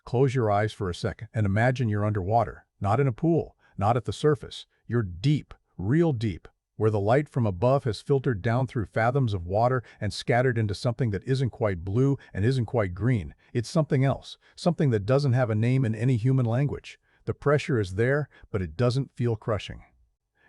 Close your eyes for a second and imagine you're underwater, not in a pool, not at the surface. You're deep, real deep, where the light from above has filtered down through fathoms of water and scattered into something that isn't quite blue and isn't quite green. It's something else, something that doesn't have a name in any human language. The pressure is there, but it doesn't feel crushing.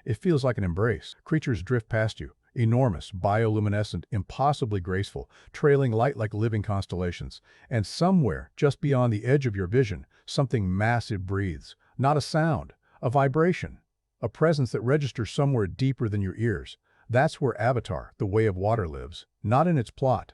It feels like an embrace. Creatures drift past you, enormous, bioluminescent, impossibly graceful, trailing light like living constellations. And somewhere, just beyond the edge of your vision, something massive breathes. Not a sound, a vibration. A presence that registers somewhere deeper than your ears. That's where Avatar, The Way of Water lives. Not in its plot.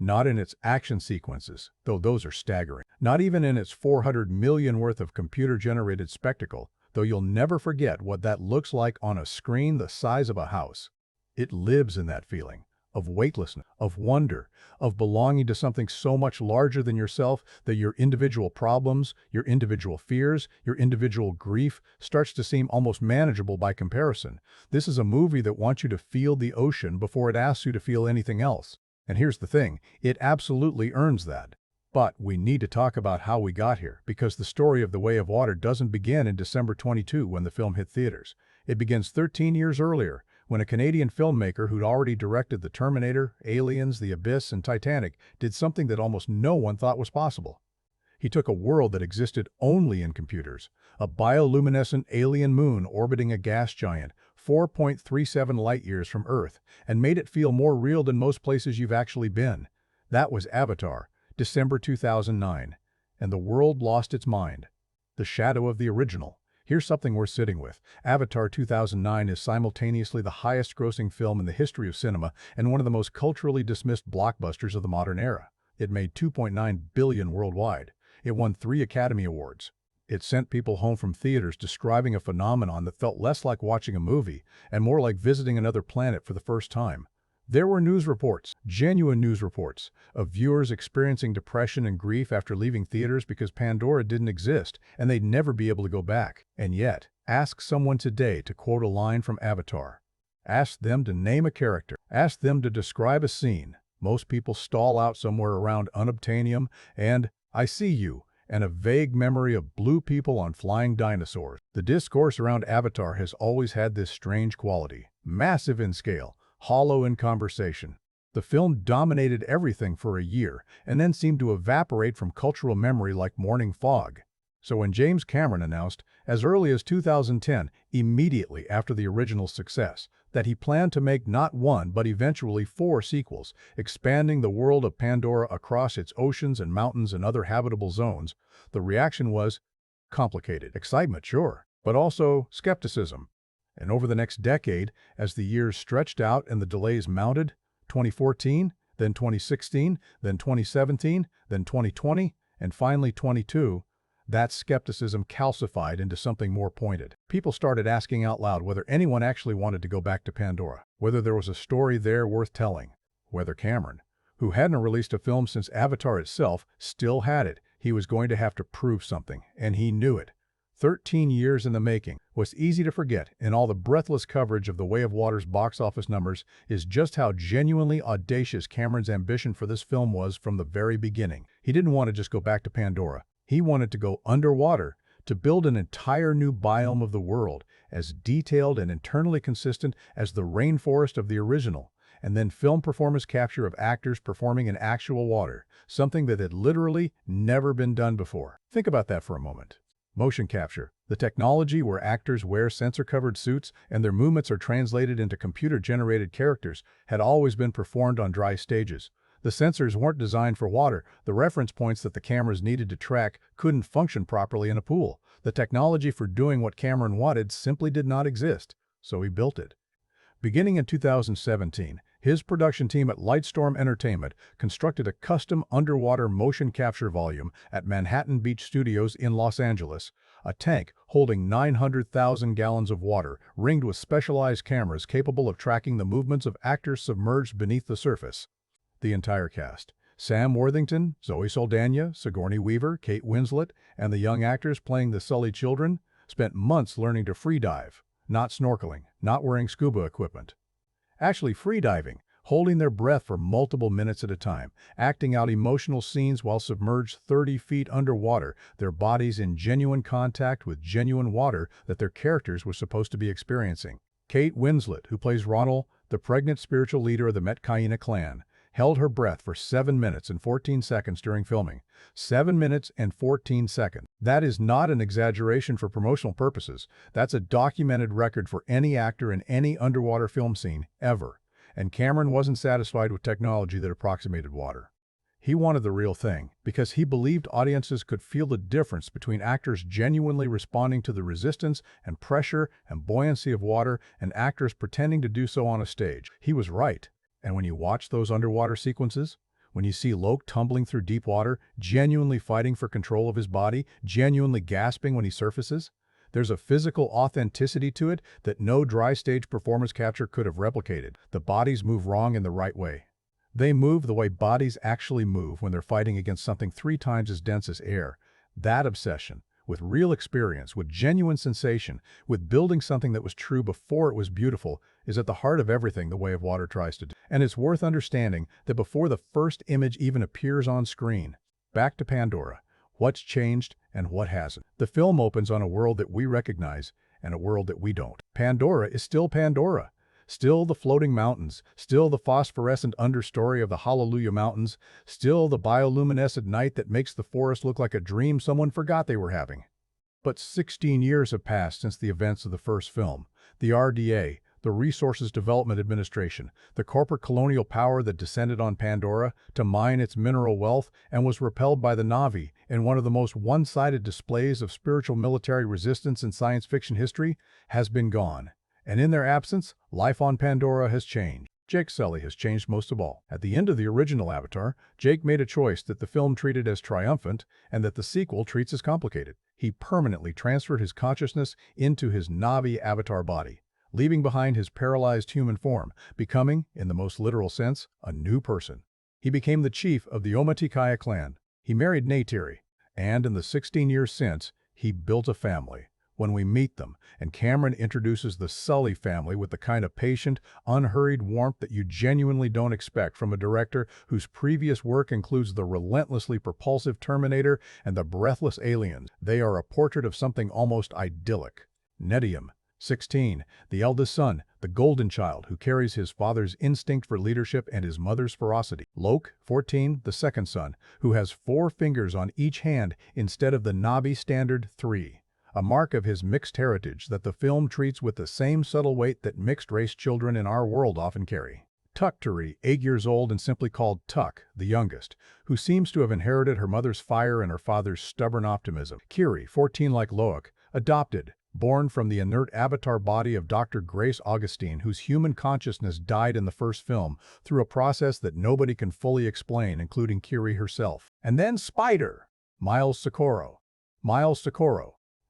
Not in its action sequences, though those are staggering. Not even in its 400 million worth of computer-generated spectacle, though you'll never forget what that looks like on a screen the size of a house. It lives in that feeling of weightlessness, of wonder, of belonging to something so much larger than yourself that your individual problems, your individual fears, your individual grief starts to seem almost manageable by comparison. This is a movie that wants you to feel the ocean before it asks you to feel anything else. And here's the thing, it absolutely earns that. But we need to talk about how we got here, because the story of The Way of Water doesn't begin in December 22 when the film hit theaters. It begins 13 years earlier, when a Canadian filmmaker who'd already directed The Terminator, Aliens, The Abyss, and Titanic did something that almost no one thought was possible. He took a world that existed only in computers, a bioluminescent alien moon orbiting a gas giant, 4.37 light-years from Earth, and made it feel more real than most places you've actually been. That was Avatar, December 2009, and the world lost its mind. The shadow of the original. Here's something we're sitting with. Avatar 2009 is simultaneously the highest-grossing film in the history of cinema and one of the most culturally dismissed blockbusters of the modern era. It made $2.9 billion worldwide. It won 3 Academy Awards. It sent people home from theaters describing a phenomenon that felt less like watching a movie and more like visiting another planet for the first time. There were news reports, genuine news reports, of viewers experiencing depression and grief after leaving theaters because Pandora didn't exist and they'd never be able to go back. And yet, ask someone today to quote a line from Avatar. Ask them to name a character. Ask them to describe a scene. Most people stall out somewhere around unobtainium and "I see you," and a vague memory of blue people on flying dinosaurs. The discourse around Avatar has always had this strange quality, massive in scale, hollow in conversation. The film dominated everything for a year and then seemed to evaporate from cultural memory like morning fog. So when James Cameron announced, as early as 2010, immediately after the original's success, that he planned to make not 1 but eventually 4 sequels, expanding the world of Pandora across its oceans and mountains and other habitable zones, the reaction was complicated. Excitement, sure, but also skepticism. And over the next decade, as the years stretched out and the delays mounted, 2014, then 2016, then 2017, then 2020, and finally 22, that skepticism calcified into something more pointed. People started asking out loud whether anyone actually wanted to go back to Pandora, whether there was a story there worth telling, whether Cameron, who hadn't released a film since Avatar itself, still had it. He was going to have to prove something, and he knew it. 13 years in the making. What's easy to forget in all the breathless coverage of The Way of Water's box office numbers is just how genuinely audacious Cameron's ambition for this film was from the very beginning. He didn't want to just go back to Pandora. He wanted to go underwater, to build an entire new biome of the world, as detailed and internally consistent as the rainforest of the original, and then film performance capture of actors performing in actual water, something that had literally never been done before. Think about that for a moment. Motion capture, the technology where actors wear sensor-covered suits and their movements are translated into computer-generated characters, had always been performed on dry stages. The sensors weren't designed for water. The reference points that the cameras needed to track couldn't function properly in a pool. The technology for doing what Cameron wanted simply did not exist, so he built it. Beginning in 2017, his production team at Lightstorm Entertainment constructed a custom underwater motion capture volume at Manhattan Beach Studios in Los Angeles, a tank holding 900,000 gallons of water, ringed with specialized cameras capable of tracking the movements of actors submerged beneath the surface. The entire cast, Sam Worthington, Zoe Saldana, Sigourney Weaver, Kate Winslet, and the young actors playing the Sully children, spent months learning to free dive, not snorkeling, not wearing scuba equipment. Actually freediving, holding their breath for multiple minutes at a time, acting out emotional scenes while submerged 30 feet underwater, their bodies in genuine contact with genuine water that their characters were supposed to be experiencing. Kate Winslet, who plays Ronald, the pregnant spiritual leader of the Metkayina clan, held her breath for 7 minutes and 14 seconds during filming. 7 minutes and 14 seconds. That is not an exaggeration for promotional purposes. That's a documented record for any actor in any underwater film scene, ever. And Cameron wasn't satisfied with technology that approximated water. He wanted the real thing, because he believed audiences could feel the difference between actors genuinely responding to the resistance and pressure and buoyancy of water and actors pretending to do so on a stage. He was right. And when you watch those underwater sequences, when you see Loke tumbling through deep water, genuinely fighting for control of his body, genuinely gasping when he surfaces, there's a physical authenticity to it that no dry stage performance capture could have replicated. The bodies move wrong in the right way. They move the way bodies actually move when they're fighting against something 3 times as dense as air. That obsession, with real experience, with genuine sensation, with building something that was true before it was beautiful, is at the heart of everything The Way of Water tries to do. And it's worth understanding that before the first image even appears on screen, back to Pandora, what's changed and what hasn't. The film opens on a world that we recognize and a world that we don't. Pandora is still Pandora. Still the floating mountains, still the phosphorescent understory of the Hallelujah Mountains, still the bioluminescent night that makes the forest look like a dream someone forgot they were having. But 16 years have passed since the events of the first film. The RDA, the Resources Development Administration, the corporate colonial power that descended on Pandora to mine its mineral wealth and was repelled by the Na'vi in one of the most one-sided displays of spiritual military resistance in science fiction history, has been gone. And in their absence, life on Pandora has changed. Jake Sully has changed most of all. At the end of the original Avatar, Jake made a choice that the film treated as triumphant and that the sequel treats as complicated. He permanently transferred his consciousness into his Na'vi avatar body, leaving behind his paralyzed human form, becoming, in the most literal sense, a new person. He became the chief of the Metkayina clan. He married Neteyam, and in the 16 years since, he built a family. When we meet them, and Cameron introduces the Sully family with the kind of patient, unhurried warmth that you genuinely don't expect from a director whose previous work includes the relentlessly propulsive Terminator and the breathless aliens. They are a portrait of something almost idyllic. Neteyam, 16, the eldest son, the golden child who carries his father's instinct for leadership and his mother's ferocity. Loke, 14, the second son, who has 4 fingers on each hand instead of the Na'vi standard 3. A mark of his mixed heritage that the film treats with the same subtle weight that mixed-race children in our world often carry. Kiri, 8 years old and simply called Tuck, the youngest, who seems to have inherited her mother's fire and her father's stubborn optimism. Kiri, 14 like Loak, adopted, born from the inert avatar body of Dr. Grace Augustine, whose human consciousness died in the first film through a process that nobody can fully explain, including Kiri herself. And then Spider, Miles Socorro.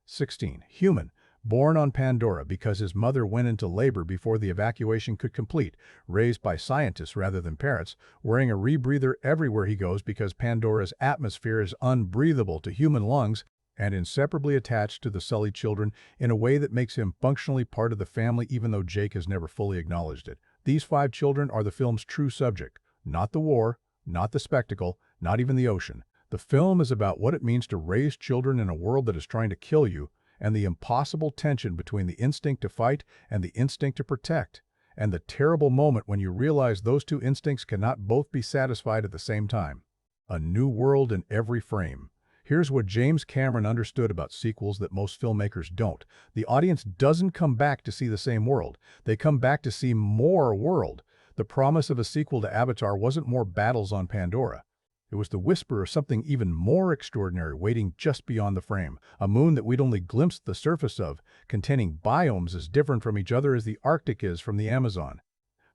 16, human, born on Pandora because his mother went into labor before the evacuation could complete, raised by scientists rather than parents, wearing a rebreather everywhere he goes because Pandora's atmosphere is unbreathable to human lungs, and inseparably attached to the Sully children in a way that makes him functionally part of the family even though Jake has never fully acknowledged it. These 5 children are the film's true subject, not the war, not the spectacle, not even the ocean. The film is about what it means to raise children in a world that is trying to kill you, and the impossible tension between the instinct to fight and the instinct to protect, and the terrible moment when you realize those 2 instincts cannot both be satisfied at the same time. A new world in every frame. Here's what James Cameron understood about sequels that most filmmakers don't. The audience doesn't come back to see the same world. They come back to see more world. The promise of a sequel to Avatar wasn't more battles on Pandora. It was the whisper of something even more extraordinary waiting just beyond the frame, a moon that we'd only glimpsed the surface of, containing biomes as different from each other as the Arctic is from the Amazon.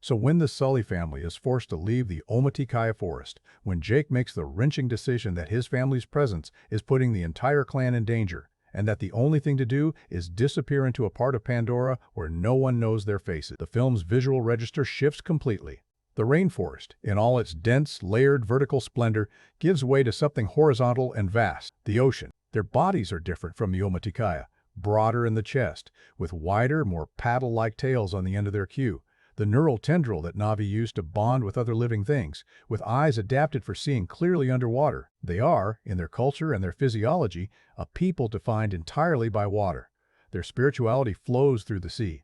So when the Sully family is forced to leave the Metkayina forest, when Jake makes the wrenching decision that his family's presence is putting the entire clan in danger, and that the only thing to do is disappear into a part of Pandora where no one knows their faces, the film's visual register shifts completely. The rainforest, in all its dense, layered vertical splendor, gives way to something horizontal and vast, the ocean. Their bodies are different from the Metkayina, broader in the chest, with wider, more paddle-like tails on the end of their queue. the neural tendril that Na'vi use to bond with other living things, with eyes adapted for seeing clearly underwater. They are, in their culture and their physiology, a people defined entirely by water. Their spirituality flows through the sea.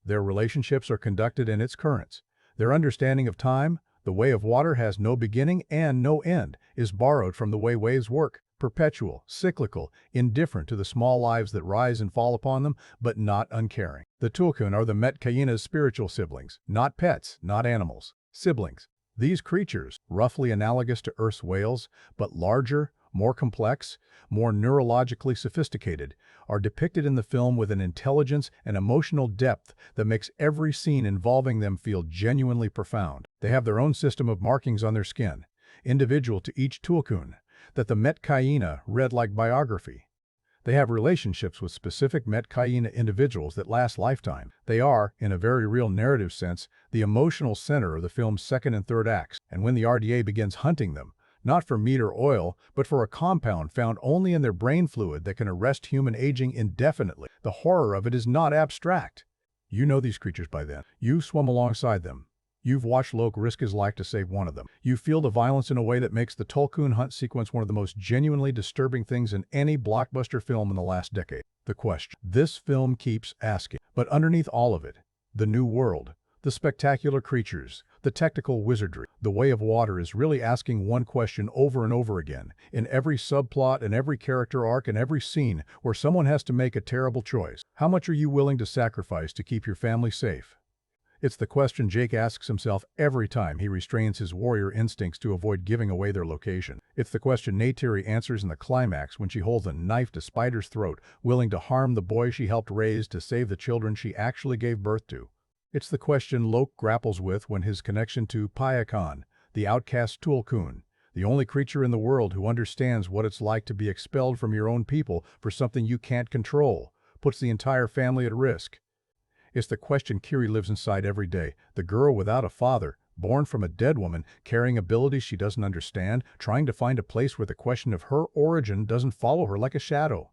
Their relationships are conducted in its currents. Their understanding of time, the way of water has no beginning and no end, is borrowed from the way waves work, perpetual, cyclical, indifferent to the small lives that rise and fall upon them, but not uncaring. The tulkun are the Metkayina's spiritual siblings, not pets, not animals, siblings. These creatures, roughly analogous to Earth's whales, but larger, more complex, more neurologically sophisticated, are depicted in the film with an intelligence and emotional depth that makes every scene involving them feel genuinely profound. They have their own system of markings on their skin, individual to each tulkun, that the Metkayina read like biography. They have relationships with specific Metkayina individuals that last lifetime. They are, in a very real narrative sense, the emotional center of the film's second and third acts, and when the RDA begins hunting them, not for meat or oil, but for a compound found only in their brain fluid that can arrest human aging indefinitely, the horror of it is not abstract. You know these creatures by then. You've swum alongside them. You've watched Loke risk his life to save one of them. You feel the violence in a way that makes the tulkun hunt sequence one of the most genuinely disturbing things in any blockbuster film in the last decade. The question this film keeps asking, but underneath all of it, the new world, the spectacular creatures, the technical wizardry, the way of water is really asking one question over and over again, in every subplot and every character arc and every scene where someone has to make a terrible choice. How much are you willing to sacrifice to keep your family safe? It's the question Jake asks himself every time he restrains his warrior instincts to avoid giving away their location. It's the question Neteyam answers in the climax when she holds a knife to Spider's throat, willing to harm the boy she helped raise to save the children she actually gave birth to. It's the question Loke grapples with when his connection to Payakan, the outcast tulkun, the only creature in the world who understands what it's like to be expelled from your own people for something you can't control, puts the entire family at risk. It's the question Kiri lives inside every day, the girl without a father, born from a dead woman, carrying abilities she doesn't understand, trying to find a place where the question of her origin doesn't follow her like a shadow.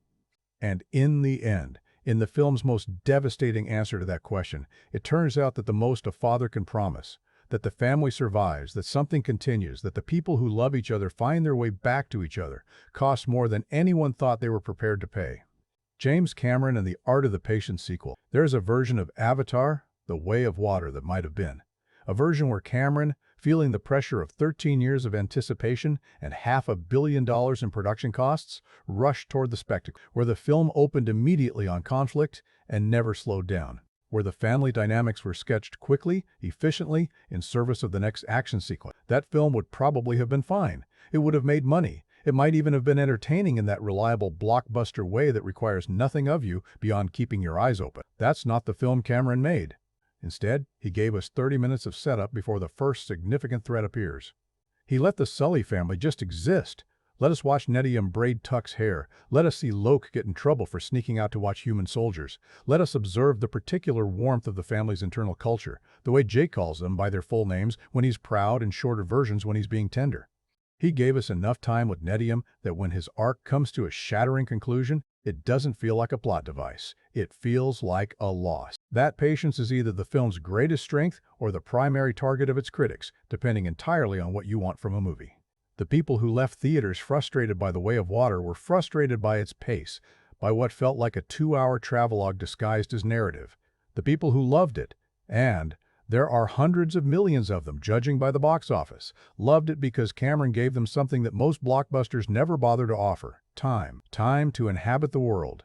And in the end, in the film's most devastating answer to that question, it turns out that the most a father can promise, that the family survives, that something continues, that the people who love each other find their way back to each other, costs more than anyone thought they were prepared to pay. James Cameron and the Art of the Patient sequel. There's a version of Avatar, The Way of Water, that might have been. A version where Cameron, feeling the pressure of 13 years of anticipation and $500 million in production costs, rushed toward the spectacle, where the film opened immediately on conflict and never slowed down, where the family dynamics were sketched quickly, efficiently, in service of the next action sequence. That film would probably have been fine. It would have made money. It might even have been entertaining in that reliable blockbuster way that requires nothing of you beyond keeping your eyes open. That's not the film Cameron made. Instead, he gave us 30 minutes of setup before the first significant threat appears. He let the Sully family just exist. Let us watch Neteyam braid Tuck's hair. Let us see Loke get in trouble for sneaking out to watch human soldiers. Let us observe the particular warmth of the family's internal culture, the way Jake calls them by their full names when he's proud and shorter versions when he's being tender. He gave us enough time with Neteyam that when his arc comes to a shattering conclusion, it doesn't feel like a plot device. It feels like a loss. That patience is either the film's greatest strength or the primary target of its critics, depending entirely on what you want from a movie. The people who left theaters frustrated by The Way of Water were frustrated by its pace, by what felt like a 2-hour travelogue disguised as narrative. The people who loved it, and there are hundreds of millions of them, judging by the box office, loved it because Cameron gave them something that most blockbusters never bother to offer: time. Time to inhabit the world.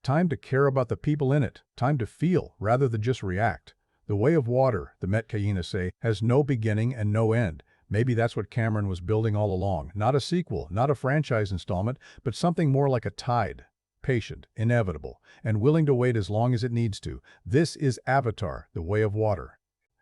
Time to care about the people in it. Time to feel, rather than just react. The Way of Water, the Metkayina say, has no beginning and no end. Maybe that's what Cameron was building all along. Not a sequel, not a franchise installment, but something more like a tide. Patient, inevitable, and willing to wait as long as it needs to. This is Avatar, The Way of Water.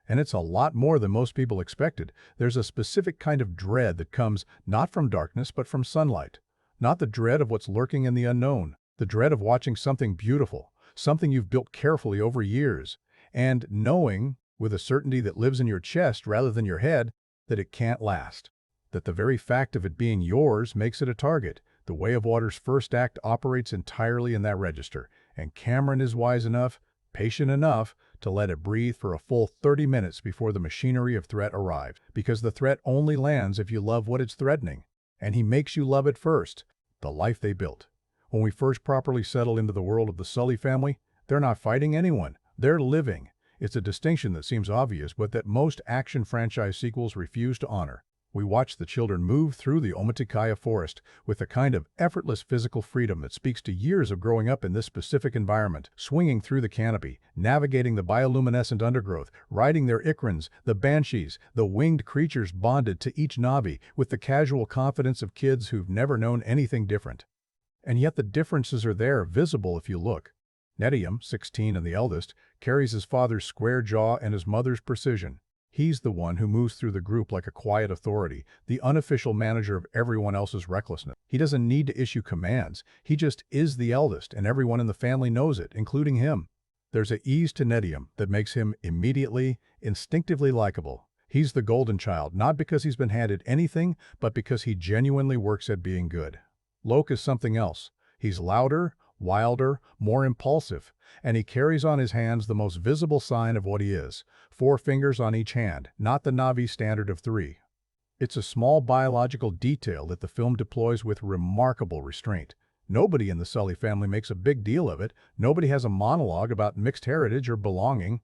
And it's a lot more than most people expected. There's a specific kind of dread that comes not from darkness but from sunlight. Not the dread of what's lurking in the unknown. The dread of watching something beautiful, something you've built carefully over years, and knowing, with a certainty that lives in your chest rather than your head, that it can't last. That the very fact of it being yours makes it a target. The Way of Water's first act operates entirely in that register, and Cameron is wise enough patient enough to let it breathe for a full 30 minutes before the machinery of threat arrives, because the threat only lands if you love what it's threatening. And he makes you love it first, the life they built. When we first properly settle into the world of the Sully family, they're not fighting anyone, they're living. It's a distinction that seems obvious, but that most action franchise sequels refuse to honor. We watch the children move through the Metkayina forest with a kind of effortless physical freedom that speaks to years of growing up in this specific environment, swinging through the canopy, navigating the bioluminescent undergrowth, riding their ikrans, the banshees, the winged creatures bonded to each Navi with the casual confidence of kids who've never known anything different. And yet the differences are there, visible if you look. Neteyam, 16 and the eldest, carries his father's square jaw and his mother's precision. He's the one who moves through the group like a quiet authority, the unofficial manager of everyone else's recklessness. He doesn't need to issue commands, he just is the eldest, and everyone in the family knows it, including him. There's an ease to Neteyam that makes him immediately, instinctively likable. He's the golden child, not because he's been handed anything, but because he genuinely works at being good. Lok is something else. He's louder, wilder, more impulsive, and he carries on his hands the most visible sign of what he is, 4 fingers on each hand, not the Navi standard of 3. It's a small biological detail that the film deploys with remarkable restraint. Nobody in the Sully family makes a big deal of it, nobody has a monologue about mixed heritage or belonging,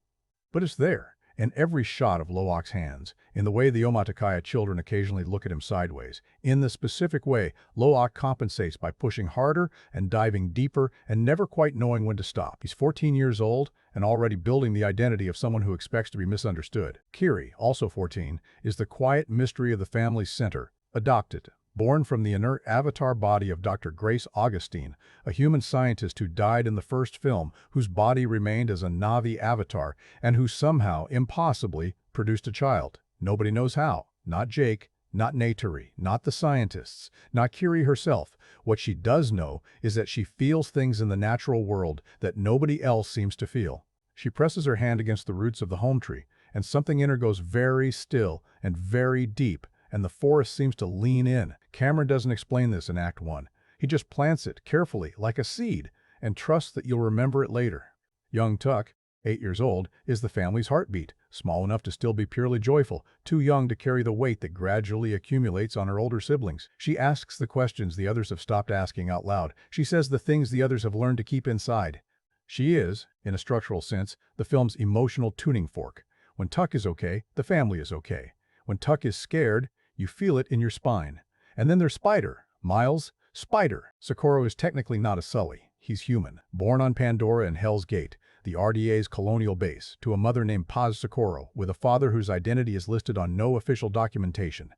but it's there. In every shot of Lok's hands, in the way the Metkayina children occasionally look at him sideways, in the specific way Lok compensates by pushing harder and diving deeper and never quite knowing when to stop. He's 14 years old and already building the identity of someone who expects to be misunderstood. Kiri, also 14, is the quiet mystery of the family's center, adopted. Born from the inert avatar body of Dr. Grace Augustine, a human scientist who died in the first film, whose body remained as a Navi avatar, and who somehow, impossibly, produced a child. Nobody knows how. Not Jake, not Neteyam, not the scientists, not Kiri herself. What she does know is that she feels things in the natural world that nobody else seems to feel. She presses her hand against the roots of the home tree, and something in her goes very still and very deep, and the forest seems to lean in. Cameron doesn't explain this in Act 1. He just plants it carefully, like a seed, and trusts that you'll remember it later. Young Tuck, 8 years old, is the family's heartbeat, small enough to still be purely joyful, too young to carry the weight that gradually accumulates on her older siblings. She asks the questions the others have stopped asking out loud. She says the things the others have learned to keep inside. She is, in a structural sense, the film's emotional tuning fork. When Tuck is okay, the family is okay. When Tuck is scared, you feel it in your spine. And then there's Spider. Miles, Spider. Socorro is technically not a Sully. He's human. Born on Pandora and Hell's Gate, the RDA's colonial base, to a mother named Paz Socorro, with a father whose identity is listed on no official documentation.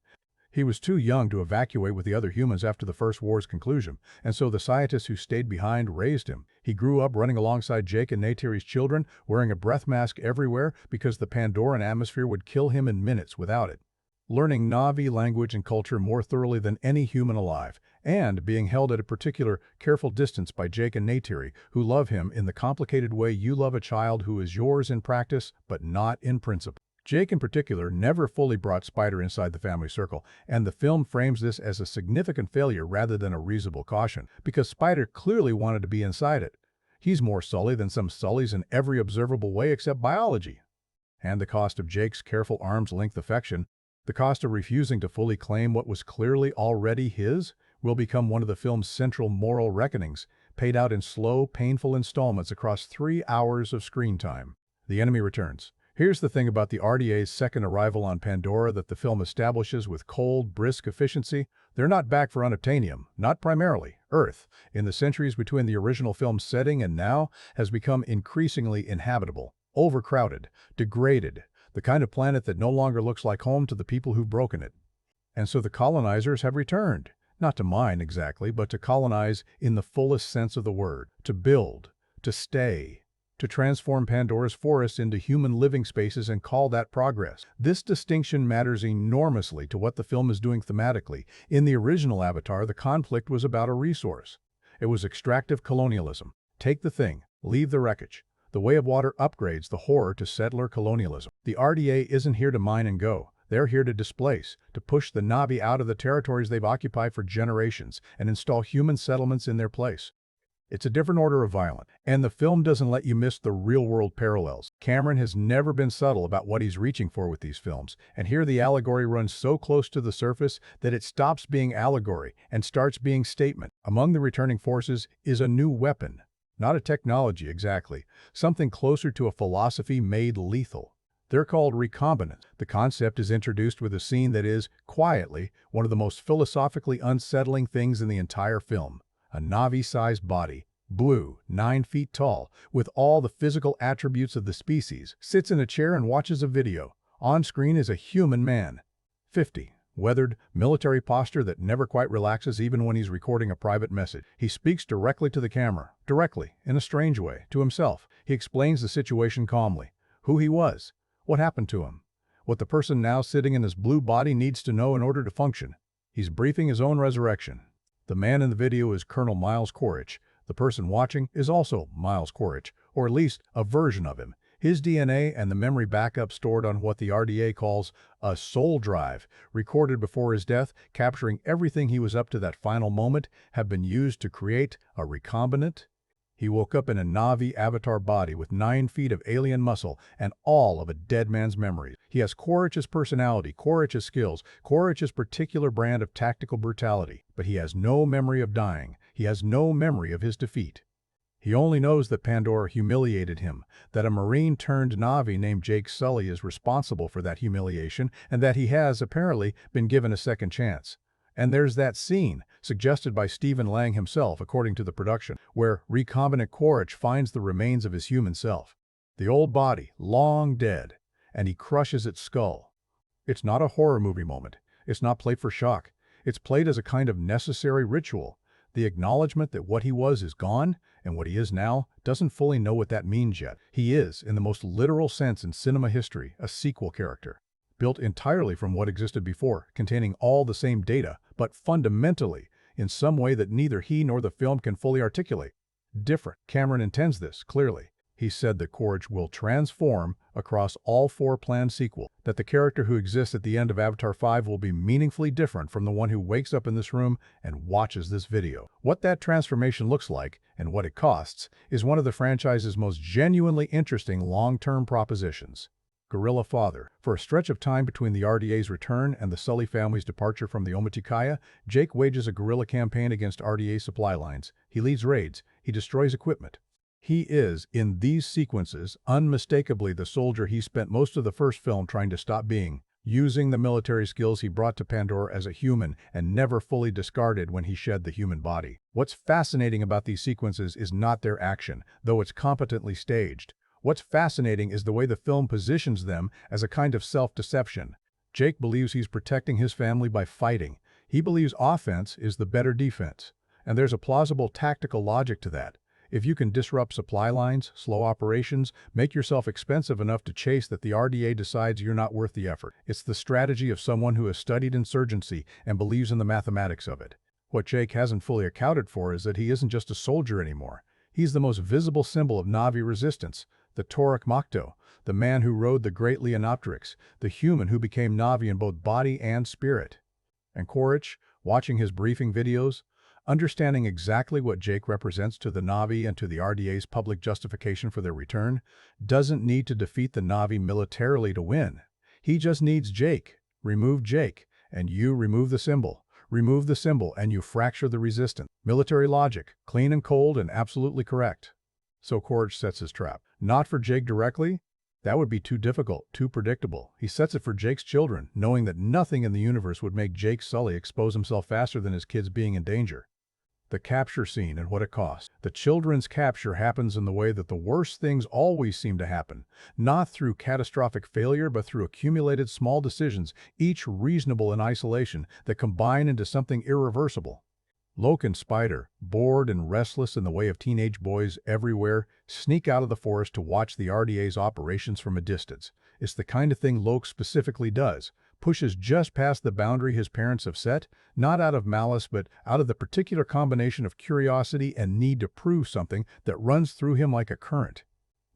He was too young to evacuate with the other humans after the First War's conclusion, and so the scientists who stayed behind raised him. He grew up running alongside Jake and Neteyam's children, wearing a breath mask everywhere because the Pandoran atmosphere would kill him in minutes without it. Learning Navi language and culture more thoroughly than any human alive, and being held at a particular, careful distance by Jake and Neteyam, who love him in the complicated way you love a child who is yours in practice, but not in principle. Jake in particular never fully brought Spider inside the family circle, and the film frames this as a significant failure rather than a reasonable caution, because Spider clearly wanted to be inside it. He's more Sully than some Sullys in every observable way except biology. And the cost of Jake's careful arm's-length affection, the cost of refusing to fully claim what was clearly already his, will become one of the film's central moral reckonings, paid out in slow, painful installments across 3 hours of screen time. The enemy returns. Here's the thing about the RDA's second arrival on Pandora that the film establishes with cold, brisk efficiency. They're not back for unobtainium, not primarily. Earth, in the centuries between the original film's setting and now, has become increasingly inhabitable, overcrowded, degraded, the kind of planet that no longer looks like home to the people who've broken it. And so the colonizers have returned, not to mine exactly, but to colonize in the fullest sense of the word, to build, to stay, to transform Pandora's forests into human living spaces and call that progress. This distinction matters enormously to what the film is doing thematically. In the original Avatar, the conflict was about a resource. It was extractive colonialism. Take the thing, leave the wreckage. The Way of Water upgrades the horror to settler colonialism. The RDA isn't here to mine and go. They're here to displace, to push the Navi out of the territories they've occupied for generations and install human settlements in their place. It's a different order of violent, and the film doesn't let you miss the real-world parallels. Cameron has never been subtle about what he's reaching for with these films, and here the allegory runs so close to the surface that it stops being allegory and starts being statement. Among the returning forces is a new weapon. Not a technology exactly, something closer to a philosophy made lethal. They're called recombinants. The concept is introduced with a scene that is, quietly, one of the most philosophically unsettling things in the entire film. A Na'vi-sized body, blue, 9 feet tall, with all the physical attributes of the species, sits in a chair and watches a video. On screen is a human man. 50. Weathered, military posture that never quite relaxes even when he's recording a private message. He speaks directly to the camera. Directly, in a strange way, to himself. He explains the situation calmly. Who he was. What happened to him. What the person now sitting in his blue body needs to know in order to function. He's briefing his own resurrection. The man in the video is Colonel Miles Quaritch. The person watching is also Miles Quaritch, or at least a version of him. His DNA and the memory backup stored on what the RDA calls a soul drive, recorded before his death, capturing everything he was up to that final moment, have been used to create a recombinant. He woke up in a Na'vi avatar body with 9 feet of alien muscle and all of a dead man's memories. He has Quaritch's personality, Quaritch's skills, Quaritch's particular brand of tactical brutality, but he has no memory of dying. He has no memory of his defeat. He only knows that Pandora humiliated him, that a Marine turned Na'vi named Jake Sully is responsible for that humiliation, and that he has, apparently, been given a second chance. And there's that scene, suggested by Stephen Lang himself according to the production, where recombinant Quaritch finds the remains of his human self. The old body, long dead, and he crushes its skull. It's not a horror movie moment. It's not played for shock. It's played as a kind of necessary ritual. The acknowledgement that what he was is gone, and what he is now doesn't fully know what that means yet. He is, in the most literal sense in cinema history, a sequel character. Built entirely from what existed before, containing all the same data, but fundamentally, in some way that neither he nor the film can fully articulate. Different. Cameron intends this, clearly. He said that Quaritch will transform across all 4 planned sequels, that the character who exists at the end of Avatar 5 will be meaningfully different from the one who wakes up in this room and watches this video. What that transformation looks like, and what it costs, is one of the franchise's most genuinely interesting long-term propositions. Guerrilla father. For a stretch of time between the RDA's return and the Sully family's departure from the Metkayina, Jake wages a guerrilla campaign against RDA supply lines. He leads raids. He destroys equipment. He is, in these sequences, unmistakably the soldier he spent most of the first film trying to stop being, using the military skills he brought to Pandora as a human and never fully discarded when he shed the human body. What's fascinating about these sequences is not their action, though it's competently staged. What's fascinating is the way the film positions them as a kind of self-deception. Jake believes he's protecting his family by fighting. He believes offense is the better defense. And there's a plausible tactical logic to that. If you can disrupt supply lines, slow operations, make yourself expensive enough to chase that the RDA decides you're not worth the effort. It's the strategy of someone who has studied insurgency and believes in the mathematics of it. What Jake hasn't fully accounted for is that he isn't just a soldier anymore. He's the most visible symbol of Na'vi resistance, the Torak Makto, the man who rode the great Leonopteryx, the human who became Na'vi in both body and spirit. And Quaritch, watching his briefing videos, understanding exactly what Jake represents to the Na'vi and to the RDA's public justification for their return, doesn't need to defeat the Na'vi militarily to win. He just needs Jake. Remove Jake, and you remove the symbol. Remove the symbol, and you fracture the resistance. Military logic, clean and cold and absolutely correct. So Quaritch sets his trap. Not for Jake directly. That would be too difficult, too predictable. He sets it for Jake's children, knowing that nothing in the universe would make Jake Sully expose himself faster than his kids being in danger. The capture scene and what it costs. The children's capture happens in the way that the worst things always seem to happen, not through catastrophic failure but through accumulated small decisions, each reasonable in isolation, that combine into something irreversible. Loke and Spider, bored and restless in the way of teenage boys everywhere, sneak out of the forest to watch the RDA's operations from a distance. It's the kind of thing Loke specifically does, pushes just past the boundary his parents have set, not out of malice but out of the particular combination of curiosity and need to prove something that runs through him like a current.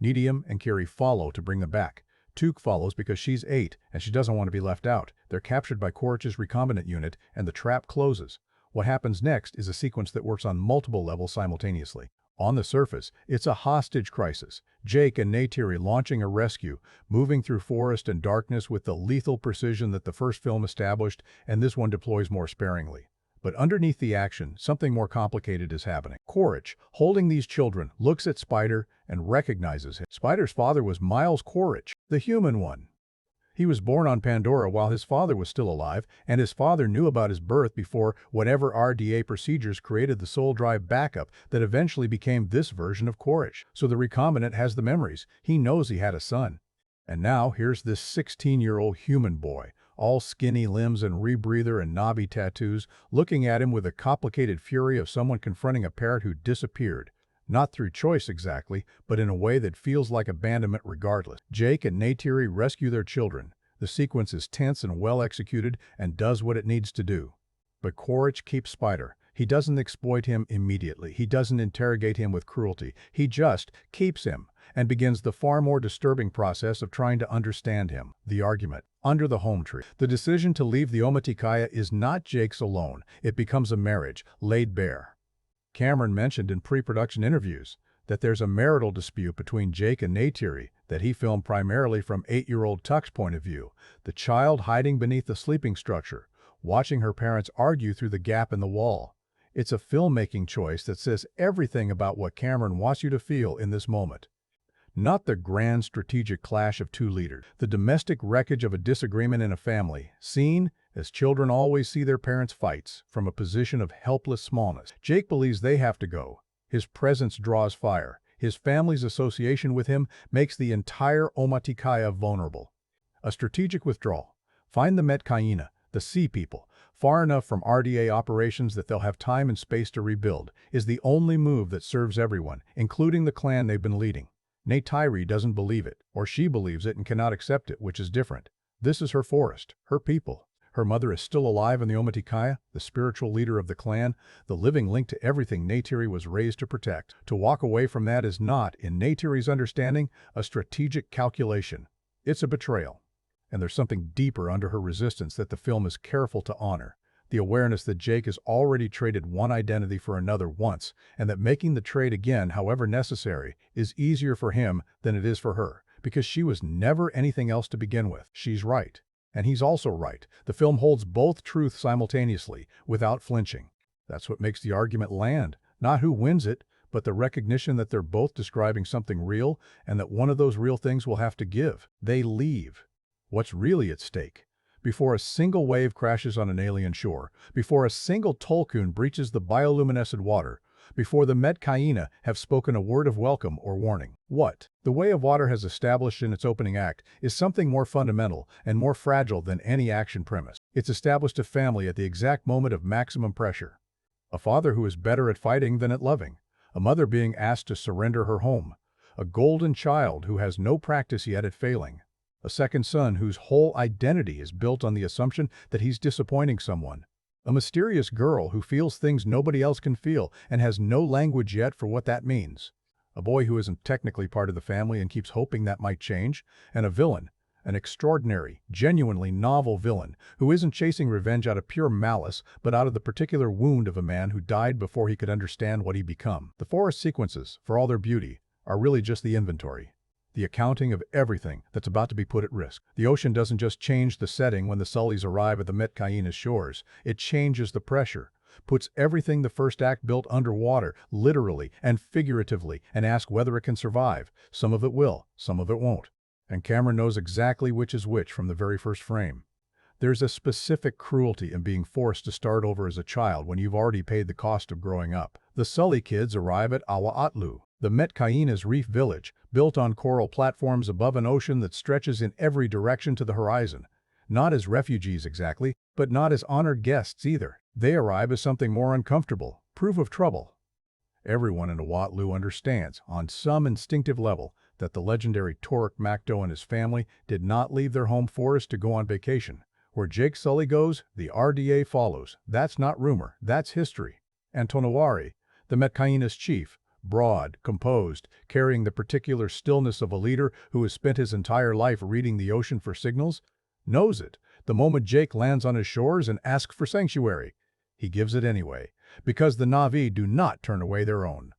Neteyam and Kiri follow to bring them back. Took follows because she's 8 and she doesn't want to be left out. They're captured by Quaritch's recombinant unit and the trap closes. What happens next is a sequence that works on multiple levels simultaneously. On the surface, it's a hostage crisis. Jake and Neytiri launching a rescue, moving through forest and darkness with the lethal precision that the first film established, and this one deploys more sparingly. But underneath the action, something more complicated is happening. Quaritch, holding these children, looks at Spider and recognizes him. Spider's father was Miles Quaritch, the human one. He was born on Pandora while his father was still alive, and his father knew about his birth before whatever RDA procedures created the soul drive backup that eventually became this version of Quaritch. So the recombinant has the memories. He knows he had a son. And now here's this 16-year-old human boy, all skinny limbs and rebreather and knobby tattoos, looking at him with the complicated fury of someone confronting a parent who disappeared. Not through choice exactly, but in a way that feels like abandonment regardless. Jake and Neytiri rescue their children. The sequence is tense and well executed and does what it needs to do. But Quaritch keeps Spider. He doesn't exploit him immediately. He doesn't interrogate him with cruelty. He just keeps him and begins the far more disturbing process of trying to understand him. The argument. Under the home tree. The decision to leave the Metkayina is not Jake's alone. It becomes a marriage, laid bare. Cameron mentioned in pre-production interviews that there's a marital dispute between Jake and Neytiri that he filmed primarily from 8-year-old Tuck's point of view, the child hiding beneath the sleeping structure, watching her parents argue through the gap in the wall. It's a filmmaking choice that says everything about what Cameron wants you to feel in this moment. Not the grand strategic clash of two leaders, the domestic wreckage of a disagreement in a family, seen as children always see their parents' fights from a position of helpless smallness. Jake believes they have to go. His presence draws fire. His family's association with him makes the entire Metkayina vulnerable. A strategic withdrawal. Find the Metkayina, the sea people, far enough from RDA operations that they'll have time and space to rebuild, is the only move that serves everyone, including the clan they've been leading. Neytiri doesn't believe it, or she believes it and cannot accept it, which is different. This is her forest, her people. Her mother is still alive in the Metkayina, the spiritual leader of the clan, the living link to everything Neytiri was raised to protect. To walk away from that is not, in Neytiri's understanding, a strategic calculation. It's a betrayal. And there's something deeper under her resistance that the film is careful to honor. The awareness that Jake has already traded one identity for another once, and that making the trade again, however necessary, is easier for him than it is for her, because she was never anything else to begin with. She's right. And he's also right. The film holds both truths simultaneously, without flinching. That's what makes the argument land. Not who wins it, but the recognition that they're both describing something real, and that one of those real things will have to give. They leave. What's really at stake? Before a single wave crashes on an alien shore, before a single tulkun breaches the bioluminescent water, before the Metkayina have spoken a word of welcome or warning. What the Way of Water has established in its opening act is something more fundamental and more fragile than any action premise. It's established a family at the exact moment of maximum pressure. A father who is better at fighting than at loving. A mother being asked to surrender her home. A golden child who has no practice yet at failing. A second son whose whole identity is built on the assumption that he's disappointing someone. A mysterious girl who feels things nobody else can feel and has no language yet for what that means. A boy who isn't technically part of the family and keeps hoping that might change. And a villain, an extraordinary, genuinely novel villain who isn't chasing revenge out of pure malice but out of the particular wound of a man who died before he could understand what he'd become. The forest sequences, for all their beauty, are really just the inventory. The accounting of everything that's about to be put at risk. The ocean doesn't just change the setting when the Sullys arrive at the Metkayina's shores. It changes the pressure, puts everything the first act built underwater, literally and figuratively, and asks whether it can survive. Some of it will, some of it won't. And Cameron knows exactly which is which from the very first frame. There's a specific cruelty in being forced to start over as a child when you've already paid the cost of growing up. The Sully kids arrive at Eywa, the Metkayina's reef village, built on coral platforms above an ocean that stretches in every direction to the horizon. Not as refugees exactly, but not as honored guests either. They arrive as something more uncomfortable, proof of trouble. Everyone in Eywa understands, on some instinctive level, that the legendary Toruk Makto and his family did not leave their home forest to go on vacation. Where Jake Sully goes, the RDA follows. That's not rumor, that's history. And Tonawari, the Metkayina's chief, broad, composed, carrying the particular stillness of a leader who has spent his entire life reading the ocean for signals, knows it the moment Jake lands on his shores and asks for sanctuary. He gives it anyway, because the Na'vi do not turn away their own.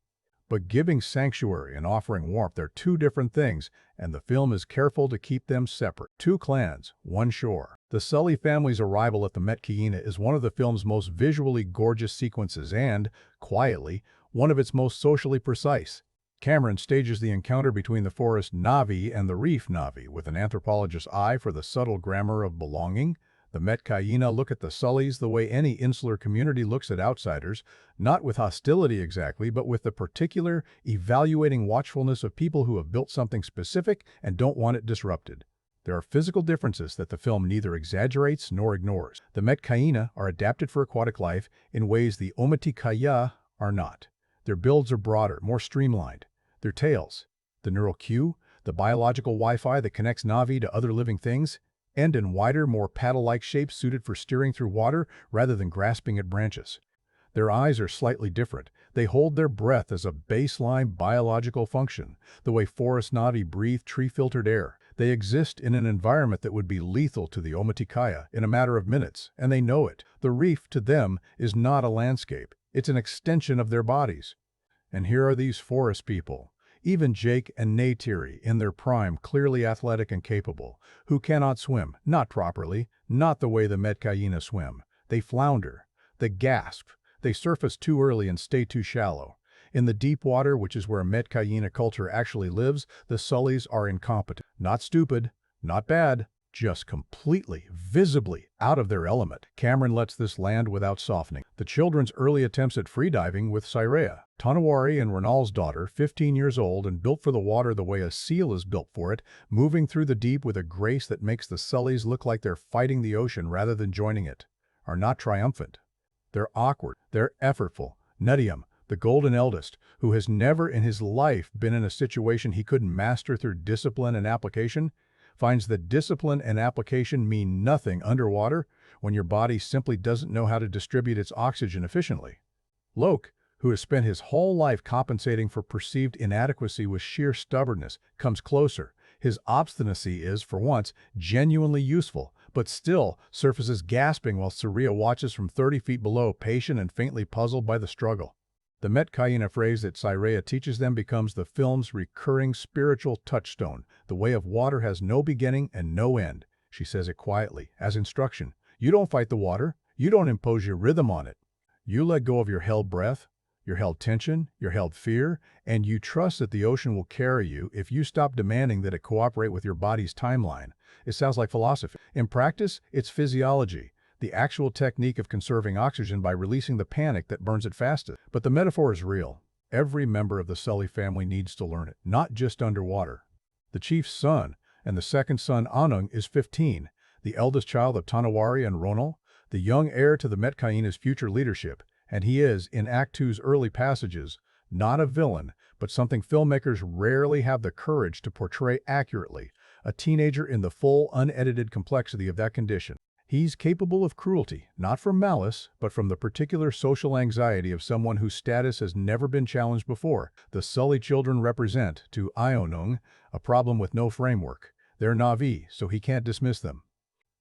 But giving sanctuary and offering warmth are two different things, and the film is careful to keep them separate. Two clans, one shore. The Sully family's arrival at the Metkayina is one of the film's most visually gorgeous sequences and, quietly, one of its most socially precise. Cameron stages the encounter between the forest Na'vi and the reef Na'vi with an anthropologist's eye for the subtle grammar of belonging. The Metkayina look at the Sullys the way any insular community looks at outsiders, not with hostility exactly, but with the particular, evaluating watchfulness of people who have built something specific and don't want it disrupted. There are physical differences that the film neither exaggerates nor ignores. The Metkayina are adapted for aquatic life in ways the Omaticaya are not. Their builds are broader, more streamlined. Their tails, the neural queue, the biological Wi-Fi that connects Na'vi to other living things, end in wider, more paddle-like shapes suited for steering through water rather than grasping at branches. Their eyes are slightly different. They hold their breath as a baseline biological function, the way forest Na'vi breathe tree-filtered air. They exist in an environment that would be lethal to the Omaticaya in a matter of minutes, and they know it. The reef, to them, is not a landscape. It's an extension of their bodies. And here are these forest people, even Jake and Neteyam in their prime, clearly athletic and capable, who cannot swim, not properly, not the way the Metkayina swim. They flounder, they gasp, they surface too early and stay too shallow. In the deep water, which is where Metkayina culture actually lives, the Sullys are incompetent. Not stupid, not bad, just completely, visibly out of their element. Cameron lets this land without softening. The children's early attempts at freediving with Cyrea, Tonawari and Ronald's daughter, 15 years old and built for the water the way a seal is built for it, moving through the deep with a grace that makes the Sullys look like they're fighting the ocean rather than joining it, are not triumphant. They're awkward, they're effortful. Neteyam, the golden eldest, who has never in his life been in a situation he couldn't master through discipline and application, finds that discipline and application mean nothing underwater when your body simply doesn't know how to distribute its oxygen efficiently. Loke, who has spent his whole life compensating for perceived inadequacy with sheer stubbornness, comes closer. His obstinacy is, for once, genuinely useful, but still surfaces gasping while Cyrea watches from 30 feet below, patient and faintly puzzled by the struggle. The Metkayina phrase that Cyrea teaches them becomes the film's recurring spiritual touchstone. The way of water has no beginning and no end. She says it quietly, as instruction. You don't fight the water. You don't impose your rhythm on it. You let go of your held breath, your held tension, your held fear, and you trust that the ocean will carry you if you stop demanding that it cooperate with your body's timeline. It sounds like philosophy. In practice, it's physiology. The actual technique of conserving oxygen by releasing the panic that burns it fastest. But the metaphor is real. Every member of the Sully family needs to learn it, not just underwater. The chief's son, and the second son Anung, is 15, the eldest child of Tonawari and Ronald, the young heir to the Metkayina's future leadership, and he is, in Act II's early passages, not a villain, but something filmmakers rarely have the courage to portray accurately, a teenager in the full, unedited complexity of that condition. He's capable of cruelty, not from malice, but from the particular social anxiety of someone whose status has never been challenged before. The Sully children represent, to Ionung, a problem with no framework. They're Na'vi, so he can't dismiss them.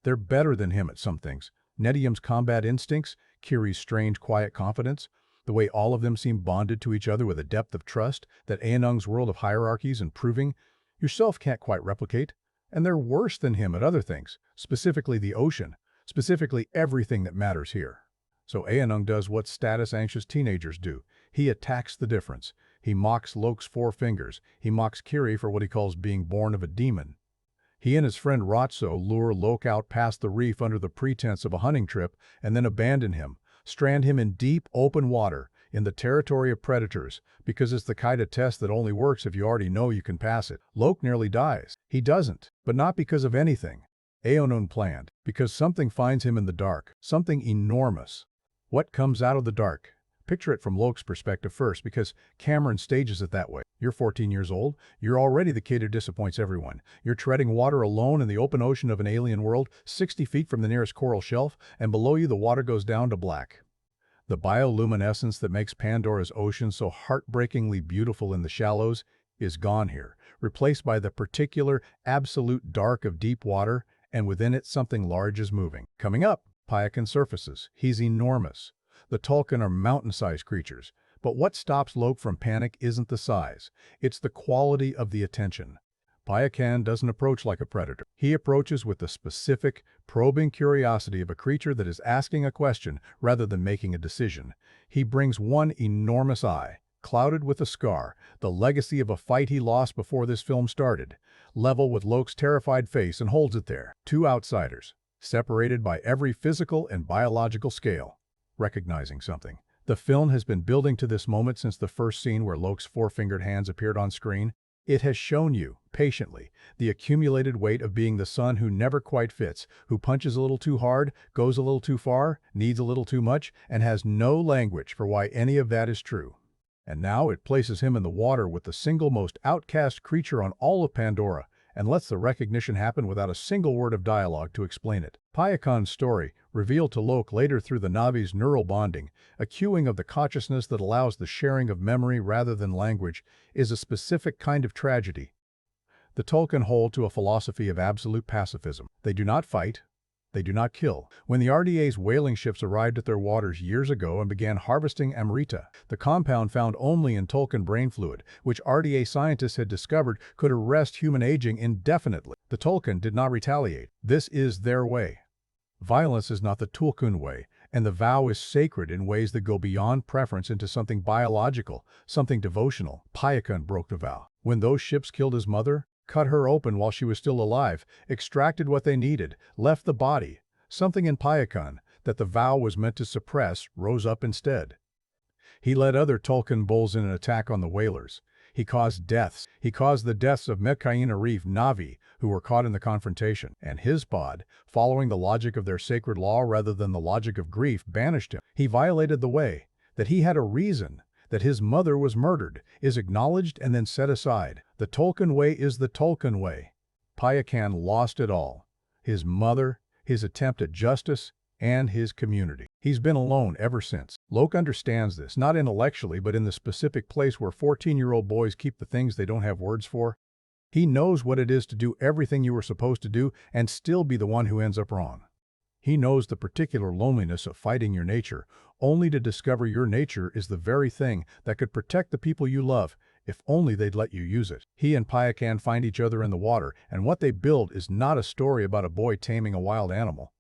They're better than him at some things. Neteyam's combat instincts, Kiri's strange, quiet confidence, the way all of them seem bonded to each other with a depth of trust that Ionung's world of hierarchies and proving yourself can't quite replicate. And they're worse than him at other things, specifically the ocean, specifically everything that matters here. So Ionung does what status-anxious teenagers do. He attacks the difference. He mocks Loke's 4 fingers. He mocks Kiri for what he calls being born of a demon. He and his friend Rotso lure Loke out past the reef under the pretense of a hunting trip and then abandon him, strand him in deep, open water, in the territory of predators, because it's the kind of test that only works if you already know you can pass it. Loke nearly dies. He doesn't, but not because of anything Ionung planned, because something finds him in the dark, something enormous. What comes out of the dark? Picture it from Loke's perspective first, because Cameron stages it that way. You're 14 years old. You're already the kid who disappoints everyone. You're treading water alone in the open ocean of an alien world, 60 feet from the nearest coral shelf, and below you the water goes down to black. The bioluminescence that makes Pandora's ocean so heartbreakingly beautiful in the shallows is gone here, replaced by the particular, absolute dark of deep water, and within it something large is moving. Coming up, Payakan surfaces. He's enormous. The tulkun are mountain-sized creatures, But what stops Lok from panic isn't the size, it's the quality of the attention. Payakan doesn't approach like a predator. He approaches with the specific, probing curiosity of a creature that is asking a question rather than making a decision. He brings one enormous eye, clouded with a scar, the legacy of a fight he lost before this film started, level with Lok's terrified face, and holds it there. Two outsiders, separated by every physical and biological scale, recognizing something. The film has been building to this moment since the first scene where Lok's four-fingered hands appeared on screen. It has shown you, patiently, the accumulated weight of being the son who never quite fits, who punches a little too hard, goes a little too far, needs a little too much, and has no language for why any of that is true. And now it places him in the water with the single most outcast creature on all of Pandora, and lets the recognition happen without a single word of dialogue to explain it. Payakan's story, revealed to Lok later through the Navi's neural bonding, a cueing of the consciousness that allows the sharing of memory rather than language, is a specific kind of tragedy. The Tulkun hold to a philosophy of absolute pacifism. They do not fight. They do not kill. When the RDA's whaling ships arrived at their waters years ago and began harvesting Amrita, the compound found only in Tulkun brain fluid, which RDA scientists had discovered could arrest human aging indefinitely, the Tulkun did not retaliate. This is their way. Violence is not the Tulkun way, and the vow is sacred in ways that go beyond preference into something biological, something devotional. Payakan broke the vow. When those ships killed his mother, cut her open while she was still alive, extracted what they needed, left the body, something in Payakan that the vow was meant to suppress rose up instead. He led other Tulkun bulls in an attack on the whalers. He caused deaths. He caused the deaths of Metkayina reef Navi, who were caught in the confrontation, and his pod, following the logic of their sacred law rather than the logic of grief, banished him. He violated the way, that he had a reason, that his mother was murdered, is acknowledged and then set aside. The Tulkun way is the Tulkun way. Payakan lost it all. His mother, his attempt at justice, and his community. He's been alone ever since. Lok understands this, not intellectually, but in the specific place where 14-year-old boys keep the things they don't have words for. He knows what it is to do everything you were supposed to do and still be the one who ends up wrong. He knows the particular loneliness of fighting your nature, only to discover your nature is the very thing that could protect the people you love, if only they'd let you use it. He and Payakan find each other in the water, and what they build is not a story about a boy taming a wild animal.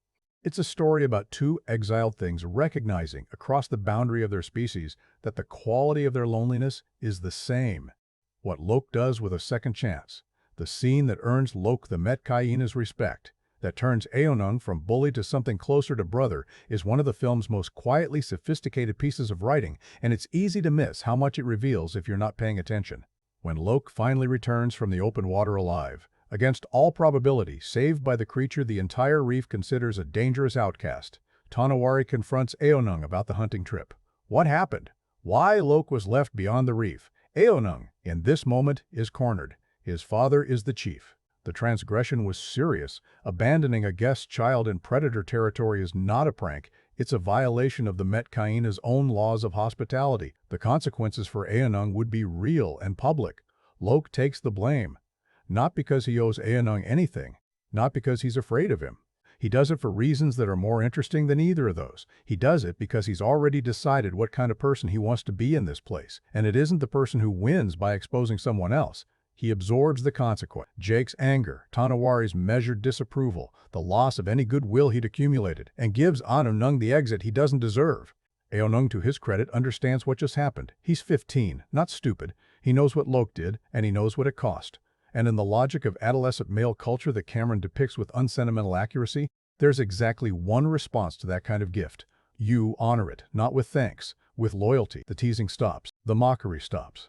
It's a story about two exiled things recognizing, across the boundary of their species, that the quality of their loneliness is the same. What Lok does with a second chance, the scene that earns Lok the Metkayina's respect, that turns Eywa from bully to something closer to brother, is one of the film's most quietly sophisticated pieces of writing, and it's easy to miss how much it reveals if you're not paying attention. When Lok finally returns from the open water alive, against all probability saved by the creature the entire reef considers a dangerous outcast, Tonawari confronts Eywa about the hunting trip. What happened? Why Lok was left beyond the reef? Eywa, in this moment, is cornered. His father is the chief. The transgression was serious. Abandoning a guest child in predator territory is not a prank. It's a violation of the Metkayina's own laws of hospitality. The consequences for Eywa would be real and public. Lok takes the blame. Not because he owes Eywa anything. Not because he's afraid of him. He does it for reasons that are more interesting than either of those. He does it because he's already decided what kind of person he wants to be in this place. And it isn't the person who wins by exposing someone else. He absorbs the consequence. Jake's anger, Tonawari's measured disapproval, the loss of any goodwill he'd accumulated, and gives Eywa the exit he doesn't deserve. Eywa, to his credit, understands what just happened. He's 15, not stupid. He knows what Lok did, and he knows what it cost. And in the logic of adolescent male culture that Cameron depicts with unsentimental accuracy, there's exactly one response to that kind of gift. You honor it, not with thanks, with loyalty. The teasing stops. The mockery stops.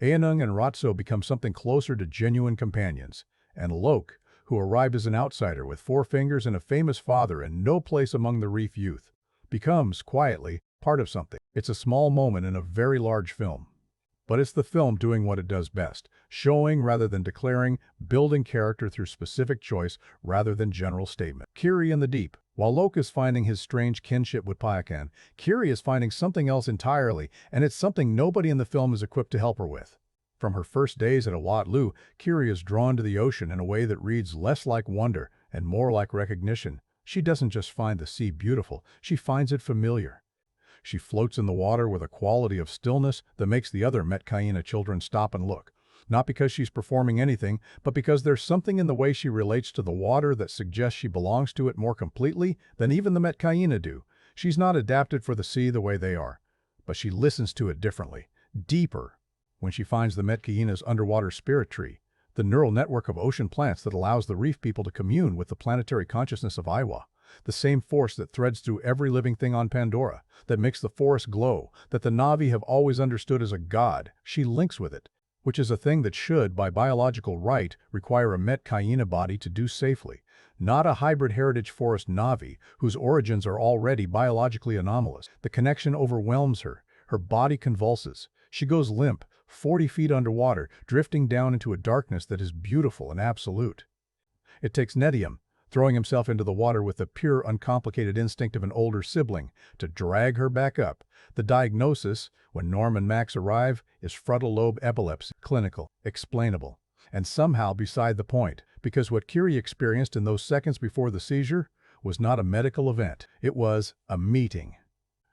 Eywa and Ratso become something closer to genuine companions, and Lok, who arrived as an outsider with 4 fingers and a famous father and no place among the reef youth, becomes, quietly, part of something. It's a small moment in a very large film. But it's the film doing what it does best, showing rather than declaring, building character through specific choice rather than general statement. Kiri in the deep. While Lok is finding his strange kinship with Payakan, Kiri is finding something else entirely, and it's something nobody in the film is equipped to help her with. From her first days at Awatlu, Kiri is drawn to the ocean in a way that reads less like wonder and more like recognition. She doesn't just find the sea beautiful, she finds it familiar. She floats in the water with a quality of stillness that makes the other Metkayina children stop and look. Not because she's performing anything, but because there's something in the way she relates to the water that suggests she belongs to it more completely than even the Metkayina do. She's not adapted for the sea the way they are, but she listens to it differently, deeper. When she finds the Metkayina's underwater spirit tree, the neural network of ocean plants that allows the reef people to commune with the planetary consciousness of Eywa, the same force that threads through every living thing on Pandora, that makes the forest glow, that the Na'vi have always understood as a god, she links with it, which is a thing that should, by biological right, require a Metkayina body to do safely, not a hybrid heritage forest Na'vi whose origins are already biologically anomalous. The connection overwhelms her. Her body convulses. She goes limp, 40 feet underwater, drifting down into a darkness that is beautiful and absolute. It takes Neteyam, throwing himself into the water with the pure, uncomplicated instinct of an older sibling, to drag her back up. The diagnosis, when Norm and Max arrive, is frontal lobe epilepsy, clinical, explainable, and somehow beside the point, because what Kiri experienced in those seconds before the seizure was not a medical event. It was a meeting.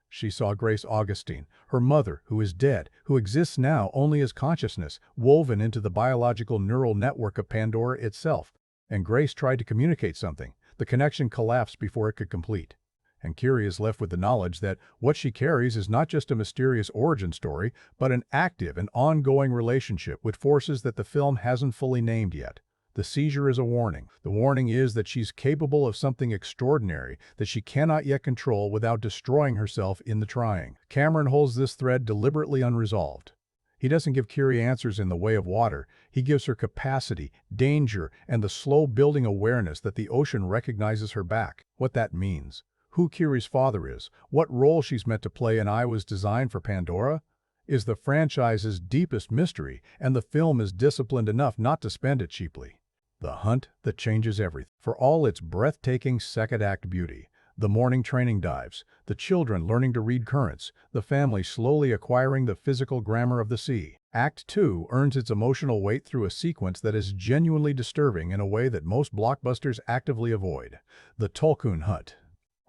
She saw Grace Augustine, her mother, who is dead, who exists now only as consciousness, woven into the biological neural network of Pandora itself. And Grace tried to communicate something. The connection collapsed before it could complete. And Kiri is left with the knowledge that what she carries is not just a mysterious origin story, but an active and ongoing relationship with forces that the film hasn't fully named yet. The seizure is a warning. The warning is that she's capable of something extraordinary that she cannot yet control without destroying herself in the trying. Cameron holds this thread deliberately unresolved. He doesn't give Kiri answers in the way of water. He gives her capacity, danger, and the slow-building awareness that the ocean recognizes her back. What that means, who Kiri's father is, what role she's meant to play in Eywa's design for Pandora, is the franchise's deepest mystery, and the film is disciplined enough not to spend it cheaply. The hunt that changes everything. For all its breathtaking second-act beauty, the morning training dives, the children learning to read currents, the family slowly acquiring the physical grammar of the sea. Act 2 earns its emotional weight through a sequence that is genuinely disturbing in a way that most blockbusters actively avoid. The tulkun hunt.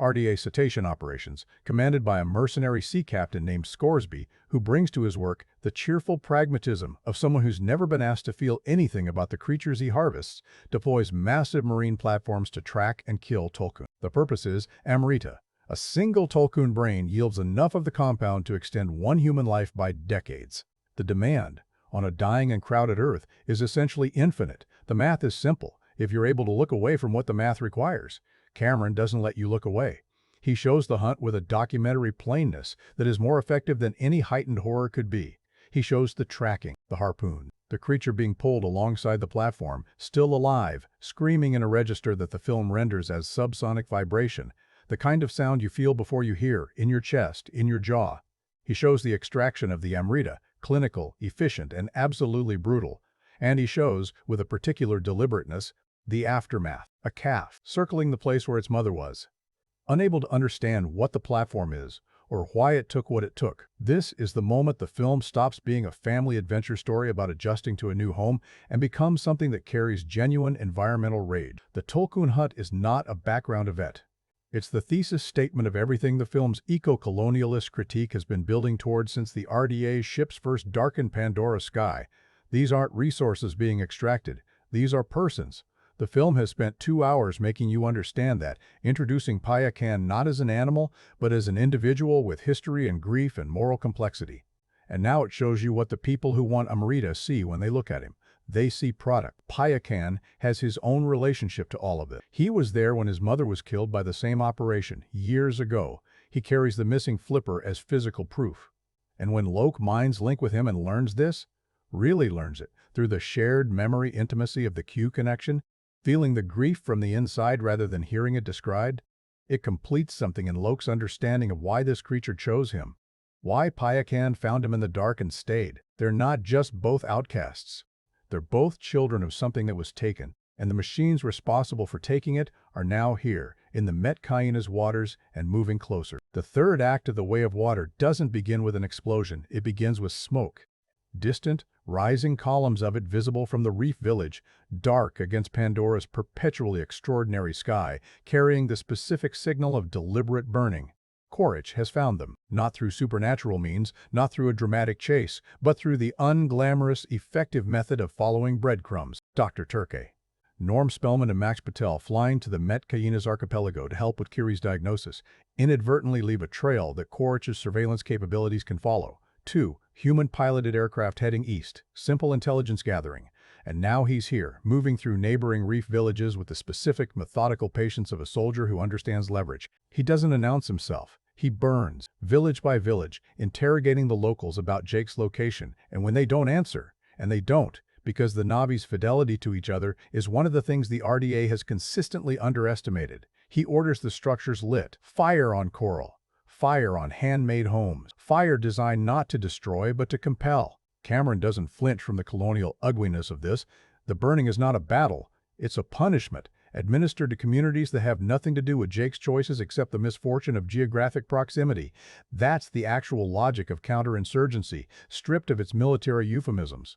RDA cetacean operations, commanded by a mercenary sea captain named Scoresby, who brings to his work the cheerful pragmatism of someone who's never been asked to feel anything about the creatures he harvests, deploys massive marine platforms to track and kill tulkun. The purpose is Amrita. A single tulkun brain yields enough of the compound to extend one human life by decades. The demand, on a dying and crowded Earth, is essentially infinite. The math is simple, if you're able to look away from what the math requires. Cameron doesn't let you look away. He shows the hunt with a documentary plainness that is more effective than any heightened horror could be. He shows the tracking, the harpoon, the creature being pulled alongside the platform, still alive, screaming in a register that the film renders as subsonic vibration, the kind of sound you feel before you hear, in your chest, in your jaw. He shows the extraction of the Amrita, clinical, efficient, and absolutely brutal. And he shows, with a particular deliberateness, the aftermath, a calf, circling the place where its mother was. Unable to understand what the platform is, or why it took what it took, this is the moment the film stops being a family adventure story about adjusting to a new home and becomes something that carries genuine environmental rage. The tulkun hunt is not a background event. It's the thesis statement of everything the film's eco-colonialist critique has been building towards since the RDA's ships first darkened Pandora's sky. These aren't resources being extracted. These are persons. The film has spent 2 hours making you understand that, introducing Payakan not as an animal, but as an individual with history and grief and moral complexity. And now it shows you what the people who want Amrita see when they look at him. They see product. Payakan has his own relationship to all of it. He was there when his mother was killed by the same operation, years ago. He carries the missing flipper as physical proof. And when Loke minds link with him and learns this, really learns it, through the shared memory intimacy of the Q connection, feeling the grief from the inside rather than hearing it described, it completes something in Loke's understanding of why this creature chose him, why Payakan found him in the dark and stayed. They're not just both outcasts. They're both children of something that was taken, and the machines responsible for taking it are now here, in the Metkayina's waters and moving closer. The third act of The Way of Water doesn't begin with an explosion, it begins with smoke. Distant, rising columns of it visible from the reef village, dark against Pandora's perpetually extraordinary sky, carrying the specific signal of deliberate burning. Quaritch has found them, not through supernatural means, not through a dramatic chase, but through the unglamorous, effective method of following breadcrumbs. Dr. Turkey. Norm Spellman and Max Patel, flying to the Metkayina's archipelago to help with Kiri's diagnosis, inadvertently leave a trail that Quaritch's surveillance capabilities can follow. 2. Human-piloted aircraft heading east, simple intelligence gathering. And now he's here, moving through neighboring reef villages with the specific, methodical patience of a soldier who understands leverage. He doesn't announce himself. He burns, village by village, interrogating the locals about Jake's location, and when they don't answer, and they don't, because the Navi's fidelity to each other is one of the things the RDA has consistently underestimated, he orders the structures lit, fire on coral, fire on handmade homes, fire designed not to destroy but to compel. Cameron doesn't flinch from the colonial ugliness of this. The burning is not a battle, it's a punishment, administered to communities that have nothing to do with Jake's choices except the misfortune of geographic proximity. That's the actual logic of counterinsurgency, stripped of its military euphemisms.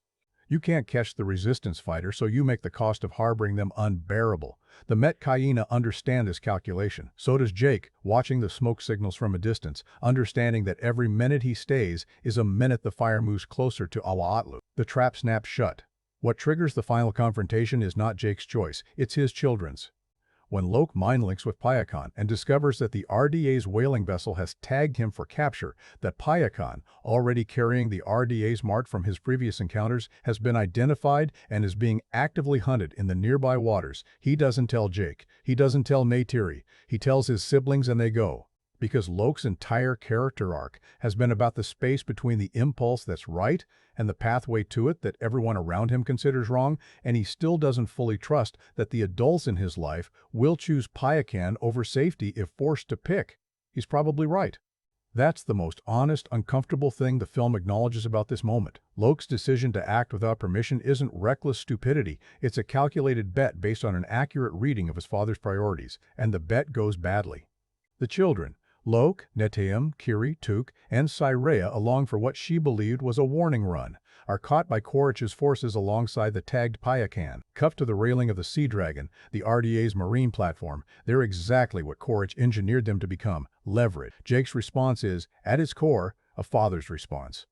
You can't catch the resistance fighter, so you make the cost of harboring them unbearable. The Metkayina understand this calculation. So does Jake, watching the smoke signals from a distance, understanding that every minute he stays is a minute the fire moves closer to Eywa. The trap snaps shut. What triggers the final confrontation is not Jake's choice, it's his children's. When Locke mind-links with Payakan and discovers that the RDA's whaling vessel has tagged him for capture, that Payakan, already carrying the RDA's mark from his previous encounters, has been identified and is being actively hunted in the nearby waters, he doesn't tell Jake, he doesn't tell Neytiri, he tells his siblings and they go. Because Locke's entire character arc has been about the space between the impulse that's right and the pathway to it that everyone around him considers wrong, and he still doesn't fully trust that the adults in his life will choose Payakan over safety if forced to pick. He's probably right. That's the most honest, uncomfortable thing the film acknowledges about this moment. Locke's decision to act without permission isn't reckless stupidity, it's a calculated bet based on an accurate reading of his father's priorities, and the bet goes badly. The children, Locke, Neteyam, Kiri, Tuk, and Cyrea, along for what she believed was a warning run, are caught by Quaritch's forces alongside the tagged Payakan. Cuffed to the railing of the Sea Dragon, the RDA's marine platform, they're exactly what Quaritch engineered them to become, leverage. Jake's response is, at its core, a father's response.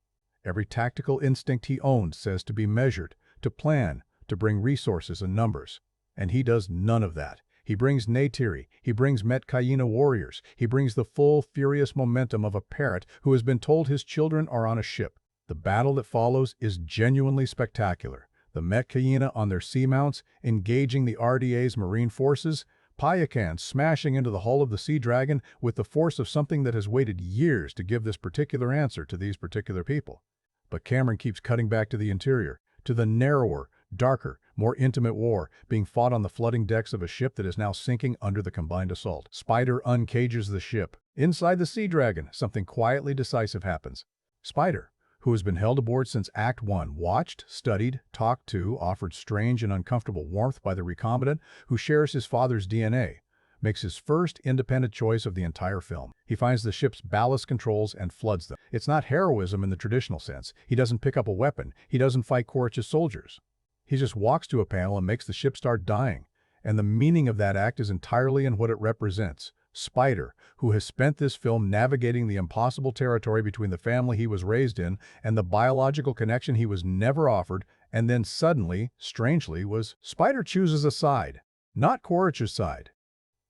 Every tactical instinct he owns says to be measured, to plan, to bring resources and numbers. And he does none of that. He brings Neytiri, he brings Metkayina warriors, he brings the full, furious momentum of a parent who has been told his children are on a ship. The battle that follows is genuinely spectacular. The Metkayina on their seamounts, engaging the RDA's marine forces, Payakan smashing into the hull of the Sea Dragon with the force of something that has waited years to give this particular answer to these particular people. But Cameron keeps cutting back to the interior, to the narrower, darker, more intimate war being fought on the flooding decks of a ship that is now sinking under the combined assault. Spider uncages the ship. Inside the Sea Dragon, something quietly decisive happens. Spider, who has been held aboard since Act 1, watched, studied, talked to, offered strange and uncomfortable warmth by the recombinant who shares his father's DNA, makes his first independent choice of the entire film. He finds the ship's ballast controls and floods them. It's not heroism in the traditional sense. He doesn't pick up a weapon. He doesn't fight Quaritch's soldiers. He just walks to a panel and makes the ship start dying. And the meaning of that act is entirely in what it represents. Spider, who has spent this film navigating the impossible territory between the family he was raised in and the biological connection he was never offered, and then suddenly, strangely, was... Spider chooses a side. Not Quaritch's side.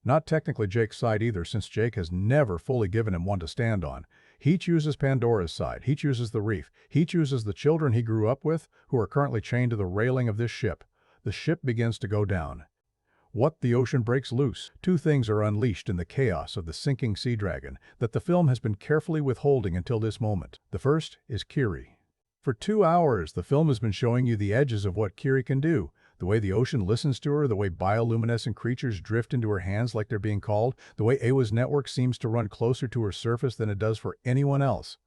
Not technically Jake's side either, since Jake has never fully given him one to stand on. He chooses Pandora's side. He chooses the reef. He chooses the children he grew up with, who are currently chained to the railing of this ship. The ship begins to go down. What the ocean breaks loose. Two things are unleashed in the chaos of the sinking Sea Dragon that the film has been carefully withholding until this moment. The first is Kiri. For 2 hours, the film has been showing you the edges of what Kiri can do. The way the ocean listens to her, the way bioluminescent creatures drift into her hands like they're being called, the way Eywa's network seems to run closer to her surface than it does for anyone else.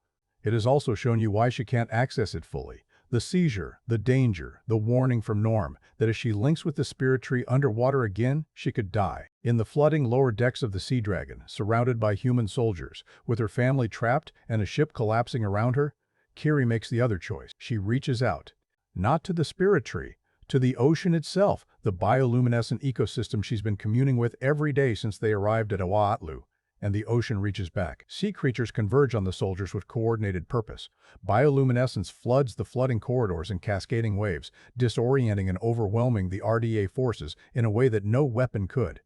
It has also shown you why she can't access it fully. The seizure, the danger, the warning from Norm, that if she links with the spirit tree underwater again, she could die. In the flooding lower decks of the Sea Dragon, surrounded by human soldiers, with her family trapped and a ship collapsing around her, Kiri makes the other choice. She reaches out, not to the spirit tree, to the ocean itself, the bioluminescent ecosystem she's been communing with every day since they arrived at Eywa. and the ocean reaches back. Sea creatures converge on the soldiers with coordinated purpose. Bioluminescence floods the flooding corridors in cascading waves, disorienting and overwhelming the RDA forces in a way that no weapon could.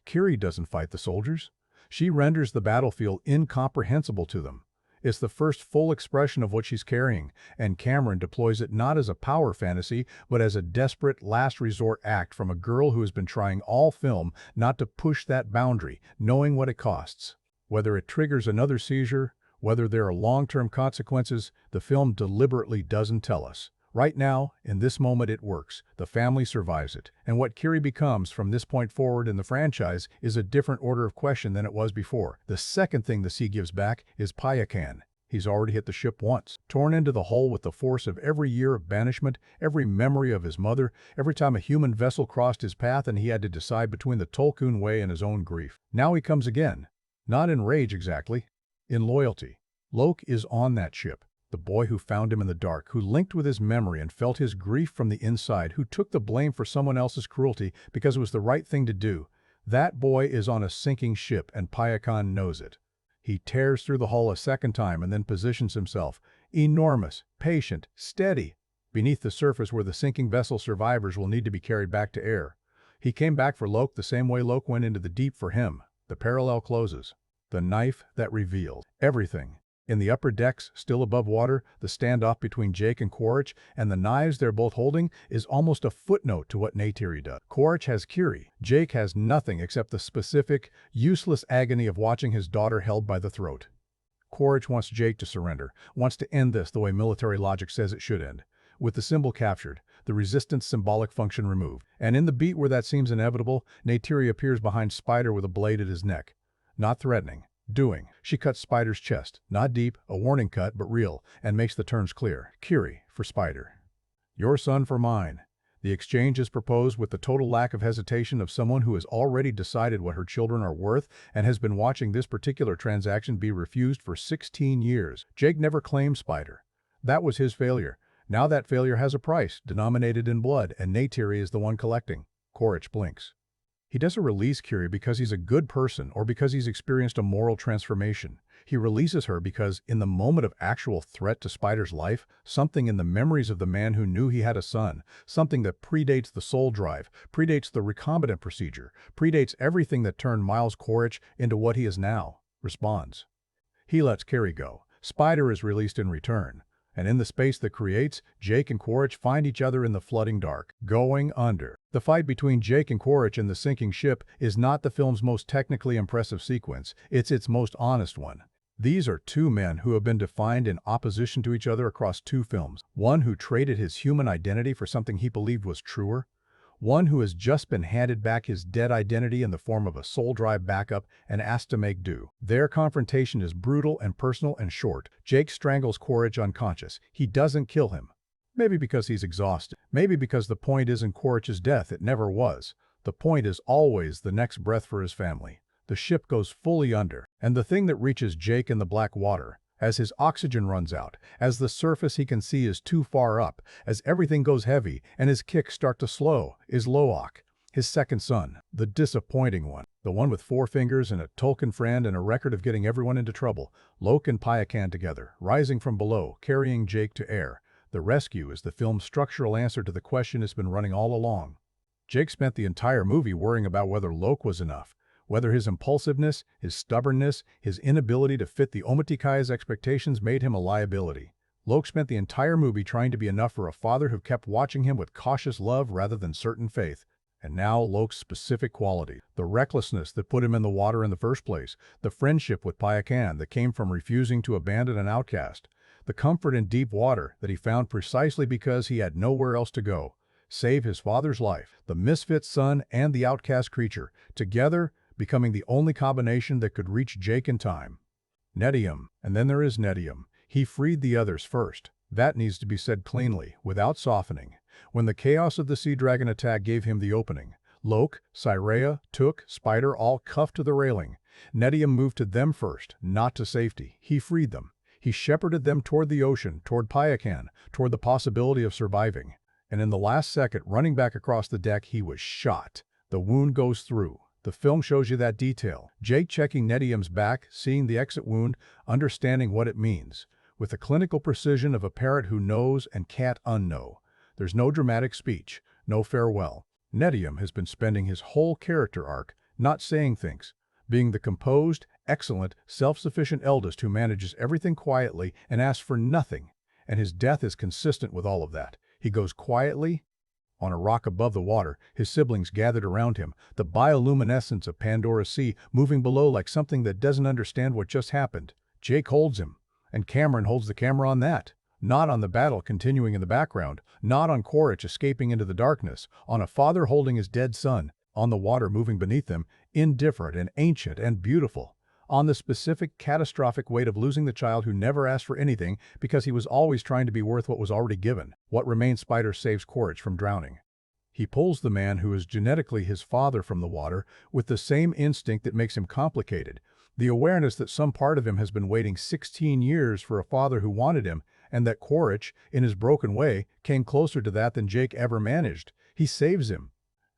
Kiri doesn't fight the soldiers. She renders the battlefield incomprehensible to them. It's the first full expression of what she's carrying, and Cameron deploys it not as a power fantasy, but as a desperate last resort act from a girl who has been trying all film not to push that boundary, knowing what it costs. Whether it triggers another seizure, whether there are long-term consequences, the film deliberately doesn't tell us. Right now, in this moment it works. The family survives it. And what Kiri becomes from this point forward in the franchise is a different order of question than it was before. The second thing the sea gives back is Payakan. He's already hit the ship once, torn into the hull with the force of every year of banishment, every memory of his mother, every time a human vessel crossed his path and he had to decide between the tulkun way and his own grief. Now he comes again. Not in rage exactly, in loyalty. Lok is on that ship. The boy who found him in the dark, who linked with his memory and felt his grief from the inside, who took the blame for someone else's cruelty because it was the right thing to do. That boy is on a sinking ship, and Payakan knows it. He tears through the hull a second time and then positions himself, enormous, patient, steady, beneath the surface where the sinking vessel survivors will need to be carried back to air. He came back for Lok the same way Lok went into the deep for him. The parallel closes. The knife that revealed everything. In the upper decks, still above water, the standoff between Jake and Quaritch and the knives they're both holding is almost a footnote to what Neteyam does. Quaritch has Kiri. Jake has nothing except the specific, useless agony of watching his daughter held by the throat. Quaritch wants Jake to surrender, wants to end this the way military logic says it should end. With the symbol captured, the resistance symbolic function removed, and in the beat where that seems inevitable, Neteyam appears behind Spider with a blade at his neck. Not threatening. Doing. She cuts Spider's chest, not deep, a warning cut, but real, and makes the terms clear. Kiri, for Spider. Your son for mine. The exchange is proposed with the total lack of hesitation of someone who has already decided what her children are worth and has been watching this particular transaction be refused for 16 years. Jake never claimed Spider. That was his failure. Now that failure has a price, denominated in blood, and Neteyam is the one collecting. Quaritch blinks. He doesn't release Kiri because he's a good person or because he's experienced a moral transformation. He releases her because, in the moment of actual threat to Spider's life, something in the memories of the man who knew he had a son, something that predates the soul drive, predates the recombinant procedure, predates everything that turned Miles Quaritch into what he is now, responds. He lets Kiri go. Spider is released in return. And in the space that creates, Jake and Quaritch find each other in the flooding dark, going under. The fight between Jake and Quaritch in the sinking ship is not the film's most technically impressive sequence, it's its most honest one. These are two men who have been defined in opposition to each other across two films. One who traded his human identity for something he believed was truer. One who has just been handed back his dead identity in the form of a soul drive backup and asked to make do. Their confrontation is brutal and personal and short. Jake strangles Quaritch unconscious. He doesn't kill him. Maybe because he's exhausted. Maybe because the point isn't Quaritch's death. It never was. The point is always the next breath for his family. The ship goes fully under, and the thing that reaches Jake in the black water, as his oxygen runs out, as the surface he can see is too far up, as everything goes heavy and his kicks start to slow, is Loak, his second son, the disappointing one, the one with 4 fingers and a tulkun friend and a record of getting everyone into trouble. Lok and Payakan together, rising from below, carrying Jake to air. The rescue is the film's structural answer to the question it's been running all along. Jake spent the entire movie worrying about whether Lok was enough. Whether his impulsiveness, his stubbornness, his inability to fit the Ometikai's expectations made him a liability. Lok spent the entire movie trying to be enough for a father who kept watching him with cautious love rather than certain faith. And now Lok's specific quality, the recklessness that put him in the water in the first place, the friendship with Payakan that came from refusing to abandon an outcast, the comfort in deep water that he found precisely because he had nowhere else to go, save his father's life, the misfit son and the outcast creature, together becoming the only combination that could reach Jake in time. Neteyam, and then there is Neteyam. He freed the others first. That needs to be said cleanly, without softening. When the chaos of the Sea Dragon attack gave him the opening, Lok, Cyrea, Took, Spider all cuffed to the railing. Neteyam moved to them first, not to safety. He freed them. He shepherded them toward the ocean, toward Payakan, toward the possibility of surviving. And in the last second, running back across the deck, he was shot. The wound goes through. The film shows you that detail. Jake checking Neteyam's back, seeing the exit wound, understanding what it means. With the clinical precision of a parrot who knows and can't unknow. There's no dramatic speech, no farewell. Neteyam has been spending his whole character arc not saying things, being the composed, excellent, self-sufficient eldest who manages everything quietly and asks for nothing. And his death is consistent with all of that. He goes quietly. On a rock above the water, his siblings gathered around him, the bioluminescence of Pandora's Sea moving below like something that doesn't understand what just happened. Jake holds him, and Cameron holds the camera on that. Not on the battle continuing in the background, not on Quaritch escaping into the darkness, on a father holding his dead son, on the water moving beneath them, indifferent and ancient and beautiful, on the specific catastrophic weight of losing the child who never asked for anything because he was always trying to be worth what was already given. What remains Spider saves Quaritch from drowning. He pulls the man who is genetically his father from the water with the same instinct that makes him complicated, the awareness that some part of him has been waiting 16 years for a father who wanted him, and that Quaritch, in his broken way, came closer to that than Jake ever managed. He saves him.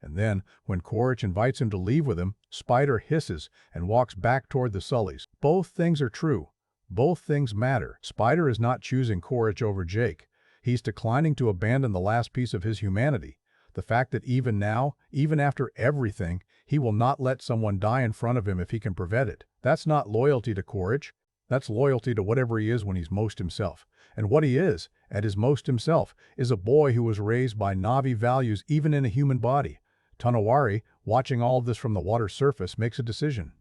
And then, when Quaritch invites him to leave with him, Spider hisses and walks back toward the Sullys. Both things are true. Both things matter. Spider is not choosing Quaritch over Jake. He's declining to abandon the last piece of his humanity. The fact that even now, even after everything, he will not let someone die in front of him if he can prevent it. That's not loyalty to Quaritch. That's loyalty to whatever he is when he's most himself. And what he is, at his most himself, is a boy who was raised by Na'vi values even in a human body. Tonawari, watching all of this from the water's surface, makes a decision.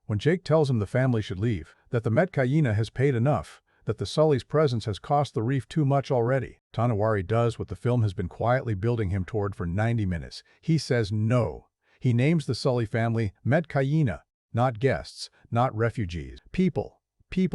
When Jake tells him the family should leave, that the Metkayina has paid enough, that the Sully's presence has cost the reef too much already, Tonawari does what the film has been quietly building him toward for 90 minutes. He says no. He names the Sully family Metkayina, not guests, not refugees. People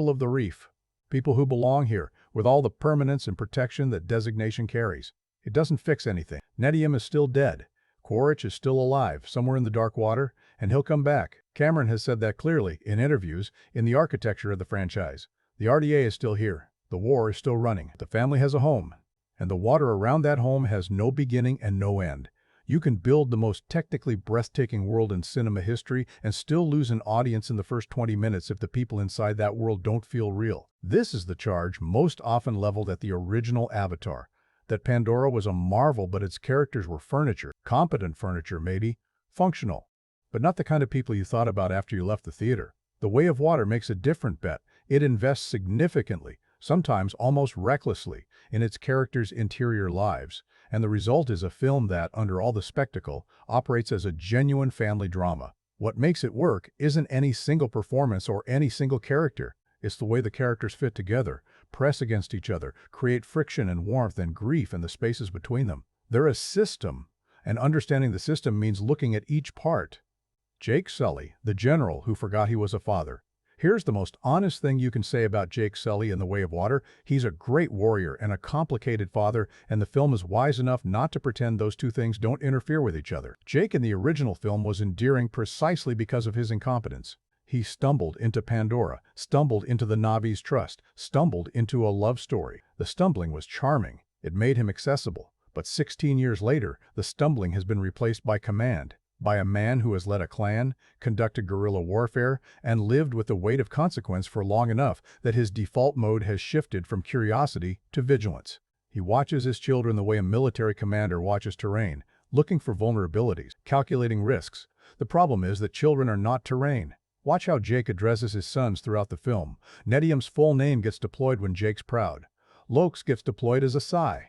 of the reef. People who belong here, with all the permanence and protection that designation carries. It doesn't fix anything. Neteyam is still dead. Quaritch is still alive, somewhere in the dark water, and he'll come back. Cameron has said that clearly, in interviews, in the architecture of the franchise. The RDA is still here. The war is still running. The family has a home. And the water around that home has no beginning and no end. You can build the most technically breathtaking world in cinema history and still lose an audience in the first 20 minutes if the people inside that world don't feel real. This is the charge most often leveled at the original Avatar. That Pandora was a marvel, but its characters were furniture. Competent furniture, maybe. Functional. But not the kind of people you thought about after you left the theater. The Way of Water makes a different bet. It invests significantly, sometimes almost recklessly, in its characters' interior lives. And the result is a film that, under all the spectacle, operates as a genuine family drama. What makes it work isn't any single performance or any single character. It's the way the characters fit together, press against each other, create friction and warmth and grief in the spaces between them. They're a system, and understanding the system means looking at each part. Jake Sully, the general who forgot he was a father. Here's the most honest thing you can say about Jake Sully in The Way of Water. He's a great warrior and a complicated father, and the film is wise enough not to pretend those two things don't interfere with each other. Jake in the original film was endearing precisely because of his incompetence. He stumbled into Pandora, stumbled into the Na'vi's trust, stumbled into a love story. The stumbling was charming. It made him accessible. But 16 years later, the stumbling has been replaced by command. By a man who has led a clan, conducted guerrilla warfare, and lived with the weight of consequence for long enough that his default mode has shifted from curiosity to vigilance. He watches his children the way a military commander watches terrain, looking for vulnerabilities, calculating risks. The problem is that children are not terrain. Watch how Jake addresses his sons throughout the film. Neteyam's full name gets deployed when Jake's proud. Loke's gets deployed as a Psy.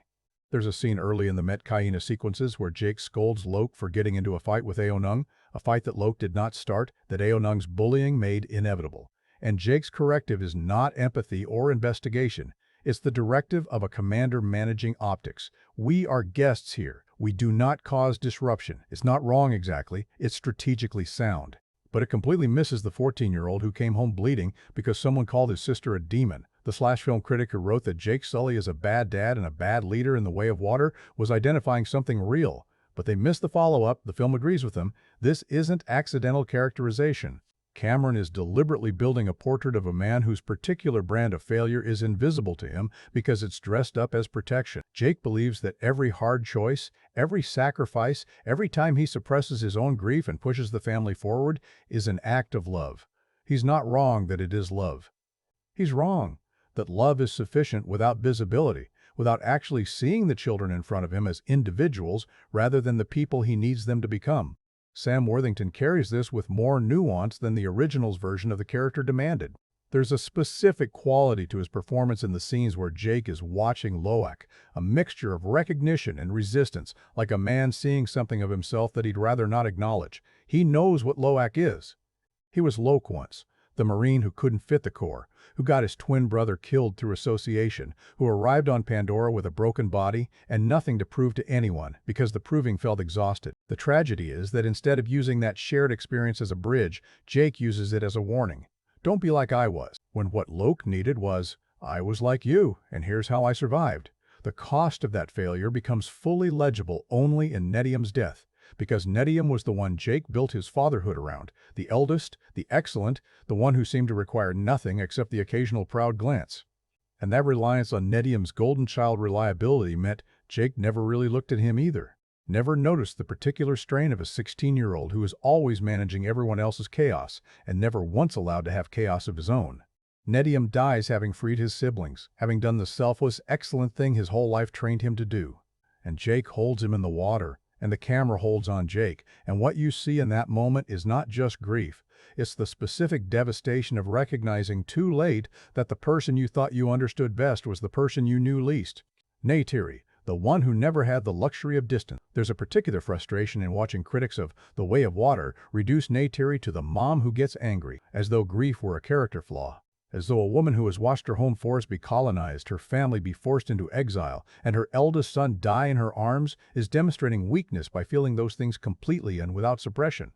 There's a scene early in the Metkayina sequences where Jake scolds Loke for getting into a fight with Eonung, a fight that Loke did not start, that Eonung's bullying made inevitable. And Jake's corrective is not empathy or investigation. It's the directive of a commander managing optics. We are guests here. We do not cause disruption. It's not wrong exactly. It's strategically sound. But it completely misses the 14-year-old who came home bleeding because someone called his sister a demon. The slash film critic who wrote that Jake Sully is a bad dad and a bad leader in The Way of Water was identifying something real. But they missed the follow-up. The film agrees with them. This isn't accidental characterization. Cameron is deliberately building a portrait of a man whose particular brand of failure is invisible to him because it's dressed up as protection. Jake believes that every hard choice, every sacrifice, every time he suppresses his own grief and pushes the family forward is an act of love. He's not wrong that it is love. He's wrong that love is sufficient without visibility, without actually seeing the children in front of him as individuals rather than the people he needs them to become. Sam Worthington carries this with more nuance than the original's version of the character demanded. There's a specific quality to his performance in the scenes where Jake is watching Loak, a mixture of recognition and resistance, like a man seeing something of himself that he'd rather not acknowledge. He knows what Loak is. He was Loak once, the Marine who couldn't fit the Corps, who got his twin brother killed through association, who arrived on Pandora with a broken body and nothing to prove to anyone because the proving felt exhausted. The tragedy is that instead of using that shared experience as a bridge, Jake uses it as a warning. Don't be like I was, when what Loak needed was, I was like you, and here's how I survived. The cost of that failure becomes fully legible only in Neteyam's death, because Neteyam was the one Jake built his fatherhood around, the eldest, the excellent, the one who seemed to require nothing except the occasional proud glance. And that reliance on Neteyam's golden child reliability meant Jake never really looked at him either, never noticed the particular strain of a 16-year-old who is always managing everyone else's chaos and never once allowed to have chaos of his own. Neteyam dies having freed his siblings, having done the selfless, excellent thing his whole life trained him to do. And Jake holds him in the water, and the camera holds on Jake, and what you see in that moment is not just grief. It's the specific devastation of recognizing too late that the person you thought you understood best was the person you knew least. Neytiri, the one who never had the luxury of distance. There's a particular frustration in watching critics of The Way of Water reduce Neytiri to the mom who gets angry, as though grief were a character flaw. As though a woman who has watched her home forest be colonized, her family be forced into exile, and her eldest son die in her arms is demonstrating weakness by feeling those things completely and without suppression.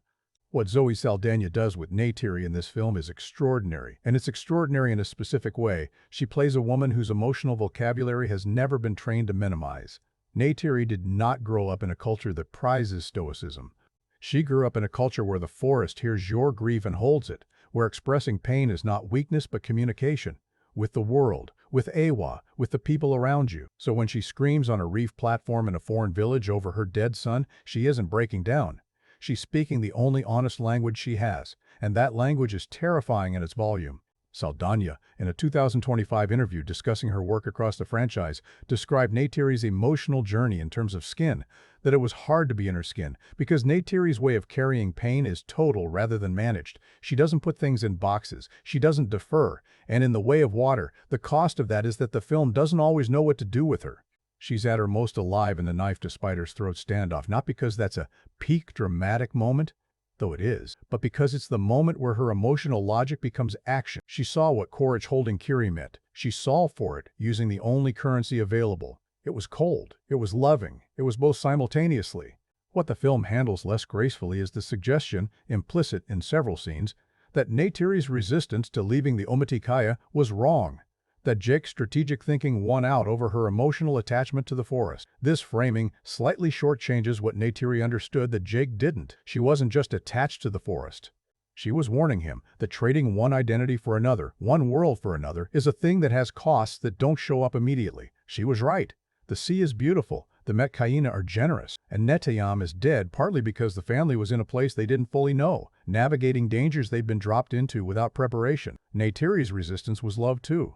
What Zoe Saldana does with Neytiri in this film is extraordinary, and it's extraordinary in a specific way. She plays a woman whose emotional vocabulary has never been trained to minimize. Neytiri did not grow up in a culture that prizes stoicism. She grew up in a culture where the forest hears your grief and holds it, where expressing pain is not weakness but communication, with the world, with Eywa, with the people around you. So when she screams on a reef platform in a foreign village over her dead son, she isn't breaking down. She's speaking the only honest language she has, and that language is terrifying in its volume. Saldana, in a 2025 interview discussing her work across the franchise, described Neytiri's emotional journey in terms of skin, that it was hard to be in her skin, because Neytiri's way of carrying pain is total rather than managed. She doesn't put things in boxes, she doesn't defer, and in The Way of Water, the cost of that is that the film doesn't always know what to do with her. She's at her most alive in the knife to spider's throat standoff, not because that's a peak dramatic moment, though it is, but because it's the moment where her emotional logic becomes action. She saw what courage holding Kiri meant. She solved for it, using the only currency available. It was cold, it was loving, it was both simultaneously. What the film handles less gracefully is the suggestion, implicit in several scenes, that Neytiri's resistance to leaving the Metkayina was wrong, that Jake's strategic thinking won out over her emotional attachment to the forest. This framing slightly shortchanges what Neytiri understood that Jake didn't. She wasn't just attached to the forest. She was warning him that trading one identity for another, one world for another, is a thing that has costs that don't show up immediately. She was right. The sea is beautiful, the Metkayina are generous, and Neteyam is dead partly because the family was in a place they didn't fully know, navigating dangers they'd been dropped into without preparation. Neytiri's resistance was love too.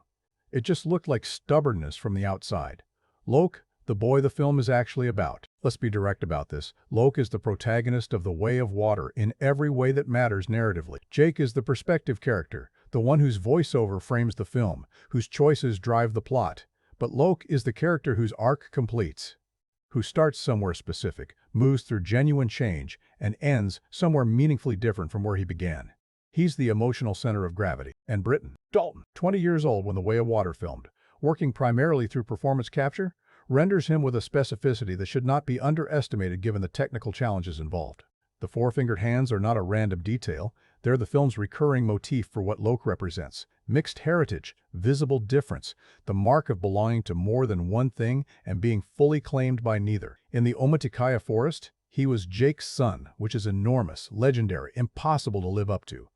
It just looked like stubbornness from the outside. Loak, the boy the film is actually about. Let's be direct about this. Loak is the protagonist of The Way of Water in every way that matters narratively. Jake is the perspective character, the one whose voiceover frames the film, whose choices drive the plot. But Loak is the character whose arc completes, who starts somewhere specific, moves through genuine change, and ends somewhere meaningfully different from where he began. He's the emotional center of gravity. And Britain, Dalton, 20 years old when The Way of Water filmed, working primarily through performance capture, renders him with a specificity that should not be underestimated given the technical challenges involved. The four-fingered hands are not a random detail, they're the film's recurring motif for what Loak represents. Mixed heritage, visible difference, the mark of belonging to more than one thing and being fully claimed by neither. In the Metkayina forest, he was Jake's son, which is enormous, legendary, impossible to live up to.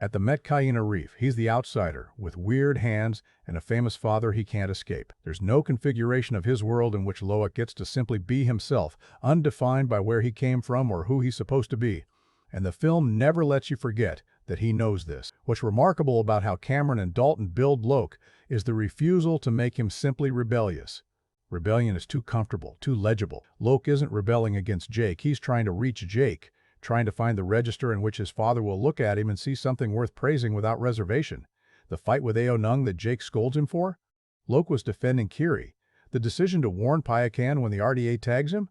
At the Metkayina reef, he's the outsider, with weird hands and a famous father he can't escape. There's no configuration of his world in which Loic gets to simply be himself, undefined by where he came from or who he's supposed to be. And the film never lets you forget that he knows this. What's remarkable about how Cameron and Dalton build Loic is the refusal to make him simply rebellious. Rebellion is too comfortable, too legible. Loic isn't rebelling against Jake, he's trying to reach Jake, trying to find the register in which his father will look at him and see something worth praising without reservation. The fight with Eywa that Jake scolds him for? Loic was defending Kiri. The decision to warn Payakan when the RDA tags him?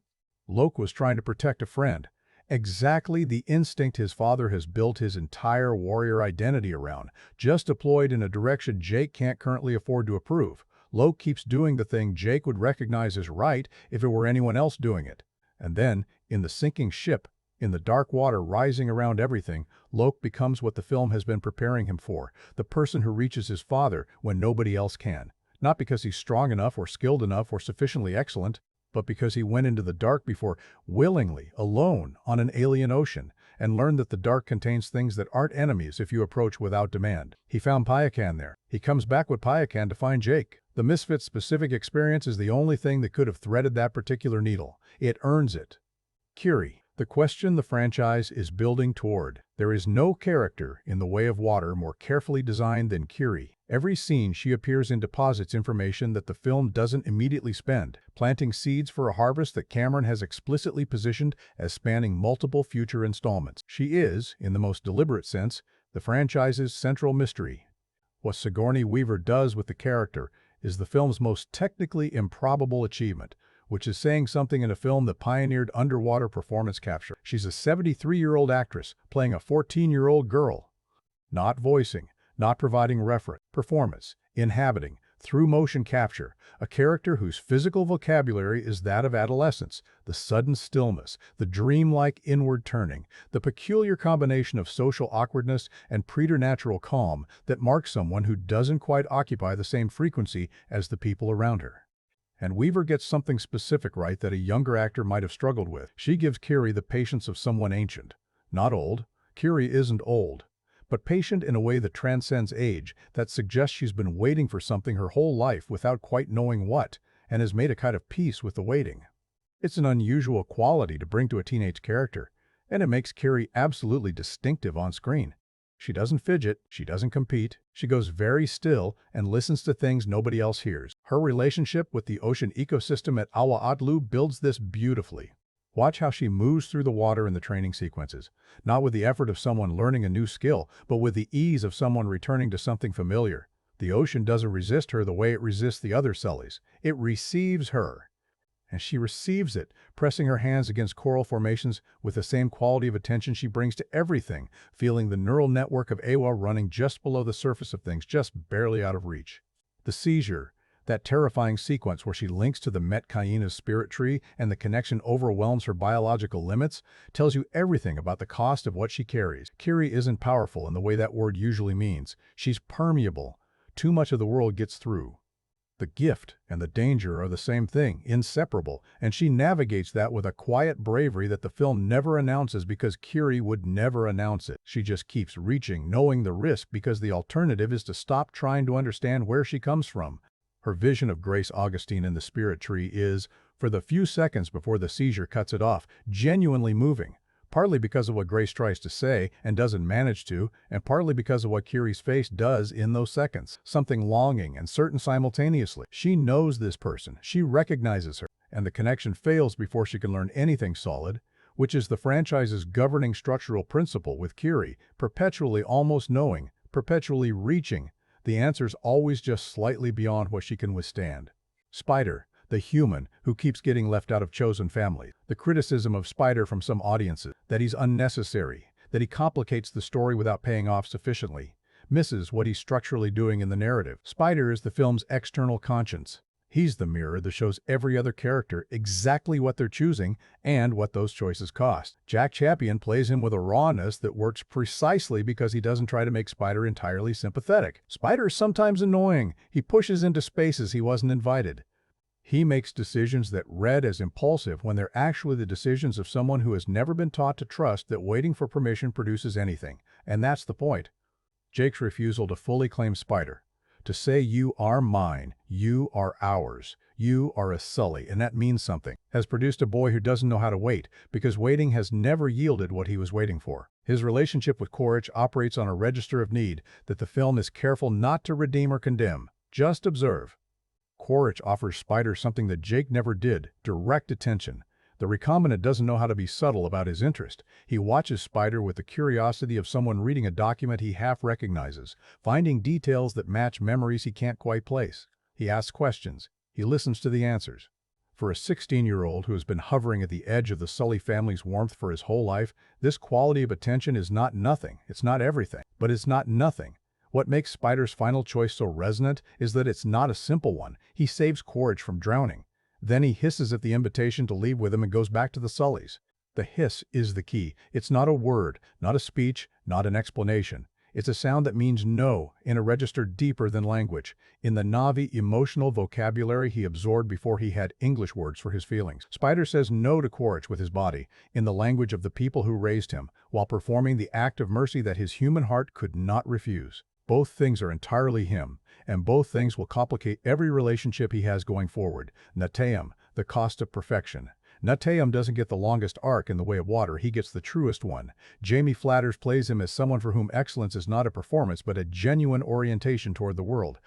Loic was trying to protect a friend. Exactly the instinct his father has built his entire warrior identity around, just deployed in a direction Jake can't currently afford to approve. Loic keeps doing the thing Jake would recognize as right if it were anyone else doing it. And then, in the sinking ship, in the dark water rising around everything, Loic becomes what the film has been preparing him for, the person who reaches his father when nobody else can. Not because he's strong enough or skilled enough or sufficiently excellent, but because he went into the dark before, willingly, alone, on an alien ocean, and learned that the dark contains things that aren't enemies if you approach without demand. He found Payakan there. He comes back with Payakan to find Jake. The Misfits' specific experience is the only thing that could have threaded that particular needle. It earns it. Kiri. The question the franchise is building toward. There is no character in The Way of Water more carefully designed than Kiri. Every scene she appears in deposits information that the film doesn't immediately spend, planting seeds for a harvest that Cameron has explicitly positioned as spanning multiple future installments. She is, in the most deliberate sense, the franchise's central mystery. What Sigourney Weaver does with the character is the film's most technically improbable achievement, which is saying something in a film that pioneered underwater performance capture. She's a 73-year-old actress playing a 14-year-old girl. Not voicing, not providing reference, performance, inhabiting, through motion capture, a character whose physical vocabulary is that of adolescence, the sudden stillness, the dreamlike inward turning, the peculiar combination of social awkwardness and preternatural calm that marks someone who doesn't quite occupy the same frequency as the people around her. And Weaver gets something specific right that a younger actor might have struggled with. She gives Kiri the patience of someone ancient. Not old. Kiri isn't old. But patient in a way that transcends age, that suggests she's been waiting for something her whole life without quite knowing what, and has made a kind of peace with the waiting. It's an unusual quality to bring to a teenage character, and it makes Kiri absolutely distinctive on screen. She doesn't fidget, she doesn't compete, she goes very still and listens to things nobody else hears. Her relationship with the ocean ecosystem at Eywa builds this beautifully. Watch how she moves through the water in the training sequences, not with the effort of someone learning a new skill, but with the ease of someone returning to something familiar. The ocean doesn't resist her the way it resists the other Sullys. It receives her. And she receives it, pressing her hands against coral formations with the same quality of attention she brings to everything, feeling the neural network of Eywa running just below the surface of things, just barely out of reach. The seizure, that terrifying sequence where she links to the Metkayina's spirit tree and the connection overwhelms her biological limits, tells you everything about the cost of what she carries. Kiri isn't powerful in the way that word usually means. She's permeable. Too much of the world gets through. The gift and the danger are the same thing, inseparable, and she navigates that with a quiet bravery that the film never announces because Kiri would never announce it. She just keeps reaching, knowing the risk because the alternative is to stop trying to understand where she comes from. Her vision of Grace Augustine in the spirit tree is, for the few seconds before the seizure cuts it off, genuinely moving. Partly because of what Grace tries to say and doesn't manage to, and partly because of what Kiri's face does in those seconds. Something longing and certain simultaneously. She knows this person, she recognizes her, and the connection fails before she can learn anything solid, which is the franchise's governing structural principle with Kiri, perpetually almost knowing, perpetually reaching, the answer's always just slightly beyond what she can withstand. Spider, the human who keeps getting left out of chosen families. The criticism of Spider from some audiences, that he's unnecessary, that he complicates the story without paying off sufficiently, misses what he's structurally doing in the narrative. Spider is the film's external conscience. He's the mirror that shows every other character exactly what they're choosing and what those choices cost. Jack Champion plays him with a rawness that works precisely because he doesn't try to make Spider entirely sympathetic. Spider is sometimes annoying. He pushes into spaces he wasn't invited. He makes decisions that read as impulsive when they're actually the decisions of someone who has never been taught to trust that waiting for permission produces anything. And that's the point. Jake's refusal to fully claim Spider, to say you are mine, you are ours, you are a Sully, and that means something, has produced a boy who doesn't know how to wait, because waiting has never yielded what he was waiting for. His relationship with Quaritch operates on a register of need that the film is careful not to redeem or condemn. Just observe. Quaritch offers Spider something that Jake never did: direct attention. The recombinant doesn't know how to be subtle about his interest. He watches Spider with the curiosity of someone reading a document he half recognizes, finding details that match memories he can't quite place. He asks questions. He listens to the answers. For a 16-year-old who has been hovering at the edge of the Sully family's warmth for his whole life, this quality of attention is not nothing. It's not everything, but it's not nothing. What makes Spider's final choice so resonant is that it's not a simple one. He saves Quaritch from drowning. Then he hisses at the invitation to leave with him and goes back to the Sullys. The hiss is the key. It's not a word, not a speech, not an explanation. It's a sound that means no, in a register deeper than language, in the Na'vi emotional vocabulary he absorbed before he had English words for his feelings. Spider says no to Quaritch with his body, in the language of the people who raised him, while performing the act of mercy that his human heart could not refuse. Both things are entirely him, and both things will complicate every relationship he has going forward. Neteyam, the cost of perfection. Neteyam doesn't get the longest arc in the way of water, he gets the truest one. Jamie Flatters plays him as someone for whom excellence is not a performance but a genuine orientation toward the world.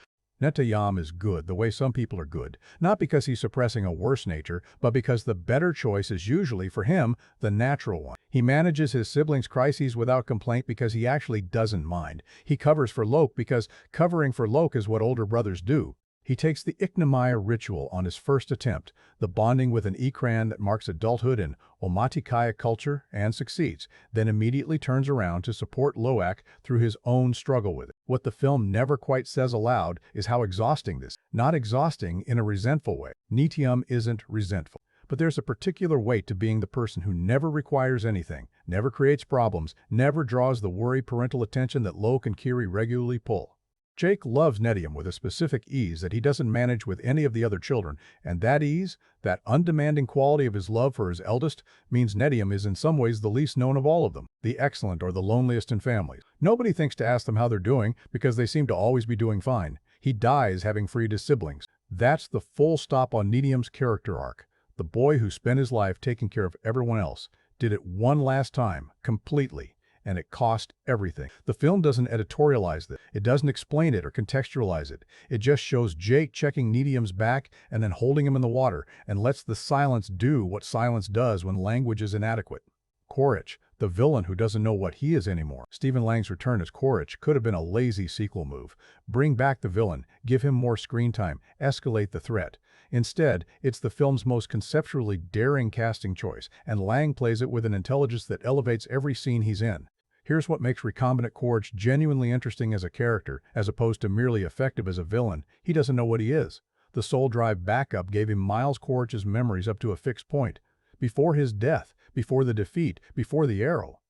Neteyam is good the way some people are good, not because he's suppressing a worse nature, but because the better choice is usually, for him, the natural one. He manages his siblings' crises without complaint because he actually doesn't mind. He covers for Loke because covering for Loke is what older brothers do. He takes the Iknamaya ritual on his first attempt, the bonding with an Ikran that marks adulthood in Omatikaya culture, and succeeds, then immediately turns around to support Loak through his own struggle with it. What the film never quite says aloud is how exhausting this is. Not exhausting in a resentful way. Neteyam isn't resentful. But there's a particular weight to being the person who never requires anything, never creates problems, never draws the worried parental attention that Loke and Kiri regularly pull. Jake loves Neteyam with a specific ease that he doesn't manage with any of the other children, and that ease, that undemanding quality of his love for his eldest, means Neteyam is in some ways the least known of all of them, the excellent or the loneliest in families. Nobody thinks to ask them how they're doing because they seem to always be doing fine. He dies having freed his siblings. That's the full stop on Neteyam's character arc. The boy who spent his life taking care of everyone else did it one last time, completely. And it cost everything. The film doesn't editorialize this. It doesn't explain it or contextualize it. It just shows Jake checking Neteyam's back and then holding him in the water, and lets the silence do what silence does when language is inadequate. Quaritch, the villain who doesn't know what he is anymore. Stephen Lang's return as Quaritch could have been a lazy sequel move. Bring back the villain, give him more screen time, escalate the threat. Instead, it's the film's most conceptually daring casting choice, and Lang plays it with an intelligence that elevates every scene he's in. Here's what makes recombinant Quaritch genuinely interesting as a character, as opposed to merely effective as a villain. He doesn't know what he is. The soul drive backup gave him Miles Quaritch's memories up to a fixed point. Before his death, before the defeat, before the arrow.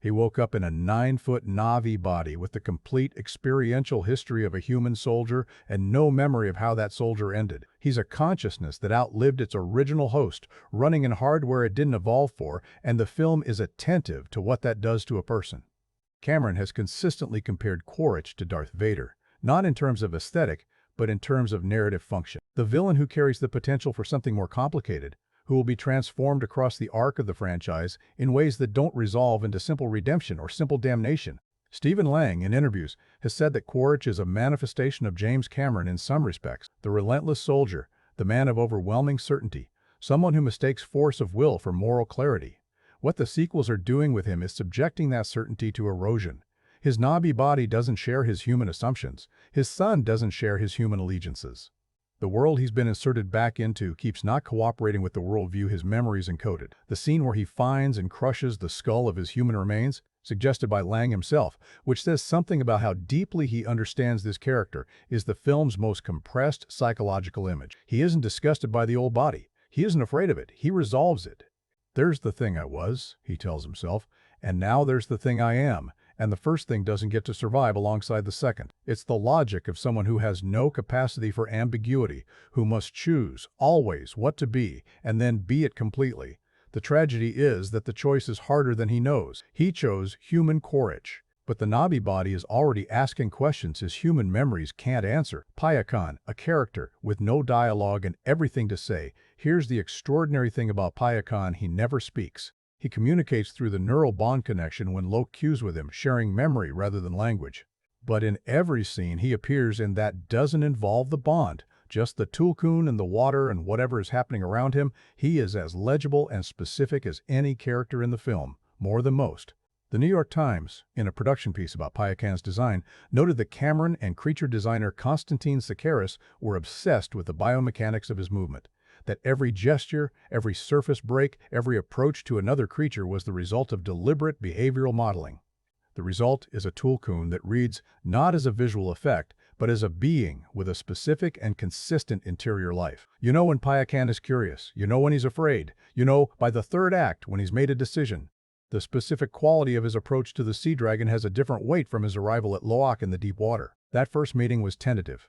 He woke up in a 9-foot Na'vi body with the complete experiential history of a human soldier and no memory of how that soldier ended. He's a consciousness that outlived its original host, running in hardware it didn't evolve for, and the film is attentive to what that does to a person. Cameron has consistently compared Quaritch to Darth Vader, not in terms of aesthetic, but in terms of narrative function. The villain who carries the potential for something more complicated, who will be transformed across the arc of the franchise in ways that don't resolve into simple redemption or simple damnation. Stephen Lang, in interviews, has said that Quaritch is a manifestation of James Cameron in some respects, the relentless soldier, the man of overwhelming certainty, someone who mistakes force of will for moral clarity. What the sequels are doing with him is subjecting that certainty to erosion. His Na'vi body doesn't share his human assumptions. His son doesn't share his human allegiances. The world he's been inserted back into keeps not cooperating with the worldview his memories encoded. The scene where he finds and crushes the skull of his human remains, suggested by Lang himself, which says something about how deeply he understands this character, is the film's most compressed psychological image. He isn't disgusted by the old body. He isn't afraid of it. He resolves it. There's the thing I was, he tells himself, and now there's the thing I am. And the first thing doesn't get to survive alongside the second. It's the logic of someone who has no capacity for ambiguity, who must choose, always, what to be, and then be it completely. The tragedy is that the choice is harder than he knows. He chose human Quaritch. But the Nabi body is already asking questions his human memories can't answer. Payakan, a character with no dialogue and everything to say. Here's the extraordinary thing about Payakan: he never speaks. He communicates through the neural bond connection when Lok cues with him, sharing memory rather than language. But in every scene he appears in that doesn't involve the bond, just the tulkun and the water and whatever is happening around him. He is as legible and specific as any character in the film, more than most. The New York Times, in a production piece about Payakan's design, noted that Cameron and creature designer Konstantin Sakaris were obsessed with the biomechanics of his movement, that every gesture, every surface break, every approach to another creature was the result of deliberate behavioral modeling. The result is a tulkun that reads not as a visual effect, but as a being with a specific and consistent interior life. You know when Payakan is curious, you know when he's afraid, you know by the third act when he's made a decision. The specific quality of his approach to the sea dragon has a different weight from his arrival at Loak in the deep water. That first meeting was tentative.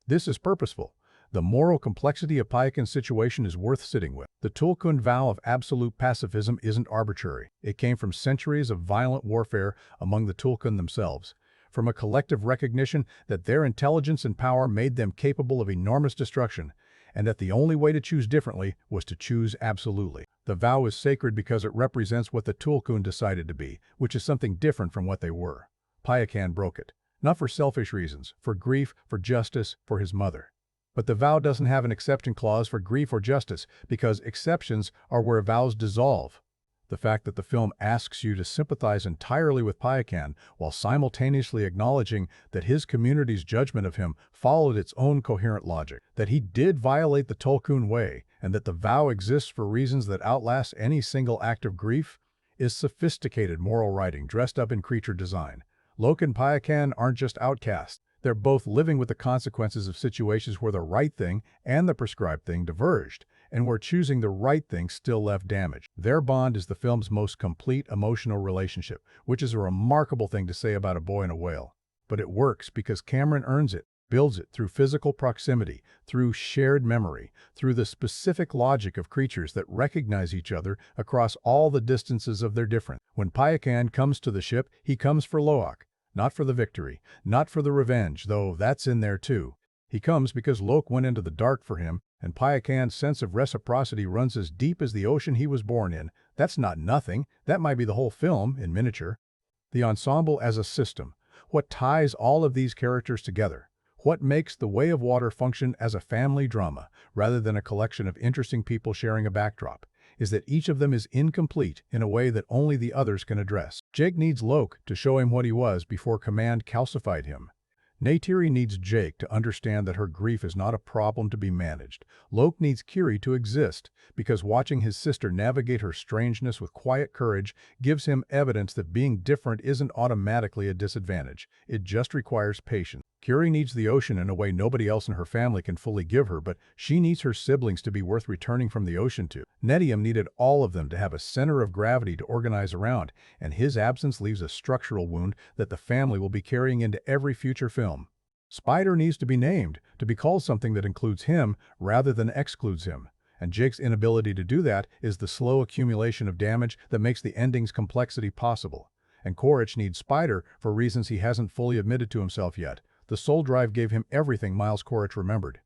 This is purposeful. The moral complexity of Payakan's situation is worth sitting with. The tulkun vow of absolute pacifism isn't arbitrary. It came from centuries of violent warfare among the tulkun themselves, from a collective recognition that their intelligence and power made them capable of enormous destruction, and that the only way to choose differently was to choose absolutely. The vow is sacred because it represents what the tulkun decided to be, which is something different from what they were. Payakan broke it, not for selfish reasons, for grief, for justice, for his mother. But the vow doesn't have an exception clause for grief or justice, because exceptions are where vows dissolve. The fact that the film asks you to sympathize entirely with Payakan while simultaneously acknowledging that his community's judgment of him followed its own coherent logic, that he did violate the tulkun way, and that the vow exists for reasons that outlast any single act of grief, is sophisticated moral writing dressed up in creature design. Lok and Payakan aren't just outcasts. They're both living with the consequences of situations where the right thing and the prescribed thing diverged, and where choosing the right thing still left damage. Their bond is the film's most complete emotional relationship, which is a remarkable thing to say about a boy and a whale. But it works because Cameron earns it, builds it through physical proximity, through shared memory, through the specific logic of creatures that recognize each other across all the distances of their difference. When Payakan comes to the ship, he comes for Loak. Not for the victory, not for the revenge, though that's in there too. He comes because Lok went into the dark for him, and Payakan's sense of reciprocity runs as deep as the ocean he was born in. That's not nothing. That might be the whole film, in miniature. The ensemble as a system. What ties all of these characters together? What makes The Way of Water function as a family drama, rather than a collection of interesting people sharing a backdrop, is that each of them is incomplete in a way that only the others can address. Jake needs Lok to show him what he was before command calcified him. Neteyam needs Jake to understand that her grief is not a problem to be managed. Lok needs Kiri to exist, because watching his sister navigate her strangeness with quiet courage gives him evidence that being different isn't automatically a disadvantage. It just requires patience. Kiri needs the ocean in a way nobody else in her family can fully give her, but she needs her siblings to be worth returning from the ocean to. Neteyam needed all of them to have a center of gravity to organize around, and his absence leaves a structural wound that the family will be carrying into every future film. Spider needs to be named, to be called something that includes him rather than excludes him. And Jake's inability to do that is the slow accumulation of damage that makes the ending's complexity possible. And Korich needs Spider for reasons he hasn't fully admitted to himself yet. The Soul Drive gave him everything Miles Korich remembered.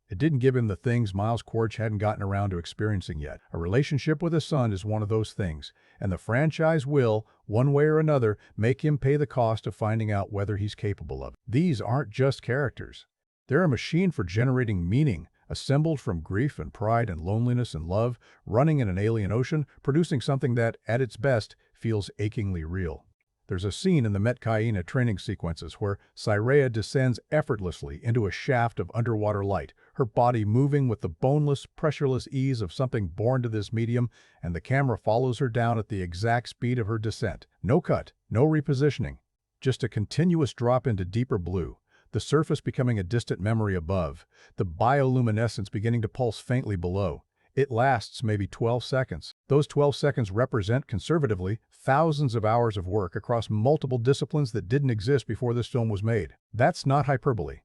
It didn't give him the things Miles Korich hadn't gotten around to experiencing yet. A relationship with a son is one of those things, and the franchise will, one way or another, make him pay the cost of finding out whether he's capable of it. These aren't just characters. They're a machine for generating meaning, assembled from grief and pride and loneliness and love, running in an alien ocean, producing something that, at its best, feels achingly real. There's a scene in the Metkayina training sequences where Cyrea descends effortlessly into a shaft of underwater light, her body moving with the boneless, pressureless ease of something born to this medium, and the camera follows her down at the exact speed of her descent. No cut, no repositioning, just a continuous drop into deeper blue, the surface becoming a distant memory above, the bioluminescence beginning to pulse faintly below. It lasts maybe 12 seconds. Those 12 seconds represent, conservatively, thousands of hours of work across multiple disciplines that didn't exist before this film was made. That's not hyperbole.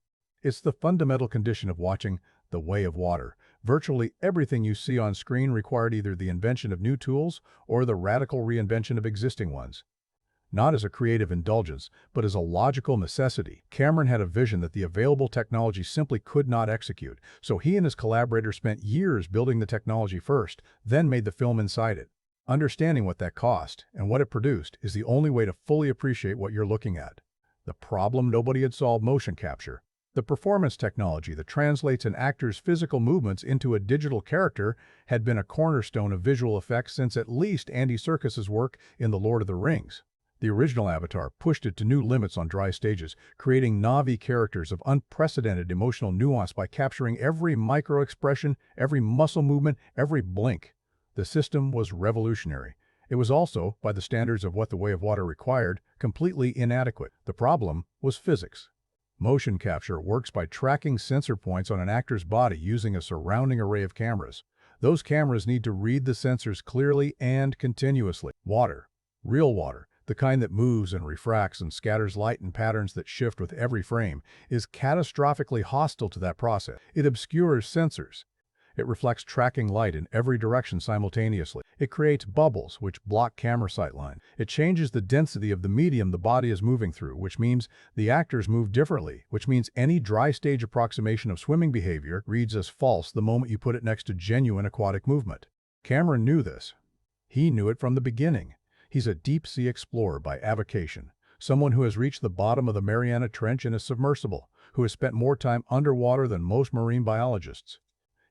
It's the fundamental condition of watching The Way of Water. Virtually everything you see on screen required either the invention of new tools or the radical reinvention of existing ones. not as a creative indulgence, but as a logical necessity. Cameron had a vision that the available technology simply could not execute, so he and his collaborators spent years building the technology first, then made the film inside it. Understanding what that cost and what it produced is the only way to fully appreciate what you're looking at. The problem nobody had solved: motion capture. The performance technology that translates an actor's physical movements into a digital character had been a cornerstone of visual effects since at least Andy Serkis's work in The Lord of the Rings. The original Avatar pushed it to new limits on dry stages, creating Na'vi characters of unprecedented emotional nuance by capturing every micro-expression, every muscle movement, every blink. The system was revolutionary. It was also, by the standards of what The Way of Water required, completely inadequate. The problem was physics. Motion capture works by tracking sensor points on an actor's body using a surrounding array of cameras. Those cameras need to read the sensors clearly and continuously. Water, real water, the kind that moves and refracts and scatters light in patterns that shift with every frame, is catastrophically hostile to that process. It obscures sensors. It reflects tracking light in every direction simultaneously. It creates bubbles which block camera sightline. It changes the density of the medium the body is moving through, which means the actors move differently, which means any dry stage approximation of swimming behavior reads as false the moment you put it next to genuine aquatic movement. Cameron knew this. He knew it from the beginning. He's a deep-sea explorer by avocation, someone who has reached the bottom of the Mariana Trench in a submersible, who has spent more time underwater than most marine biologists.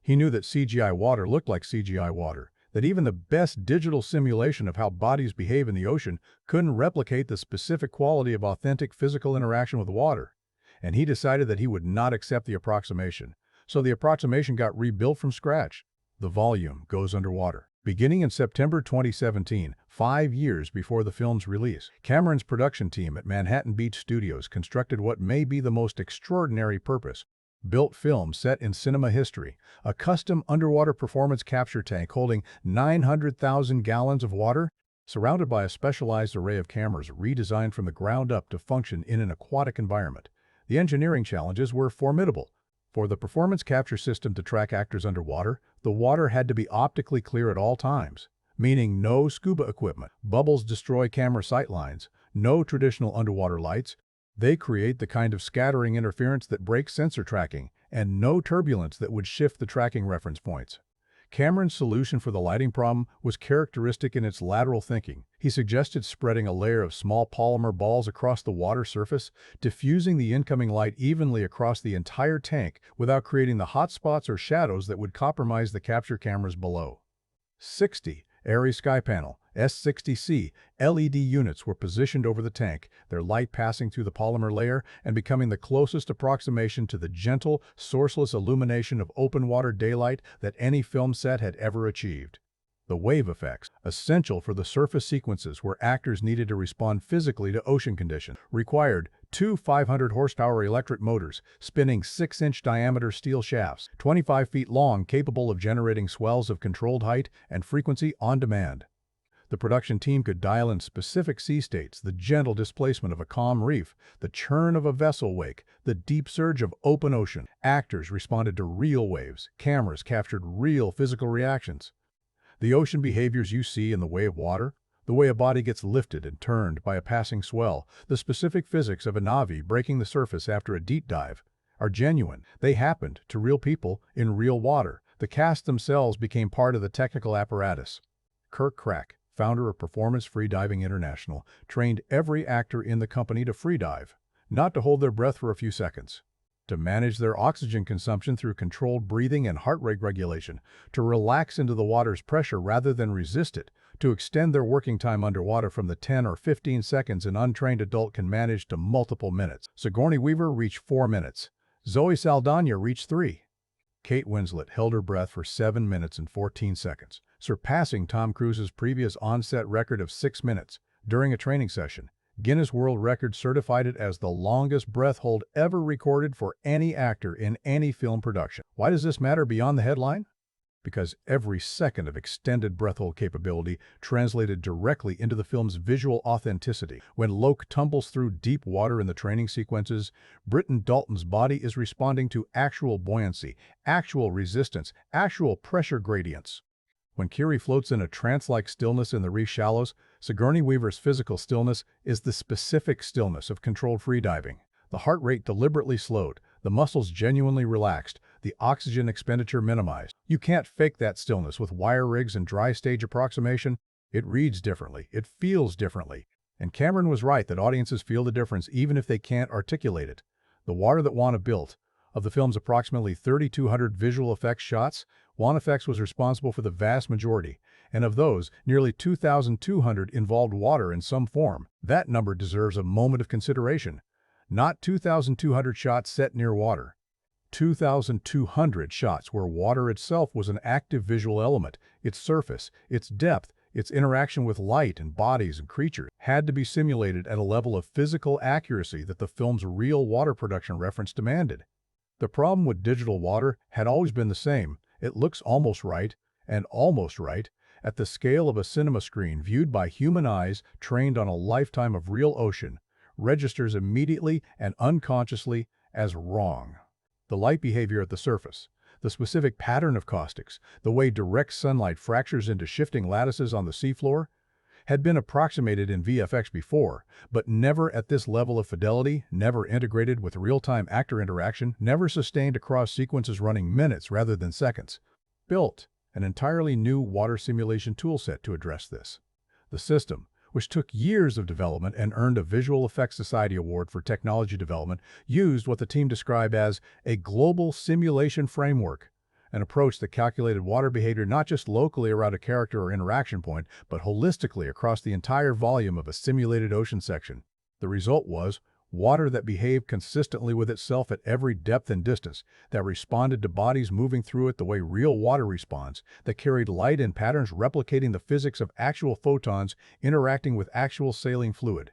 He knew that CGI water looked like CGI water, that even the best digital simulation of how bodies behave in the ocean couldn't replicate the specific quality of authentic physical interaction with water. And he decided that he would not accept the approximation. So the approximation got rebuilt from scratch. The volume goes underwater. Beginning in September 2017, 5 years before the film's release, Cameron's production team at Manhattan Beach Studios constructed what may be the most extraordinary purpose-built film set in cinema history, a custom underwater performance capture tank holding 900,000 gallons of water, surrounded by a specialized array of cameras redesigned from the ground up to function in an aquatic environment. The engineering challenges were formidable. For the performance capture system to track actors underwater, the water had to be optically clear at all times, meaning no scuba equipment. Bubbles destroy camera sightlines, no traditional underwater lights. They create the kind of scattering interference that breaks sensor tracking, and no turbulence that would shift the tracking reference points. Cameron's solution for the lighting problem was characteristic in its lateral thinking. He suggested spreading a layer of small polymer balls across the water surface, diffusing the incoming light evenly across the entire tank without creating the hot spots or shadows that would compromise the capture cameras below. 60 Airy Sky Panel S60C LED units were positioned over the tank, their light passing through the polymer layer and becoming the closest approximation to the gentle, sourceless illumination of open water daylight that any film set had ever achieved. The wave effects, essential for the surface sequences where actors needed to respond physically to ocean conditions, required two 500-horsepower electric motors spinning 6-inch diameter steel shafts, 25 feet long, capable of generating swells of controlled height and frequency on demand. The production team could dial in specific sea states, the gentle displacement of a calm reef, the churn of a vessel wake, the deep surge of open ocean. Actors responded to real waves. Cameras captured real physical reactions. The ocean behaviors you see in The Way of Water, the way a body gets lifted and turned by a passing swell, the specific physics of a Na'vi breaking the surface after a deep dive, are genuine. They happened to real people in real water. The cast themselves became part of the technical apparatus. Kirk Crack, founder of Performance Freediving International, trained every actor in the company to freedive, not to hold their breath for a few seconds, to manage their oxygen consumption through controlled breathing and heart rate regulation, to relax into the water's pressure rather than resist it, to extend their working time underwater from the 10 or 15 seconds an untrained adult can manage to multiple minutes. Sigourney Weaver reached 4 minutes. Zoe Saldana reached 3. Kate Winslet held her breath for 7 minutes and 14 seconds, surpassing Tom Cruise's previous on-set record of 6 minutes. During a training session, Guinness World Records certified it as the longest breath hold ever recorded for any actor in any film production. Why does this matter beyond the headline? Because every second of extended breath hold capability translated directly into the film's visual authenticity. When Loke tumbles through deep water in the training sequences, Britton Dalton's body is responding to actual buoyancy, actual resistance, actual pressure gradients. When Kiri floats in a trance-like stillness in the reef shallows, Sigourney Weaver's physical stillness is the specific stillness of controlled freediving. The heart rate deliberately slowed, the muscles genuinely relaxed, the oxygen expenditure minimized. You can't fake that stillness with wire rigs and dry stage approximation. It reads differently, it feels differently. And Cameron was right that audiences feel the difference even if they can't articulate it. The water that Wana built, of the film's approximately 3,200 visual effects shots, WanaFX was responsible for the vast majority, and of those, nearly 2,200 involved water in some form. That number deserves a moment of consideration. Not 2,200 shots set near water. 2,200 shots where water itself was an active visual element. Its surface, its depth, its interaction with light and bodies and creatures had to be simulated at a level of physical accuracy that the film's real water production reference demanded. The problem with digital water had always been the same. It looks almost right, and almost right, at the scale of a cinema screen viewed by human eyes trained on a lifetime of real ocean, registers immediately and unconsciously as wrong. The light behavior at the surface, the specific pattern of caustics, the way direct sunlight fractures into shifting lattices on the seafloor, had been approximated in VFX before, but never at this level of fidelity, never integrated with real-time actor interaction, never sustained across sequences running minutes rather than seconds. Built an entirely new water simulation toolset to address this. The system, which took years of development and earned a Visual Effects Society Award for Technology Development, used what the team described as a global simulation framework, an approach that calculated water behavior not just locally around a character or interaction point, but holistically across the entire volume of a simulated ocean section. The result was water that behaved consistently with itself at every depth and distance, that responded to bodies moving through it the way real water responds, that carried light in patterns replicating the physics of actual photons interacting with actual saline fluid.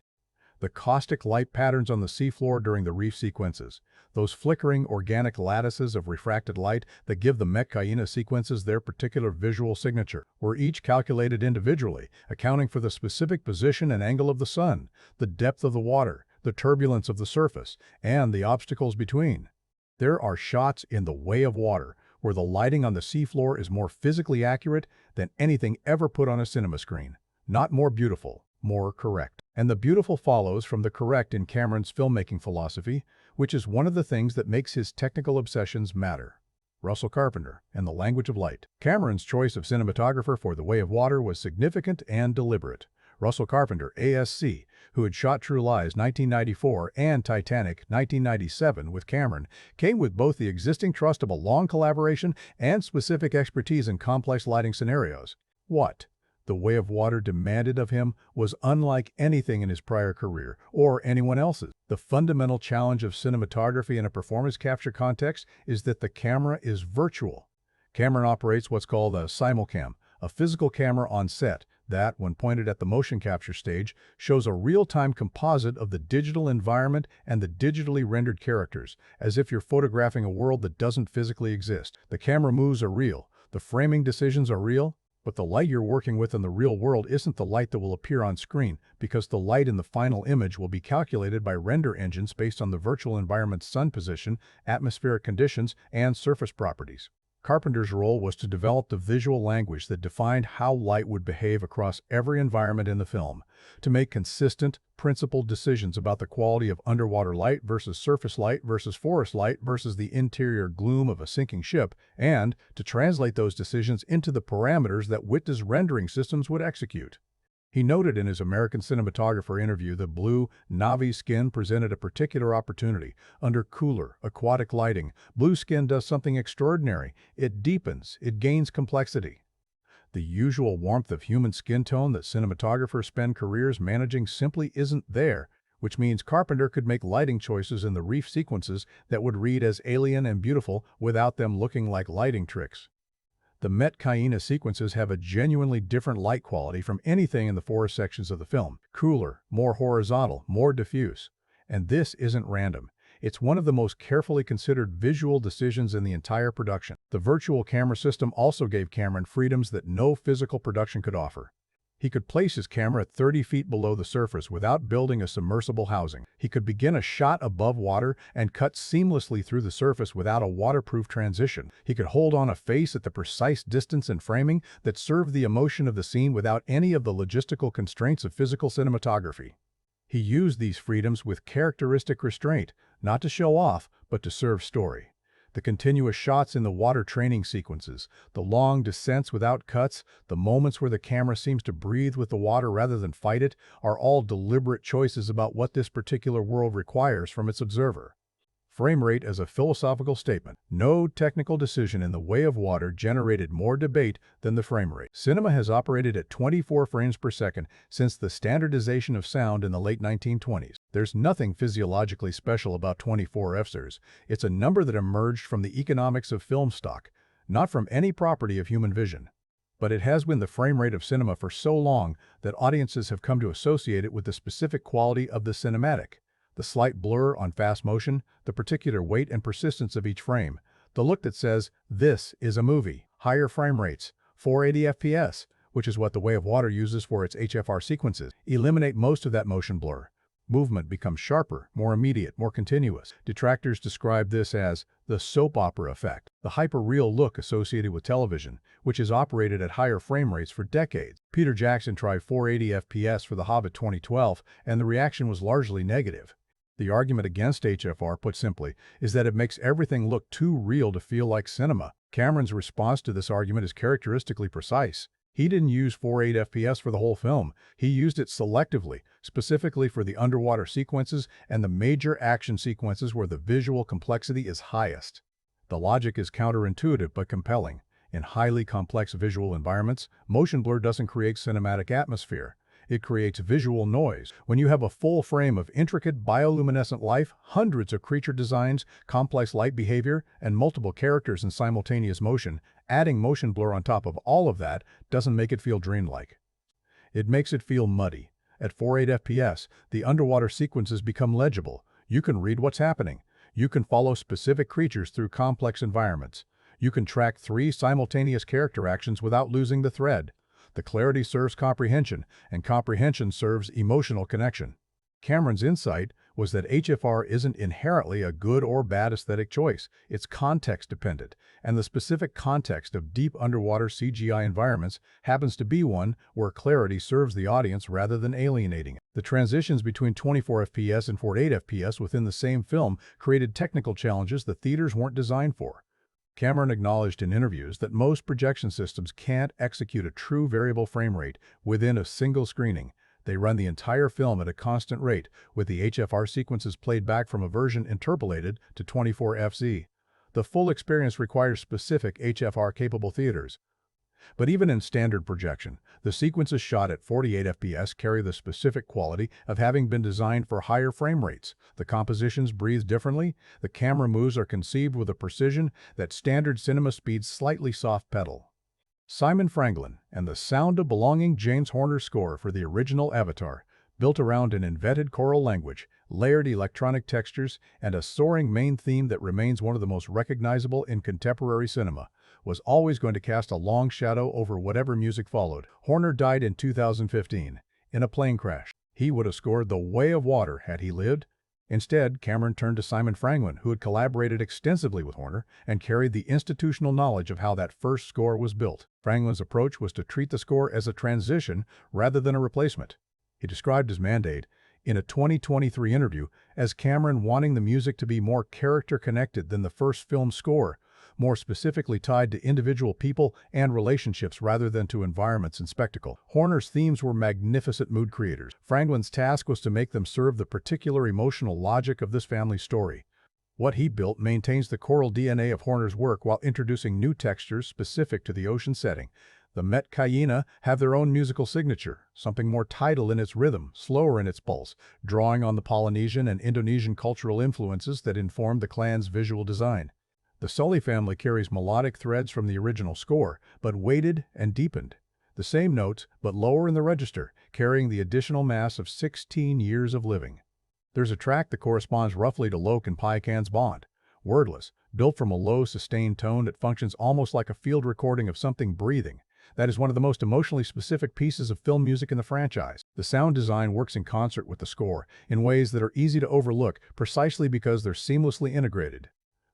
The caustic light patterns on the seafloor during the reef sequences, those flickering organic lattices of refracted light that give the Metkayina sequences their particular visual signature, were each calculated individually, accounting for the specific position and angle of the sun, the depth of the water, the turbulence of the surface, and the obstacles between. There are shots in The Way of Water where the lighting on the seafloor is more physically accurate than anything ever put on a cinema screen. Not more beautiful, more correct. And the beautiful follows from the correct in Cameron's filmmaking philosophy, which is one of the things that makes his technical obsessions matter. Russell Carpenter and The Language of Light. Cameron's choice of cinematographer for The Way of Water was significant and deliberate. Russell Carpenter, ASC, who had shot True Lies 1994 and Titanic 1997 with Cameron, came with both the existing trust of a long collaboration and specific expertise in complex lighting scenarios. What The Way of Water demanded of him was unlike anything in his prior career, or anyone else's. The fundamental challenge of cinematography in a performance capture context is that the camera is virtual. Cameron operates what's called a simulcam, a physical camera on set that, when pointed at the motion capture stage, shows a real-time composite of the digital environment and the digitally rendered characters, as if you're photographing a world that doesn't physically exist. The camera moves are real, the framing decisions are real, but the light you're working with in the real world isn't the light that will appear on screen, because the light in the final image will be calculated by render engines based on the virtual environment's sun position, atmospheric conditions, and surface properties. Carpenter's role was to develop the visual language that defined how light would behave across every environment in the film, to make consistent, principled decisions about the quality of underwater light versus surface light versus forest light versus the interior gloom of a sinking ship, and to translate those decisions into the parameters that Witda's rendering systems would execute. He noted in his American cinematographer interview that blue, Na'vi skin presented a particular opportunity. Under cooler, aquatic lighting, blue skin does something extraordinary. It deepens, it gains complexity. The usual warmth of human skin tone that cinematographers spend careers managing simply isn't there, which means Carpenter could make lighting choices in the reef sequences that would read as alien and beautiful without them looking like lighting tricks. The Metkayina sequences have a genuinely different light quality from anything in the forest sections of the film. Cooler, more horizontal, more diffuse. And this isn't random. It's one of the most carefully considered visual decisions in the entire production. The virtual camera system also gave Cameron freedoms that no physical production could offer. He could place his camera at 30 feet below the surface without building a submersible housing. He could begin a shot above water and cut seamlessly through the surface without a waterproof transition. He could hold on a face at the precise distance and framing that served the emotion of the scene without any of the logistical constraints of physical cinematography. He used these freedoms with characteristic restraint, not to show off, but to serve story. The continuous shots in the water training sequences, the long descents without cuts, the moments where the camera seems to breathe with the water rather than fight it, are all deliberate choices about what this particular world requires from its observer. Frame rate as a philosophical statement. No technical decision in the way of water generated more debate than the frame rate. Cinema has operated at 24 frames per second since the standardization of sound in the late 1920s. There's nothing physiologically special about 24 FSRs. It's a number that emerged from the economics of film stock, not from any property of human vision. But it has been the frame rate of cinema for so long that audiences have come to associate it with the specific quality of the cinematic. The slight blur on fast motion, the particular weight and persistence of each frame, the look that says, "This is a movie." Higher frame rates, 480 FPS, which is what The Way of Water uses for its HFR sequences, eliminate most of that motion blur. Movement becomes sharper, more immediate, more continuous. Detractors describe this as the soap opera effect, the hyper-real look associated with television, which has operated at higher frame rates for decades. Peter Jackson tried 480 FPS for The Hobbit 2012, and the reaction was largely negative. The argument against HFR, put simply, is that it makes everything look too real to feel like cinema. Cameron's response to this argument is characteristically precise. He didn't use 480 FPS for the whole film. He used it selectively, specifically for the underwater sequences and the major action sequences where the visual complexity is highest. The logic is counterintuitive but compelling. In highly complex visual environments, motion blur doesn't create cinematic atmosphere. It creates visual noise. When you have a full frame of intricate bioluminescent life, hundreds of creature designs, complex light behavior, and multiple characters in simultaneous motion, adding motion blur on top of all of that doesn't make it feel dreamlike. It makes it feel muddy. At 480 FPS, the underwater sequences become legible. You can read what's happening. You can follow specific creatures through complex environments. You can track 3 simultaneous character actions without losing the thread. The clarity serves comprehension, and comprehension serves emotional connection. Cameron's insight was that HFR isn't inherently a good or bad aesthetic choice. It's context-dependent, and the specific context of deep underwater CGI environments happens to be one where clarity serves the audience rather than alienating it. The transitions between 24 FPS and 48 FPS within the same film created technical challenges the theaters weren't designed for. Cameron acknowledged in interviews that most projection systems can't execute a true variable frame rate within a single screening. They run the entire film at a constant rate, with the HFR sequences played back from a version interpolated to 24 FZ. The full experience requires specific HFR-capable theaters. But even in standard projection, the sequences shot at 48 FPS carry the specific quality of having been designed for higher frame rates. The compositions breathe differently, the camera moves are conceived with a precision that standard cinema speeds slightly soft pedal. Simon Franglen and the Sound of Belonging James Horner score for the original Avatar, built around an invented choral language, layered electronic textures, and a soaring main theme that remains one of the most recognizable in contemporary cinema, was always going to cast a long shadow over whatever music followed. Horner died in 2015 in a plane crash. He would have scored The Way of Water had he lived. Instead, Cameron turned to Simon Franglen, who had collaborated extensively with Horner and carried the institutional knowledge of how that first score was built. Franglen's approach was to treat the score as a transition rather than a replacement. He described his mandate in a 2023 interview as Cameron wanting the music to be more character-connected than the first film score, more specifically tied to individual people and relationships rather than to environments and spectacle. Horner's themes were magnificent mood creators. Franglen's task was to make them serve the particular emotional logic of this family story. What he built maintains the choral DNA of Horner's work while introducing new textures specific to the ocean setting. The Metkayina have their own musical signature, something more tidal in its rhythm, slower in its pulse, drawing on the Polynesian and Indonesian cultural influences that informed the clan's visual design. The Sully family carries melodic threads from the original score, but weighted and deepened. The same notes, but lower in the register, carrying the additional mass of 16 years of living. There's a track that corresponds roughly to Lok and Paikan's bond. Wordless, built from a low, sustained tone that functions almost like a field recording of something breathing. That is one of the most emotionally specific pieces of film music in the franchise. The sound design works in concert with the score in ways that are easy to overlook precisely because they're seamlessly integrated.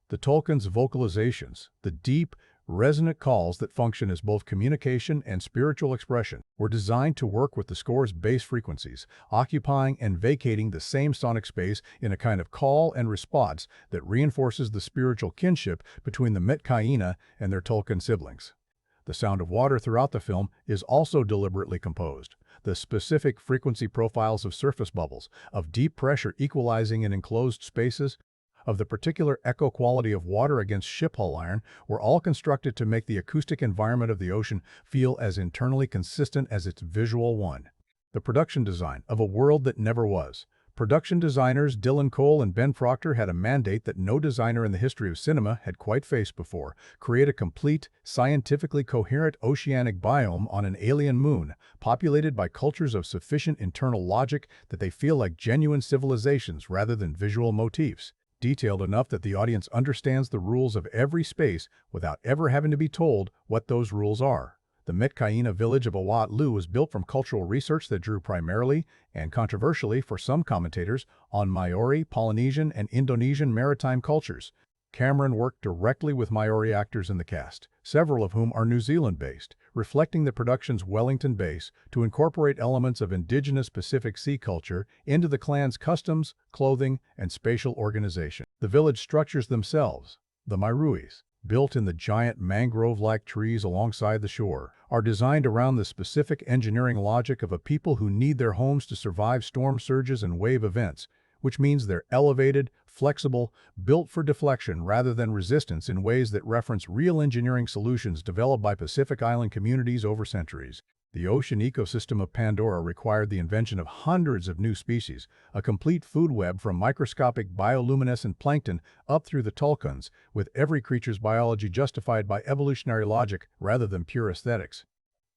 The tulkun's vocalizations, the deep, resonant calls that function as both communication and spiritual expression, were designed to work with the score's bass frequencies, occupying and vacating the same sonic space in a kind of call and response that reinforces the spiritual kinship between the Metkayina and their tulkun siblings. The sound of water throughout the film is also deliberately composed. The specific frequency profiles of surface bubbles, of deep pressure equalizing in enclosed spaces, of the particular echo quality of water against ship hull iron were all constructed to make the acoustic environment of the ocean feel as internally consistent as its visual one. The production design of A World That Never Was. Production designers Dylan Cole and Ben Proctor had a mandate that no designer in the history of cinema had quite faced before: create a complete, scientifically coherent oceanic biome on an alien moon, populated by cultures of sufficient internal logic that they feel like genuine civilizations rather than visual motifs. Detailed enough that the audience understands the rules of every space without ever having to be told what those rules are. The Metkayina village of Eywa was built from cultural research that drew primarily, and controversially for some commentators, on Maori, Polynesian, and Indonesian maritime cultures. Cameron worked directly with Maori actors in the cast, several of whom are New Zealand-based, reflecting the production's Wellington base to incorporate elements of indigenous Pacific Sea culture into the clan's customs, clothing, and spatial organization. The village structures themselves, the mairuis, built in the giant mangrove-like trees alongside the shore, are designed around the specific engineering logic of a people who need their homes to survive storm surges and wave events, which means they're elevated, flexible, built for deflection rather than resistance in ways that reference real engineering solutions developed by Pacific Island communities over centuries. The ocean ecosystem of Pandora required the invention of hundreds of new species, a complete food web from microscopic bioluminescent plankton up through the tulkuns, with every creature's biology justified by evolutionary logic rather than pure aesthetics.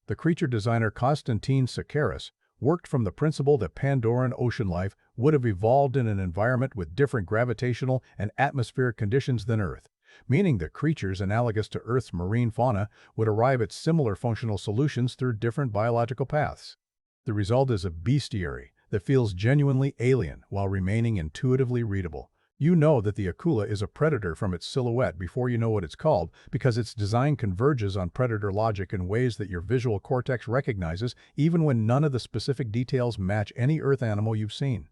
The creature designer Konstantin Sakaris worked from the principle that Pandoran ocean life would have evolved in an environment with different gravitational and atmospheric conditions than Earth, meaning that creatures analogous to Earth's marine fauna would arrive at similar functional solutions through different biological paths. The result is a bestiary that feels genuinely alien while remaining intuitively readable. You know that the akula is a predator from its silhouette before you know what it's called, because its design converges on predator logic in ways that your visual cortex recognizes even when none of the specific details match any Earth animal you've seen.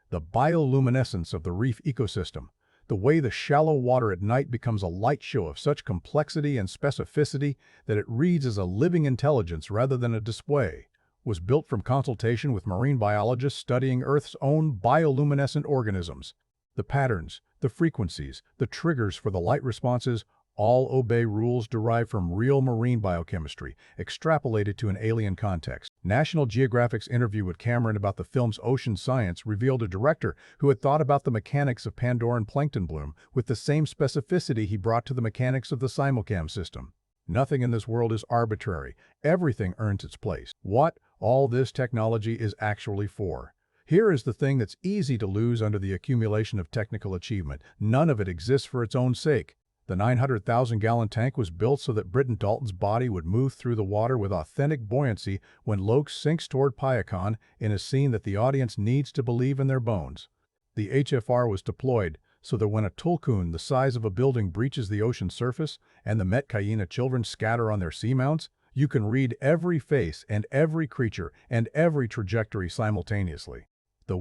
The bioluminescence of the reef ecosystem, the way the shallow water at night becomes a light show of such complexity and specificity that it reads as a living intelligence rather than a display, was built from consultation with marine biologists studying Earth's own bioluminescent organisms. The patterns, the frequencies, the triggers for the light responses all obey rules derived from real marine biochemistry, extrapolated to an alien context. National Geographic's interview with Cameron about the film's ocean science revealed a director who had thought about the mechanics of Pandoran plankton bloom with the same specificity he brought to the mechanics of the simulcam system. Nothing in this world is arbitrary. Everything earns its place. What all this technology is actually for. Here is the thing that's easy to lose under the accumulation of technical achievement. None of it exists for its own sake. The 900,000-gallon tank was built so that Britton Dalton's body would move through the water with authentic buoyancy when Loke sinks toward Pyakon in a scene that the audience needs to believe in their bones. The HFR was deployed so that when a tulkun the size of a building breaches the ocean surface and the Metkayina children scatter on their seamounts, you can read every face and every creature and every trajectory simultaneously. The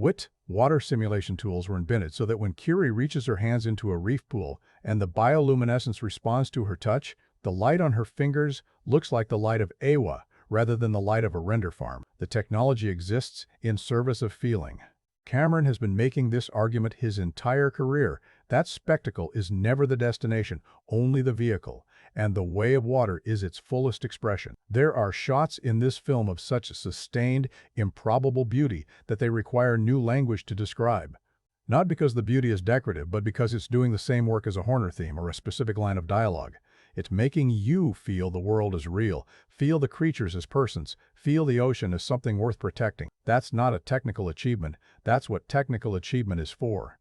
water simulation tools were invented so that when Kiri reaches her hands into a reef pool and the bioluminescence responds to her touch, the light on her fingers looks like the light of Eywa rather than the light of a render farm. The technology exists in service of feeling. Cameron has been making this argument his entire career. That spectacle is never the destination, only the vehicle, and the way of water is its fullest expression. There are shots in this film of such sustained, improbable beauty that they require new language to describe. Not because the beauty is decorative, but because it's doing the same work as a Horner theme or a specific line of dialogue. It's making you feel the world as real, feel the creatures as persons, feel the ocean as something worth protecting. That's not a technical achievement. That's what technical achievement is for.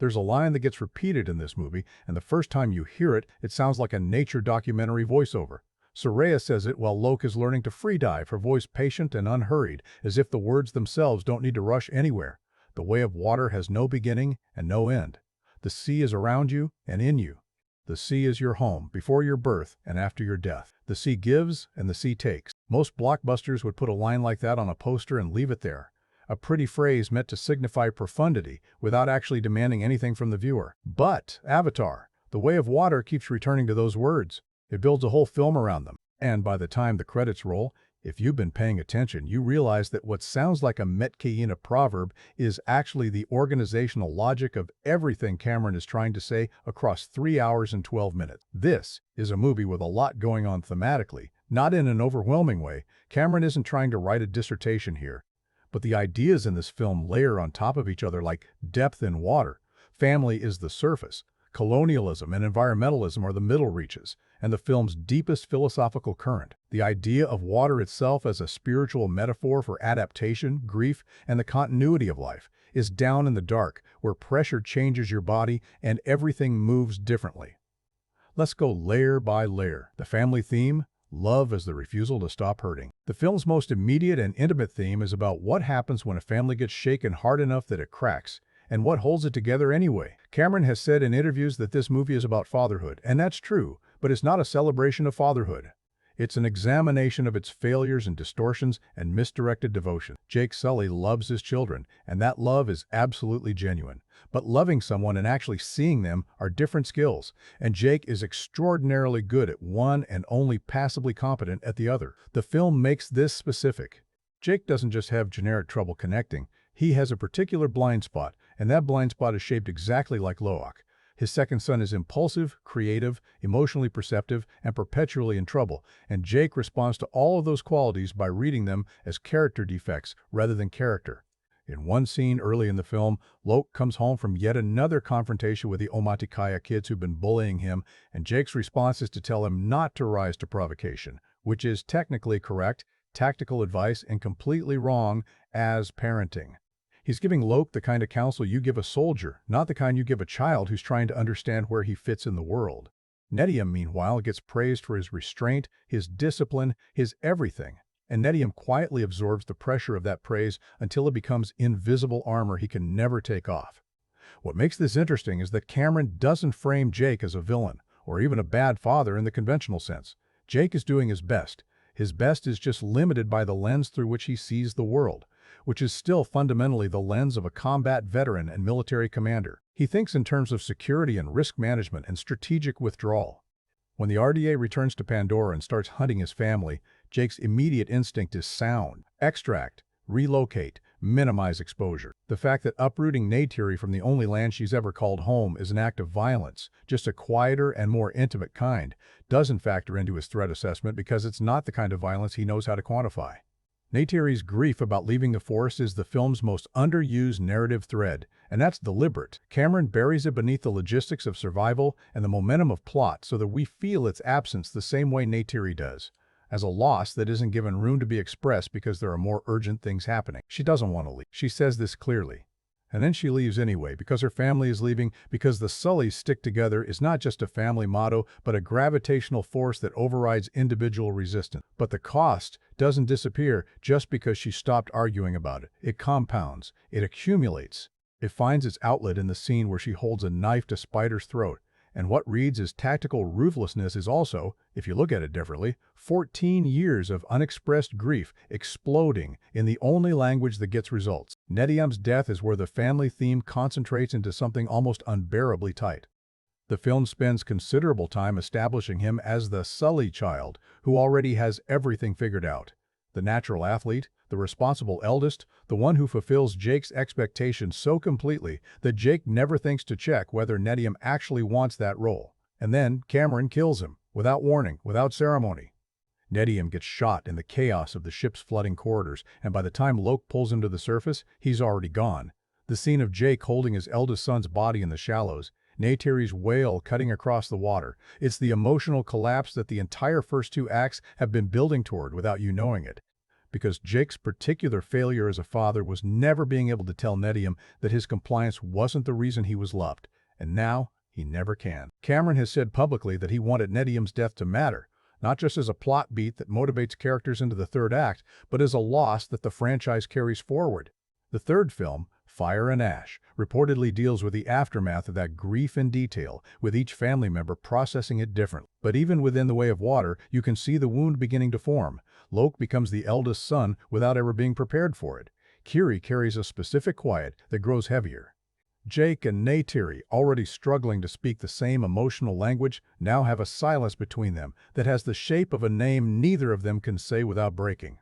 There's a line that gets repeated in this movie, and the first time you hear it, it sounds like a nature documentary voiceover. Soraya says it while Locke is learning to free dive, her voice patient and unhurried, as if the words themselves don't need to rush anywhere. The way of water has no beginning and no end. The sea is around you and in you. The sea is your home, before your birth and after your death. The sea gives and the sea takes. Most blockbusters would put a line like that on a poster and leave it there. A pretty phrase meant to signify profundity without actually demanding anything from the viewer. But Avatar, The Way of Water, keeps returning to those words. It builds a whole film around them. And by the time the credits roll, if you've been paying attention, you realize that what sounds like a Metkayina proverb is actually the organizational logic of everything Cameron is trying to say across 3 hours and 12 minutes. This is a movie with a lot going on thematically, not in an overwhelming way. Cameron isn't trying to write a dissertation here, but the ideas in this film layer on top of each other like depth in water. Family is the surface. Colonialism and environmentalism are the middle reaches, and the film's deepest philosophical current. The idea of water itself as a spiritual metaphor for adaptation, grief, and the continuity of life is down in the dark, where pressure changes your body and everything moves differently. Let's go layer by layer. The family theme, love as the refusal to stop hurting. The film's most immediate and intimate theme is about what happens when a family gets shaken hard enough that it cracks, and what holds it together anyway. Cameron has said in interviews that this movie is about fatherhood, and that's true, but it's not a celebration of fatherhood. It's an examination of its failures and distortions and misdirected devotion. Jake Sully loves his children, and that love is absolutely genuine. But loving someone and actually seeing them are different skills, and Jake is extraordinarily good at one and only passably competent at the other. The film makes this specific. Jake doesn't just have generic trouble connecting, he has a particular blind spot, and that blind spot is shaped exactly like Locke. His second son is impulsive, creative, emotionally perceptive, and perpetually in trouble, and Jake responds to all of those qualities by reading them as character defects rather than character. In one scene early in the film, Locke comes home from yet another confrontation with the Metkayina kids who've been bullying him, and Jake's response is to tell him not to rise to provocation, which is technically correct, tactical advice, and completely wrong as parenting. He's giving Locke the kind of counsel you give a soldier, not the kind you give a child who's trying to understand where he fits in the world. Neteyam, meanwhile, gets praised for his restraint, his discipline, his everything, and Neteyam quietly absorbs the pressure of that praise until it becomes invisible armor he can never take off. What makes this interesting is that Cameron doesn't frame Jake as a villain, or even a bad father in the conventional sense. Jake is doing his best. His best is just limited by the lens through which he sees the world, which is still fundamentally the lens of a combat veteran and military commander. He thinks in terms of security and risk management and strategic withdrawal. When the RDA returns to Pandora and starts hunting his family, Jake's immediate instinct is sound: extract, relocate, minimize exposure. The fact that uprooting Neytiri from the only land she's ever called home is an act of violence, just a quieter and more intimate kind, doesn't factor into his threat assessment because it's not the kind of violence he knows how to quantify. Neytiri's grief about leaving the forest is the film's most underused narrative thread, and that's deliberate. Cameron buries it beneath the logistics of survival and the momentum of plot so that we feel its absence the same way Neytiri does, as a loss that isn't given room to be expressed because there are more urgent things happening. She doesn't want to leave. She says this clearly. And then she leaves anyway because her family is leaving, because the Sullys stick together is not just a family motto, but a gravitational force that overrides individual resistance. But the cost doesn't disappear just because she stopped arguing about it. It compounds. It accumulates. It finds its outlet in the scene where she holds a knife to Spider's throat. And what reads as tactical ruthlessness is also, if you look at it differently, 14 years of unexpressed grief exploding in the only language that gets results. Neteyam's death is where the family theme concentrates into something almost unbearably tight. The film spends considerable time establishing him as the Sully child who already has everything figured out. The natural athlete, the responsible eldest, the one who fulfills Jake's expectations so completely that Jake never thinks to check whether Neteyam actually wants that role. And then Cameron kills him, without warning, without ceremony. Neteyam gets shot in the chaos of the ship's flooding corridors, and by the time Locke pulls him to the surface, he's already gone. The scene of Jake holding his eldest son's body in the shallows, Neytiri's wail cutting across the water, it's the emotional collapse that the entire first 2 acts have been building toward without you knowing it. Because Jake's particular failure as a father was never being able to tell Neteyam that his compliance wasn't the reason he was loved, and now he never can. Cameron has said publicly that he wanted Neteyam's death to matter, not just as a plot beat that motivates characters into the third act, but as a loss that the franchise carries forward. The third film, Fire and Ash, reportedly deals with the aftermath of that grief in detail, with each family member processing it differently. But even within The Way of Water, you can see the wound beginning to form. Loke becomes the eldest son without ever being prepared for it. Kiri carries a specific quiet that grows heavier. Jake and Neteyam, already struggling to speak the same emotional language, now have a silence between them that has the shape of a name neither of them can say without breaking.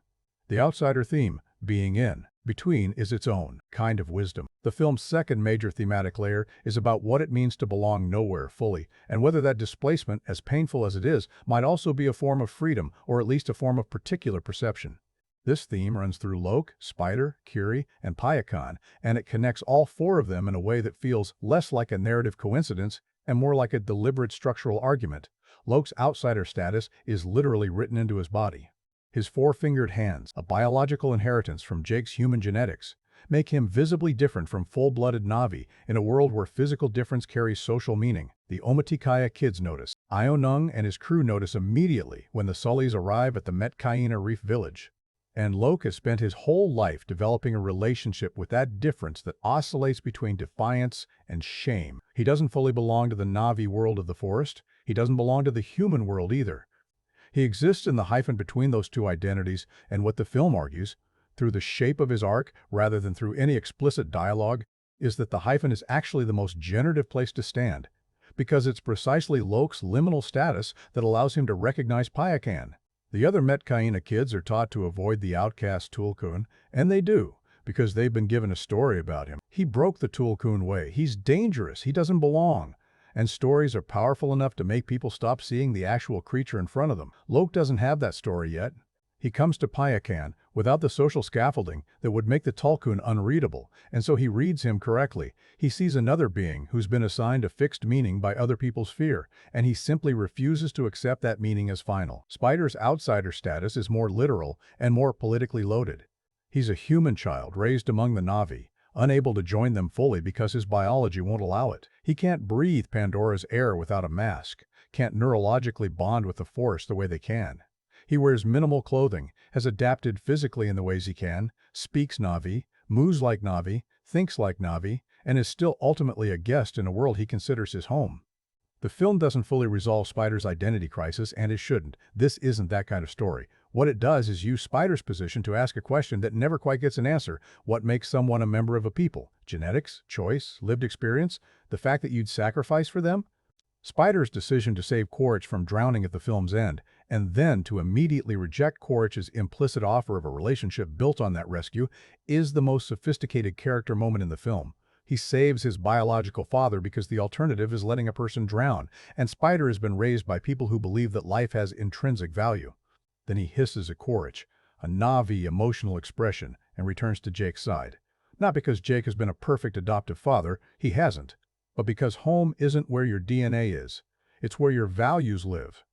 The outsider theme, being in between, is its own kind of wisdom. The film's second major thematic layer is about what it means to belong nowhere fully, and whether that displacement, as painful as it is, might also be a form of freedom, or at least a form of particular perception. This theme runs through Loke, Spider, Kiri, and Payakan, and it connects all four of them in a way that feels less like a narrative coincidence and more like a deliberate structural argument. Loke's outsider status is literally written into his body. His four-fingered hands, a biological inheritance from Jake's human genetics, make him visibly different from full-blooded Na'vi in a world where physical difference carries social meaning. The Omaticaya kids notice. Ionung and his crew notice immediately when the Sullys arrive at the Metkayina reef village. And Loke has spent his whole life developing a relationship with that difference that oscillates between defiance and shame. He doesn't fully belong to the Na'vi world of the forest. He doesn't belong to the human world either. He exists in the hyphen between those two identities, and what the film argues, through the shape of his arc rather than through any explicit dialogue, is that the hyphen is actually the most generative place to stand, because it's precisely Loke's liminal status that allows him to recognize Payakan. The other Metkayina kids are taught to avoid the outcast tulkun, and they do, because they've been given a story about him. He broke the tulkun way. He's dangerous. He doesn't belong. And stories are powerful enough to make people stop seeing the actual creature in front of them. Loke doesn't have that story yet. He comes to Payakan without the social scaffolding that would make the tulkun unreadable, and so he reads him correctly. He sees another being who's been assigned a fixed meaning by other people's fear, and he simply refuses to accept that meaning as final. Spider's outsider status is more literal and more politically loaded. He's a human child raised among the Na'vi, unable to join them fully because his biology won't allow it. He can't breathe Pandora's air without a mask, can't neurologically bond with the Force the way they can. He wears minimal clothing, has adapted physically in the ways he can, speaks Na'vi, moves like Na'vi, thinks like Na'vi, and is still ultimately a guest in a world he considers his home. The film doesn't fully resolve Spider's identity crisis, and it shouldn't. This isn't that kind of story. What it does is use Spider's position to ask a question that never quite gets an answer. What makes someone a member of a people? Genetics? Choice? Lived experience? The fact that you'd sacrifice for them? Spider's decision to save Quaritch from drowning at the film's end, and then to immediately reject Quaritch's implicit offer of a relationship built on that rescue, is the most sophisticated character moment in the film. He saves his biological father because the alternative is letting a person drown, and Spider has been raised by people who believe that life has intrinsic value. Then he hisses at Quaritch, a Na'vi emotional expression, and returns to Jake's side. Not because Jake has been a perfect adoptive father, he hasn't, but because home isn't where your DNA is. It's where your values live.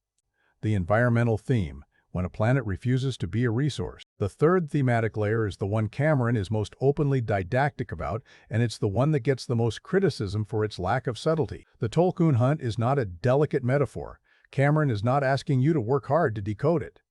The environmental theme, when a planet refuses to be a resource. The third thematic layer is the one Cameron is most openly didactic about, and it's the one that gets the most criticism for its lack of subtlety. The tulkun hunt is not a delicate metaphor. Cameron is not asking you to work hard to decode it.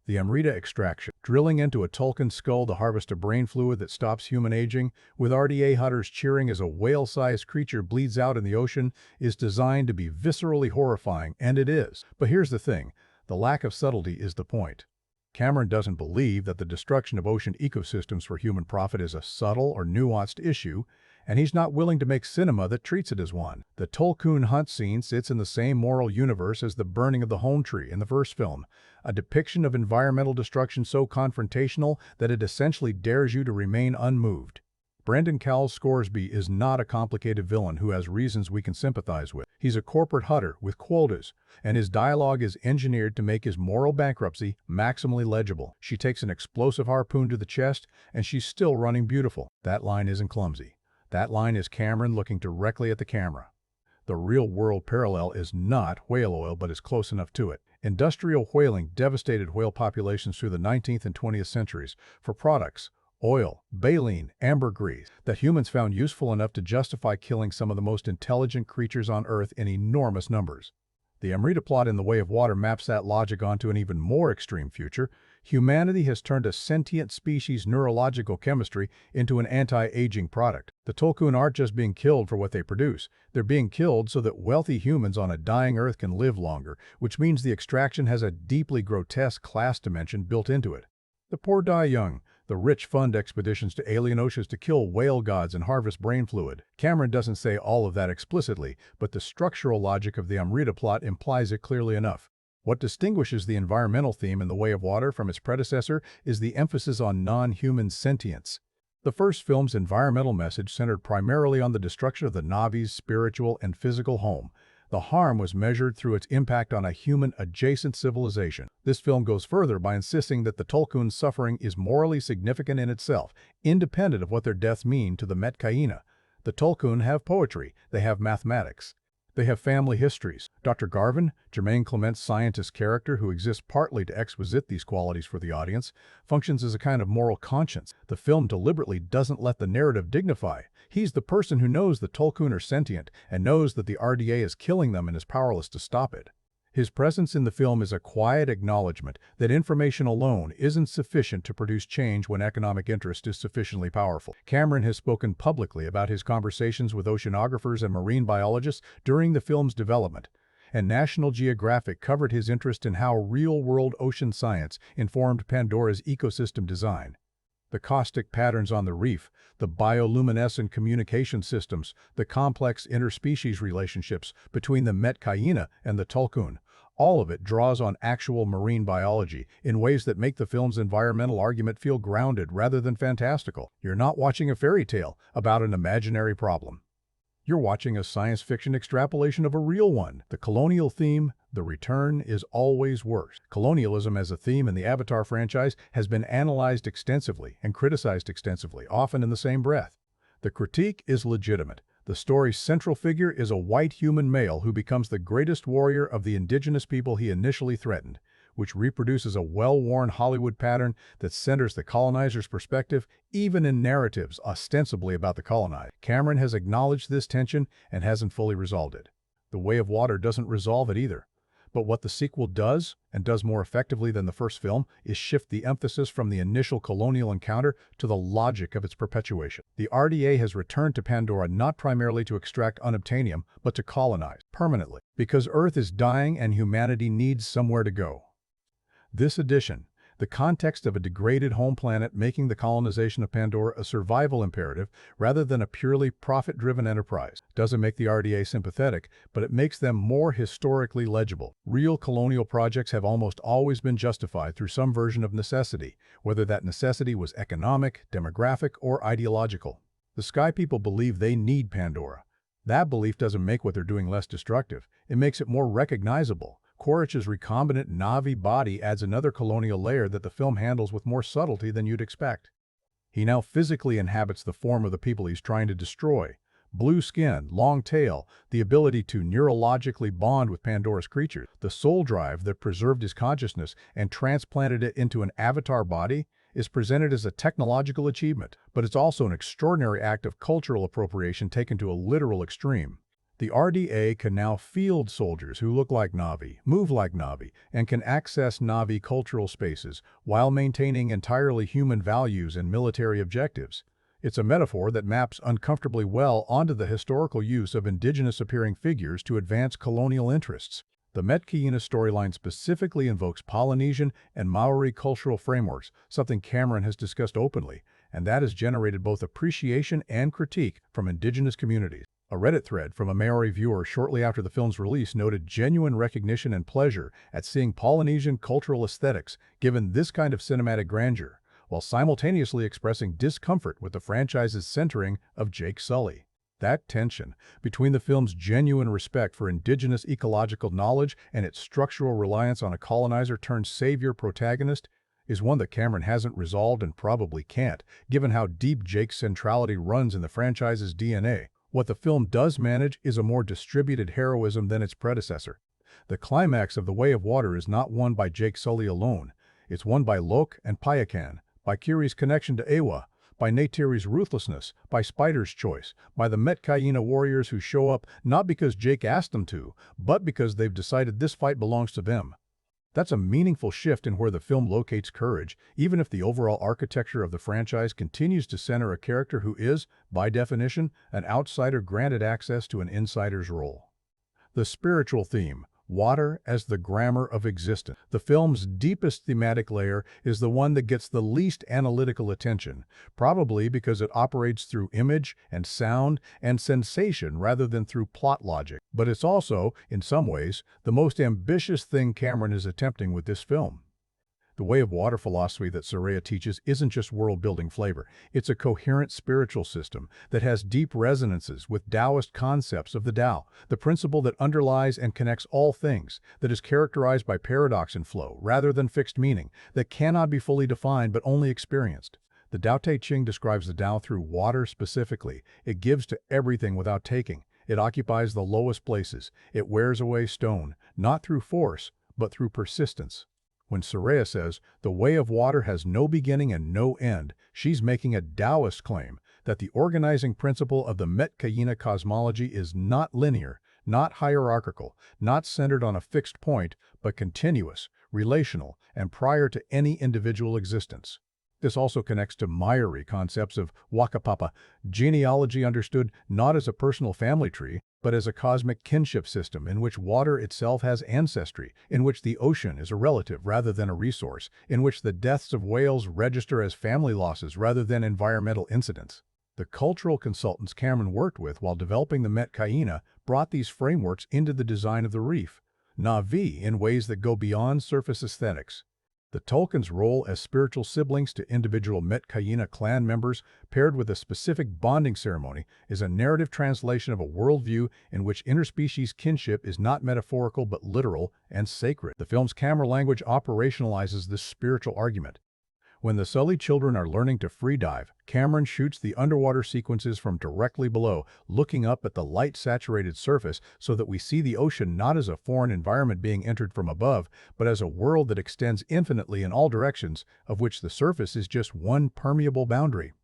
The Amrita extraction, drilling into a tulkun skull to harvest a brain fluid that stops human aging, with RDA hunters cheering as a whale-sized creature bleeds out in the ocean, is designed to be viscerally horrifying, and it is. But here's the thing, the lack of subtlety is the point. Cameron doesn't believe that the destruction of ocean ecosystems for human profit is a subtle or nuanced issue, and he's not willing to make cinema that treats it as one. The tulkun hunt scene sits in the same moral universe as the burning of the home tree in the first film, a depiction of environmental destruction so confrontational that it essentially dares you to remain unmoved. Brendan Cowles Scoresby is not a complicated villain who has reasons we can sympathize with. He's a corporate hunter with quotas, and his dialogue is engineered to make his moral bankruptcy maximally legible. She takes an explosive harpoon to the chest, and she's still running beautiful. That line isn't clumsy. That line is Cameron looking directly at the camera. The real-world parallel is not whale oil, but is close enough to it. Industrial whaling devastated whale populations through the 19th and 20th centuries for products, oil, baleen, ambergris, that humans found useful enough to justify killing some of the most intelligent creatures on Earth in enormous numbers. The Amrita plot in The Way of Water maps that logic onto an even more extreme future. Humanity has turned a sentient species' neurological chemistry into an anti-aging product. The tulkun aren't just being killed for what they produce. They're being killed so that wealthy humans on a dying Earth can live longer, which means the extraction has a deeply grotesque class dimension built into it. The poor die young. The rich fund expeditions to alien oceans to kill whale gods and harvest brain fluid. Cameron doesn't say all of that explicitly, but the structural logic of the Amrita plot implies it clearly enough. What distinguishes the environmental theme in The Way of Water from its predecessor is the emphasis on non-human sentience. The first film's environmental message centered primarily on the destruction of the Na'vi's spiritual and physical home. The harm was measured through its impact on a human-adjacent civilization. This film goes further by insisting that the tulkun's suffering is morally significant in itself, independent of what their deaths mean to the Metkayina. The tulkun have poetry, they have mathematics. They have family histories. Dr. Garvin, Jermaine Clement's scientist character who exists partly to exposit these qualities for the audience, functions as a kind of moral conscience. The film deliberately doesn't let the narrative dignify. He's the person who knows the tulkun are sentient and knows that the RDA is killing them and is powerless to stop it. His presence in the film is a quiet acknowledgement that information alone isn't sufficient to produce change when economic interest is sufficiently powerful. Cameron has spoken publicly about his conversations with oceanographers and marine biologists during the film's development, and National Geographic covered his interest in how real-world ocean science informed Pandora's ecosystem design. The caustic patterns on the reef, the bioluminescent communication systems, the complex interspecies relationships between the Metkayina and the tulkun, all of it draws on actual marine biology in ways that make the film's environmental argument feel grounded rather than fantastical. You're not watching a fairy tale about an imaginary problem. You're watching a science fiction extrapolation of a real one. The colonial theme, the return, is always worse. Colonialism as a theme in the Avatar franchise has been analyzed extensively and criticized extensively, often in the same breath. The critique is legitimate. The story's central figure is a white human male who becomes the greatest warrior of the indigenous people he initially threatened, which reproduces a well-worn Hollywood pattern that centers the colonizer's perspective, even in narratives ostensibly about the colonized. Cameron has acknowledged this tension and hasn't fully resolved it. The Way of Water doesn't resolve it either. But what the sequel does, and does more effectively than the first film, is shift the emphasis from the initial colonial encounter to the logic of its perpetuation. The RDA has returned to Pandora not primarily to extract unobtainium, but to colonize permanently, because Earth is dying and humanity needs somewhere to go. This edition, the context of a degraded home planet making the colonization of Pandora a survival imperative rather than a purely profit-driven enterprise, doesn't make the RDA sympathetic, but it makes them more historically legible. Real colonial projects have almost always been justified through some version of necessity, whether that necessity was economic, demographic, or ideological. The Sky People believe they need Pandora. That belief doesn't make what they're doing less destructive. It makes it more recognizable. Quaritch's recombinant Na'vi body adds another colonial layer that the film handles with more subtlety than you'd expect. He now physically inhabits the form of the people he's trying to destroy. Blue skin, long tail, the ability to neurologically bond with Pandora's creatures, the soul drive that preserved his consciousness and transplanted it into an avatar body is presented as a technological achievement, but it's also an extraordinary act of cultural appropriation taken to a literal extreme. The RDA can now field soldiers who look like Na'vi, move like Na'vi, and can access Na'vi cultural spaces while maintaining entirely human values and military objectives. It's a metaphor that maps uncomfortably well onto the historical use of indigenous-appearing figures to advance colonial interests. The Metkayina storyline specifically invokes Polynesian and Maori cultural frameworks, something Cameron has discussed openly, and that has generated both appreciation and critique from indigenous communities. A Reddit thread from a Maori viewer shortly after the film's release noted genuine recognition and pleasure at seeing Polynesian cultural aesthetics given this kind of cinematic grandeur, while simultaneously expressing discomfort with the franchise's centering of Jake Sully. That tension between the film's genuine respect for indigenous ecological knowledge and its structural reliance on a colonizer-turned-savior protagonist is one that Cameron hasn't resolved and probably can't, given how deep Jake's centrality runs in the franchise's DNA. What the film does manage is a more distributed heroism than its predecessor. The climax of The Way of Water is not won by Jake Sully alone. It's won by Lok and Payakan, by Kiri's connection to Eywa, by Neytiri's ruthlessness, by Spider's choice, by the Metkayina warriors who show up not because Jake asked them to, but because they've decided this fight belongs to them. That's a meaningful shift in where the film locates courage, even if the overall architecture of the franchise continues to center a character who is, by definition, an outsider granted access to an insider's role. The spiritual theme, water as the grammar of existence. The film's deepest thematic layer is the one that gets the least analytical attention, probably because it operates through image and sound and sensation rather than through plot logic. But it's also, in some ways, the most ambitious thing Cameron is attempting with this film. The way of water philosophy that Soraya teaches isn't just world-building flavor. It's a coherent spiritual system that has deep resonances with Taoist concepts of the Tao, the principle that underlies and connects all things, that is characterized by paradox and flow rather than fixed meaning, that cannot be fully defined but only experienced. The Tao Te Ching describes the Tao through water specifically. It gives to everything without taking. It occupies the lowest places. It wears away stone, not through force, but through persistence. When Soraya says, the way of water has no beginning and no end, she's making a Taoist claim that the organizing principle of the Metkayina cosmology is not linear, not hierarchical, not centered on a fixed point, but continuous, relational, and prior to any individual existence. This also connects to Maori concepts of Wakapapa, genealogy understood not as a personal family tree, but as a cosmic kinship system in which water itself has ancestry, in which the ocean is a relative rather than a resource, in which the deaths of whales register as family losses rather than environmental incidents. The cultural consultants Cameron worked with while developing the Metkayina brought these frameworks into the design of the reef, Na'vi, in ways that go beyond surface aesthetics. The tulkun's role as spiritual siblings to individual Metkayina clan members, paired with a specific bonding ceremony, is a narrative translation of a worldview in which interspecies kinship is not metaphorical but literal and sacred. The film's camera language operationalizes this spiritual argument. When the Sully children are learning to free dive, Cameron shoots the underwater sequences from directly below, looking up at the light-saturated surface so that we see the ocean not as a foreign environment being entered from above, but as a world that extends infinitely in all directions, of which the surface is just one permeable boundary.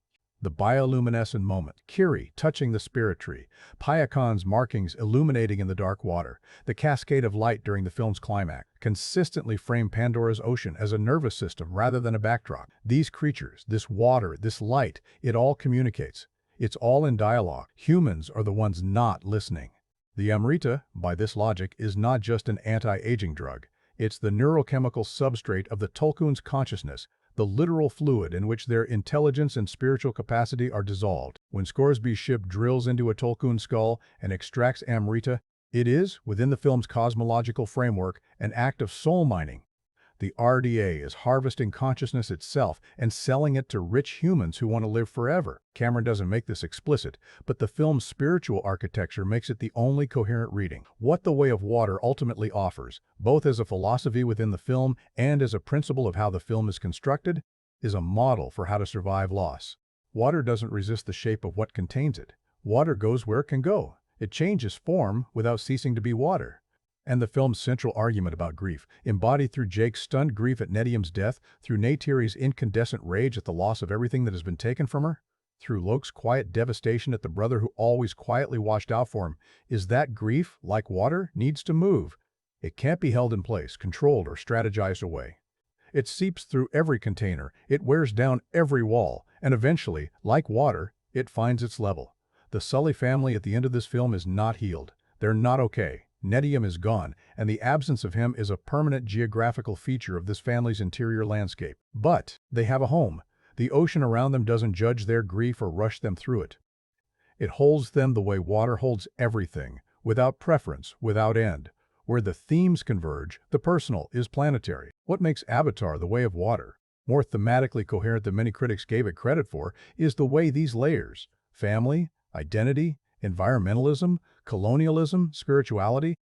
The bioluminescent moment, Kiri touching the spirit tree, Payakan's markings illuminating in the dark water, the cascade of light during the film's climax, consistently frame Pandora's ocean as a nervous system rather than a backdrop. These creatures, this water, this light, it all communicates. It's all in dialogue. Humans are the ones not listening. The Amrita, by this logic, is not just an anti-aging drug. It's the neurochemical substrate of the tulkun's consciousness, the literal fluid in which their intelligence and spiritual capacity are dissolved. When Scoresby's ship drills into a tulkun skull and extracts Amrita, it is, within the film's cosmological framework, an act of soul mining. The RDA is harvesting consciousness itself and selling it to rich humans who want to live forever. Cameron doesn't make this explicit, but the film's spiritual architecture makes it the only coherent reading. What The Way of Water ultimately offers, both as a philosophy within the film and as a principle of how the film is constructed, is a model for how to survive loss. Water doesn't resist the shape of what contains it. Water goes where it can go. It changes form without ceasing to be water. And the film's central argument about grief, embodied through Jake's stunned grief at Neteyam's death, through Neytiri's incandescent rage at the loss of everything that has been taken from her, through Loke's quiet devastation at the brother who always quietly watched out for him, is that grief, like water, needs to move. It can't be held in place, controlled, or strategized away. It seeps through every container, it wears down every wall, and eventually, like water, it finds its level. The Sully family at the end of this film is not healed. They're not okay. Neteyam is gone, and the absence of him is a permanent geographical feature of this family's interior landscape. But they have a home. The ocean around them doesn't judge their grief or rush them through it. It holds them the way water holds everything, without preference, without end. Where the themes converge, the personal is planetary. What makes Avatar: The Way of Water more thematically coherent than many critics gave it credit for is the way these layers, family, identity, environmentalism, colonialism, spirituality,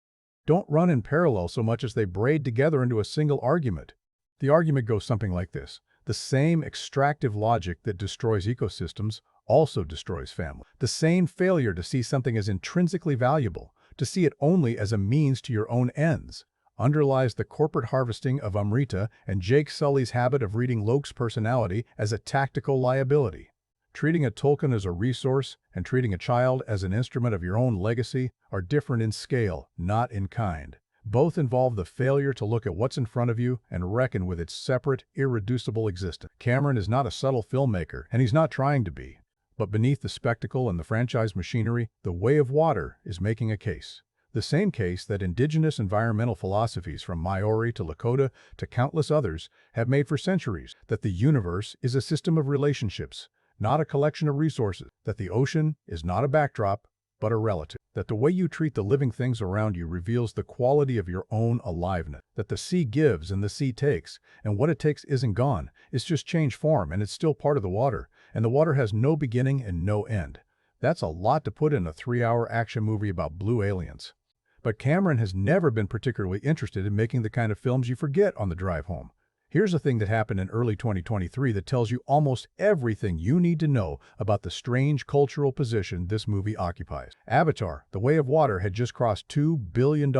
don't run in parallel so much as they braid together into a single argument. The argument goes something like this. The same extractive logic that destroys ecosystems also destroys family. The same failure to see something as intrinsically valuable, to see it only as a means to your own ends, underlies the corporate harvesting of Amrita and Jake Sully's habit of reading Loke's personality as a tactical liability. Treating a tulkun as a resource and treating a child as an instrument of your own legacy are different in scale, not in kind. Both involve the failure to look at what's in front of you and reckon with its separate, irreducible existence. Cameron is not a subtle filmmaker, and he's not trying to be. But beneath the spectacle and the franchise machinery, The Way of Water is making a case. The same case that indigenous environmental philosophies from Maori to Lakota to countless others have made for centuries, that the universe is a system of relationships, not a collection of resources, that the ocean is not a backdrop, but a relative, that the way you treat the living things around you reveals the quality of your own aliveness, that the sea gives and the sea takes, and what it takes isn't gone, it's just changed form and it's still part of the water, and the water has no beginning and no end. That's a lot to put in a 3-hour action movie about blue aliens. But Cameron has never been particularly interested in making the kind of films you forget on the drive home. Here's a thing that happened in early 2023 that tells you almost everything you need to know about the strange cultural position this movie occupies. Avatar: The Way of Water had just crossed $2 billion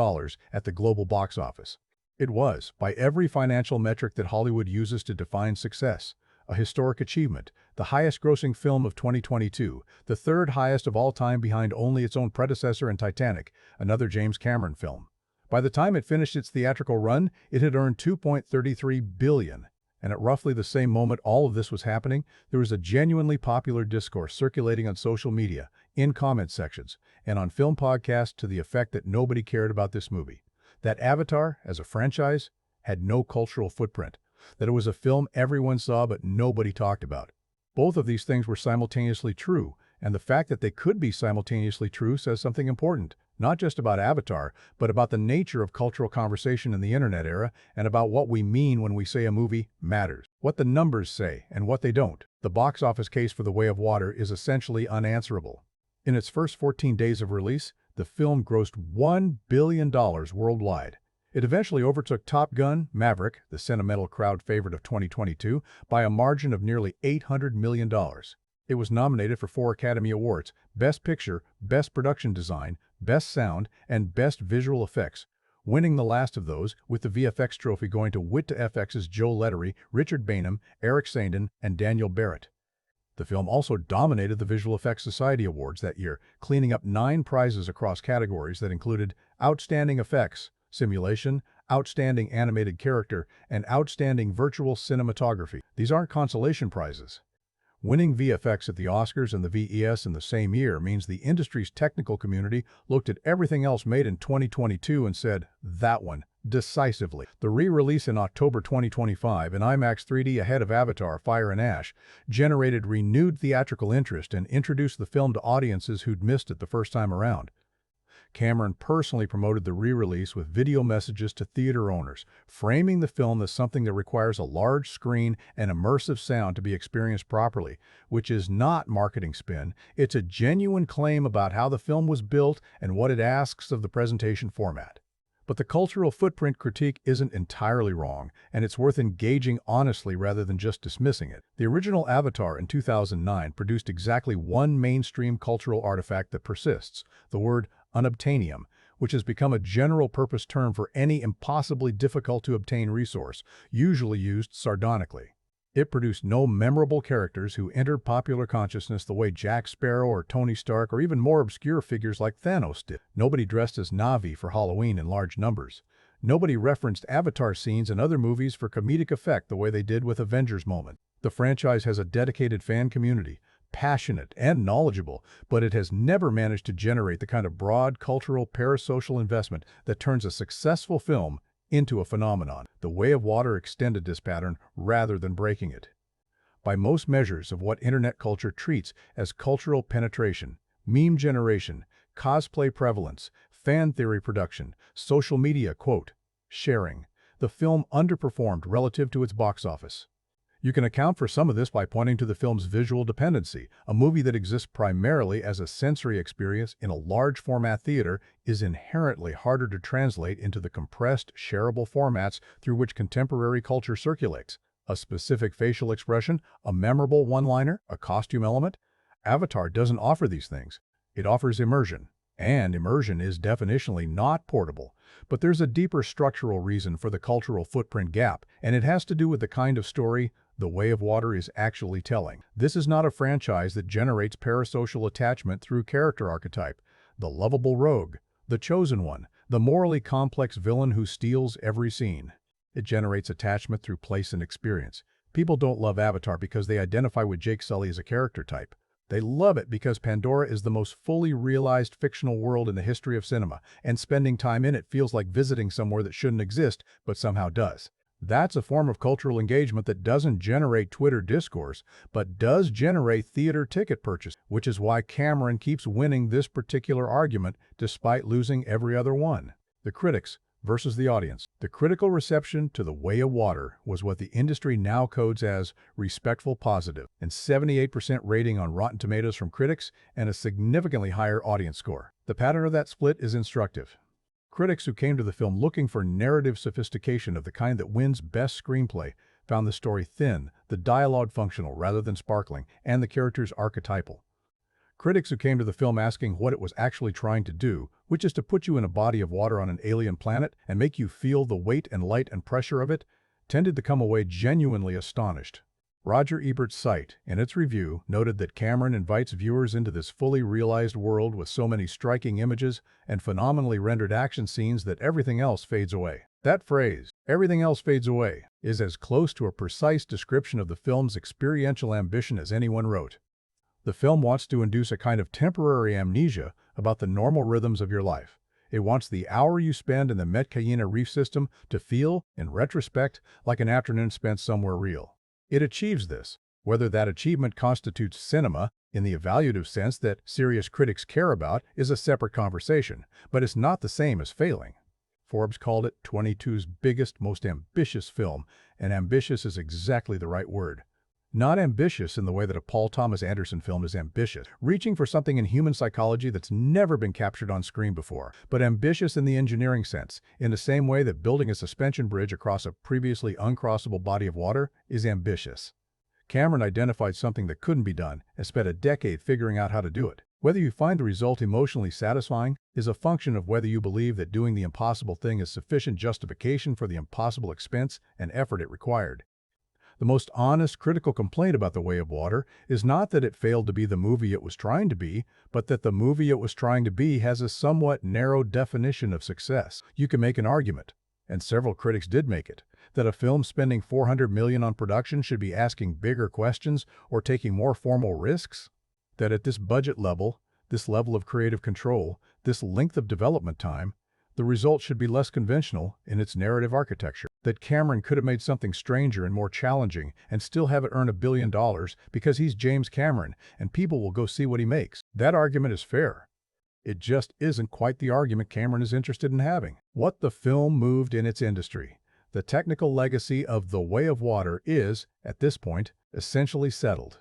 at the global box office. It was, by every financial metric that Hollywood uses to define success, a historic achievement, the highest-grossing film of 2022, the third highest of all time behind only its own predecessor in Titanic, another James Cameron film. By the time it finished its theatrical run, it had earned $2.33 billion. And at roughly the same moment all of this was happening, there was a genuinely popular discourse circulating on social media, in comment sections, and on film podcasts to the effect that nobody cared about this movie. That Avatar, as a franchise, had no cultural footprint. That it was a film everyone saw but nobody talked about. Both of these things were simultaneously true, and the fact that they could be simultaneously true says something important. Not just about Avatar, but about the nature of cultural conversation in the internet era and about what we mean when we say a movie matters. What the numbers say and what they don't. The box office case for The Way of Water is essentially unanswerable. In its first 14 days of release, the film grossed $1 billion worldwide. It eventually overtook Top Gun: Maverick, the sentimental crowd favorite of 2022, by a margin of nearly $800 million. It was nominated for 4 Academy Awards: Best Picture, Best Production Design, Best Sound, and Best Visual Effects, winning the last of those, with the VFX trophy going to WIT2FX's Joe Lettery, Richard Bainham, Eric Sandin, and Daniel Barrett. The film also dominated the Visual Effects Society Awards that year, cleaning up 9 prizes across categories that included Outstanding Effects, Simulation, Outstanding Animated Character, and Outstanding Virtual Cinematography. These aren't consolation prizes. Winning VFX at the Oscars and the VES in the same year means the industry's technical community looked at everything else made in 2022 and said, that one, decisively. The re-release in October 2025 in IMAX 3D ahead of Avatar: Fire and Ash generated renewed theatrical interest and introduced the film to audiences who'd missed it the first time around. Cameron personally promoted the re-release with video messages to theater owners, framing the film as something that requires a large screen and immersive sound to be experienced properly, which is not marketing spin. It's a genuine claim about how the film was built and what it asks of the presentation format. But the cultural footprint critique isn't entirely wrong, and it's worth engaging honestly rather than just dismissing it. The original Avatar in 2009 produced exactly one mainstream cultural artifact that persists: the word unobtainium, which has become a general-purpose term for any impossibly difficult-to-obtain resource, usually used sardonically. It produced no memorable characters who entered popular consciousness the way Jack Sparrow or Tony Stark or even more obscure figures like Thanos did. Nobody dressed as Na'vi for Halloween in large numbers. Nobody referenced Avatar scenes in other movies for comedic effect the way they did with Avengers Moment. The franchise has a dedicated fan community, passionate and knowledgeable, but it has never managed to generate the kind of broad cultural parasocial investment that turns a successful film into a phenomenon. The Way of Water extended this pattern rather than breaking it. By most measures of what internet culture treats as cultural penetration, meme generation, cosplay prevalence, fan theory production, social media sharing, the film underperformed relative to its box office. You can account for some of this by pointing to the film's visual dependency. A movie that exists primarily as a sensory experience in a large format theater is inherently harder to translate into the compressed, shareable formats through which contemporary culture circulates. A specific facial expression, a memorable one-liner, a costume element. Avatar doesn't offer these things. It offers immersion. And immersion is definitionally not portable. But there's a deeper structural reason for the cultural footprint gap, and it has to do with the kind of story The Way of Water is actually telling. This is not a franchise that generates parasocial attachment through character archetype, the lovable rogue, the chosen one, the morally complex villain who steals every scene. It generates attachment through place and experience. People don't love Avatar because they identify with Jake Sully as a character type. They love it because Pandora is the most fully realized fictional world in the history of cinema, and spending time in it feels like visiting somewhere that shouldn't exist, but somehow does. That's a form of cultural engagement that doesn't generate Twitter discourse, but does generate theater ticket purchase, which is why Cameron keeps winning this particular argument despite losing every other one. The critics versus the audience. The critical reception to The Way of Water was what the industry now codes as respectful positive, and 78% rating on Rotten Tomatoes from critics and a significantly higher audience score. The pattern of that split is instructive. Critics who came to the film looking for narrative sophistication of the kind that wins Best Screenplay found the story thin, the dialogue functional rather than sparkling, and the characters archetypal. Critics who came to the film asking what it was actually trying to do, which is to put you in a body of water on an alien planet and make you feel the weight and light and pressure of it, tended to come away genuinely astonished. Roger Ebert's site, in its review, noted that Cameron invites viewers into this fully realized world with so many striking images and phenomenally rendered action scenes that everything else fades away. That phrase, "everything else fades away," is as close to a precise description of the film's experiential ambition as anyone wrote. The film wants to induce a kind of temporary amnesia about the normal rhythms of your life. It wants the hour you spend in the Metkayina reef system to feel, in retrospect, like an afternoon spent somewhere real. It achieves this. Whether that achievement constitutes cinema, in the evaluative sense that serious critics care about, is a separate conversation, but it's not the same as failing. Forbes called it 22's biggest, most ambitious film, and ambitious is exactly the right word. Not ambitious in the way that a Paul Thomas Anderson film is ambitious, reaching for something in human psychology that's never been captured on screen before, but ambitious in the engineering sense, in the same way that building a suspension bridge across a previously uncrossable body of water is ambitious. Cameron identified something that couldn't be done and spent a decade figuring out how to do it. Whether you find the result emotionally satisfying is a function of whether you believe that doing the impossible thing is sufficient justification for the impossible expense and effort it required. The most honest critical complaint about The Way of Water is not that it failed to be the movie it was trying to be, but that the movie it was trying to be has a somewhat narrow definition of success. You can make an argument, and several critics did make it, that a film spending $400 million on production should be asking bigger questions or taking more formal risks. That at this budget level, this level of creative control, this length of development time, the result should be less conventional in its narrative architecture. That Cameron could have made something stranger and more challenging and still have it earn $1 billion because he's James Cameron and people will go see what he makes. That argument is fair. It just isn't quite the argument Cameron is interested in having. What the film moved in its industry. The technical legacy of The Way of Water is, at this point, essentially settled.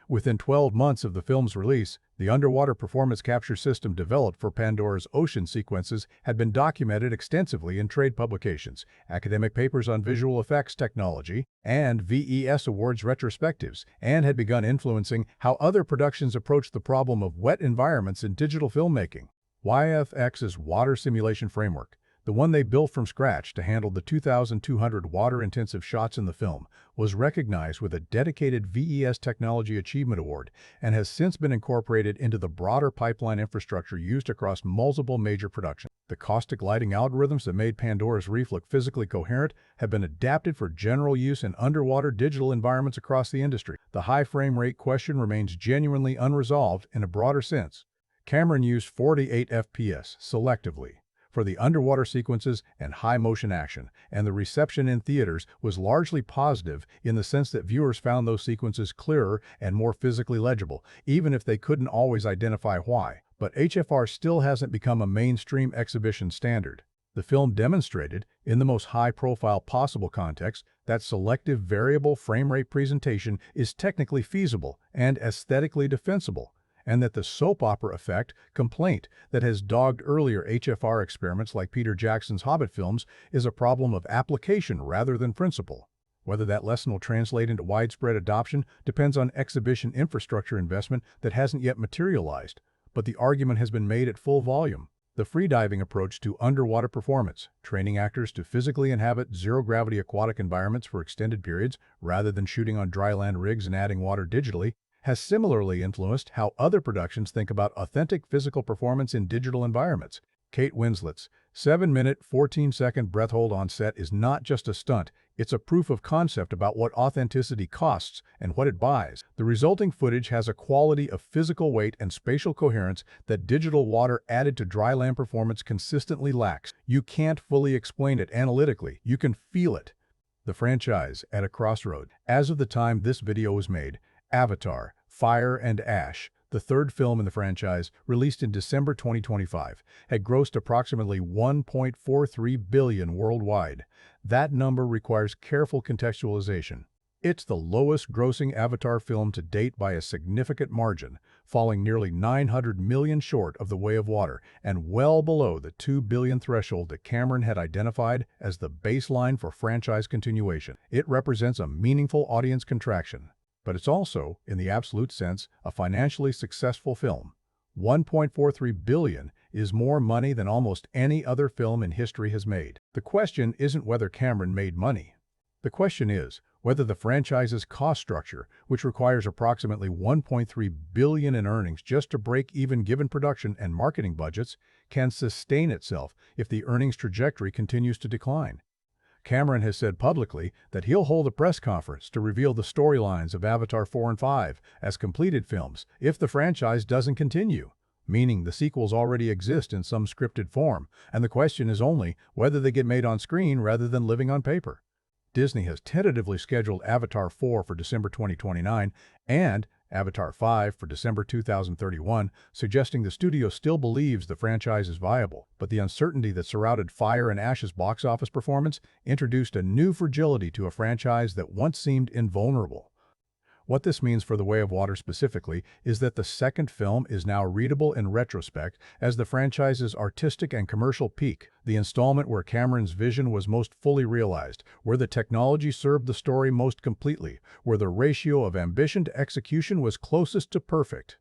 Within 12 months of the film's release, the underwater performance capture system developed for Pandora's ocean sequences had been documented extensively in trade publications, academic papers on visual effects technology, and VES Awards retrospectives, and had begun influencing how other productions approached the problem of wet environments in digital filmmaking. YFX's water simulation framework, the one they built from scratch to handle the 2,200 water-intensive shots in the film, was recognized with a dedicated VES Technology Achievement Award and has since been incorporated into the broader pipeline infrastructure used across multiple major productions. The caustic lighting algorithms that made Pandora's reef look physically coherent have been adapted for general use in underwater digital environments across the industry. The high frame rate question remains genuinely unresolved in a broader sense. Cameron used 48 FPS selectively for the underwater sequences and high motion action, and the reception in theaters was largely positive in the sense that viewers found those sequences clearer and more physically legible, even if they couldn't always identify why. But HFR still hasn't become a mainstream exhibition standard. The film demonstrated, in the most high-profile possible context, that selective variable frame rate presentation is technically feasible and aesthetically defensible, and that the soap opera effect complaint that has dogged earlier HFR experiments like Peter Jackson's Hobbit films is a problem of application rather than principle. Whether that lesson will translate into widespread adoption depends on exhibition infrastructure investment that hasn't yet materialized, but the argument has been made at full volume. The freediving approach to underwater performance, training actors to physically inhabit zero-gravity aquatic environments for extended periods rather than shooting on dry land rigs and adding water digitally, has similarly influenced how other productions think about authentic physical performance in digital environments. Kate Winslet's 7-minute, 14-second breath hold on set is not just a stunt, it's a proof of concept about what authenticity costs and what it buys. The resulting footage has a quality of physical weight and spatial coherence that digital water added to dry land performance consistently lacks. You can't fully explain it analytically, you can feel it. The franchise at a crossroad. As of the time this video was made, Avatar, Fire and Ash, the third film in the franchise, released in December 2025, had grossed approximately $1.43 billion worldwide. That number requires careful contextualization. It's the lowest grossing Avatar film to date by a significant margin, falling nearly $900 million short of The Way of Water and well below the $2 billion threshold that Cameron had identified as the baseline for franchise continuation. It represents a meaningful audience contraction, but it's also, in the absolute sense, a financially successful film. $1.43 billion is more money than almost any other film in history has made. The question isn't whether Cameron made money. The question is whether the franchise's cost structure, which requires approximately $1.3 billion in earnings just to break even given production and marketing budgets, can sustain itself if the earnings trajectory continues to decline. Cameron has said publicly that he'll hold a press conference to reveal the storylines of Avatar 4 and 5 as completed films if the franchise doesn't continue, meaning the sequels already exist in some scripted form, and the question is only whether they get made on screen rather than living on paper. Disney has tentatively scheduled Avatar 4 for December 2029 and Avatar 5 for December 2031, suggesting the studio still believes the franchise is viable, but the uncertainty that surrounded Fire and Ash's box office performance introduced a new fragility to a franchise that once seemed invulnerable. What this means for The Way of Water specifically is that the second film is now readable in retrospect as the franchise's artistic and commercial peak, the installment where Cameron's vision was most fully realized, where the technology served the story most completely, where the ratio of ambition to execution was closest to perfect.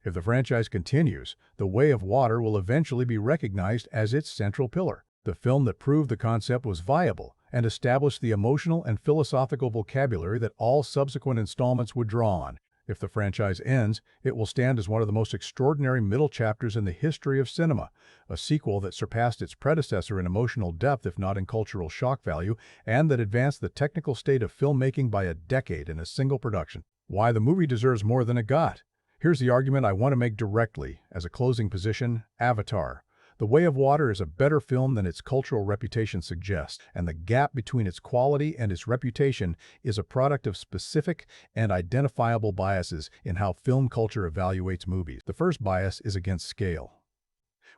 If the franchise continues, The Way of Water will eventually be recognized as its central pillar, the film that proved the concept was viable and established the emotional and philosophical vocabulary that all subsequent installments would draw on. If the franchise ends, it will stand as one of the most extraordinary middle chapters in the history of cinema, a sequel that surpassed its predecessor in emotional depth if not in cultural shock value, and that advanced the technical state of filmmaking by a decade in a single production. Why the movie deserves more than it got? Here's the argument I want to make directly. As a closing position, Avatar. The Way of Water is a better film than its cultural reputation suggests, and the gap between its quality and its reputation is a product of specific and identifiable biases in how film culture evaluates movies. The first bias is against scale.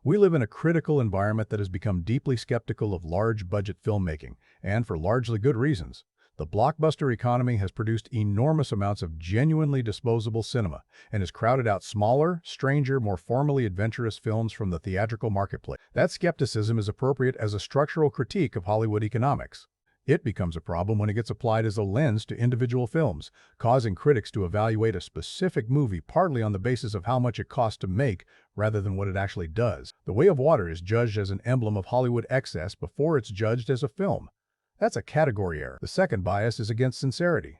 We live in a critical environment that has become deeply skeptical of large-budget filmmaking, and for largely good reasons. The blockbuster economy has produced enormous amounts of genuinely disposable cinema and has crowded out smaller, stranger, more formally adventurous films from the theatrical marketplace. That skepticism is appropriate as a structural critique of Hollywood economics. It becomes a problem when it gets applied as a lens to individual films, causing critics to evaluate a specific movie partly on the basis of how much it costs to make rather than what it actually does. The Way of Water is judged as an emblem of Hollywood excess before it's judged as a film. That's a category error. The second bias is against sincerity.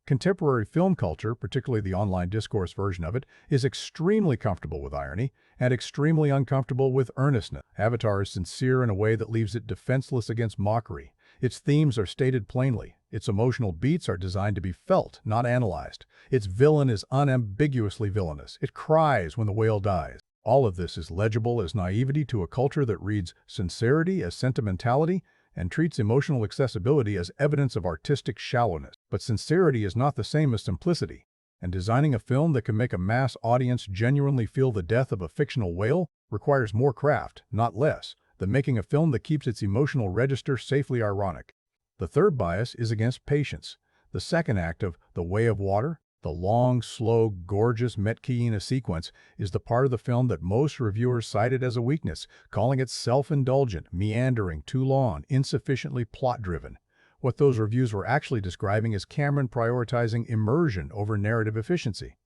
Contemporary film culture, particularly the online discourse version of it, is extremely comfortable with irony and extremely uncomfortable with earnestness. Avatar is sincere in a way that leaves it defenseless against mockery. Its themes are stated plainly. Its emotional beats are designed to be felt, not analyzed. Its villain is unambiguously villainous. It cries when the whale dies. All of this is legible as naivety to a culture that reads sincerity as sentimentality and treats emotional accessibility as evidence of artistic shallowness. But sincerity is not the same as simplicity, and designing a film that can make a mass audience genuinely feel the death of a fictional whale requires more craft, not less, than making a film that keeps its emotional register safely ironic. The third bias is against patience. The second act of The Way of Water, the long, slow, gorgeous Metkayina sequence, is the part of the film that most reviewers cited as a weakness, calling it self-indulgent, meandering, too long, insufficiently plot-driven. What those reviews were actually describing is Cameron prioritizing immersion over narrative efficiency.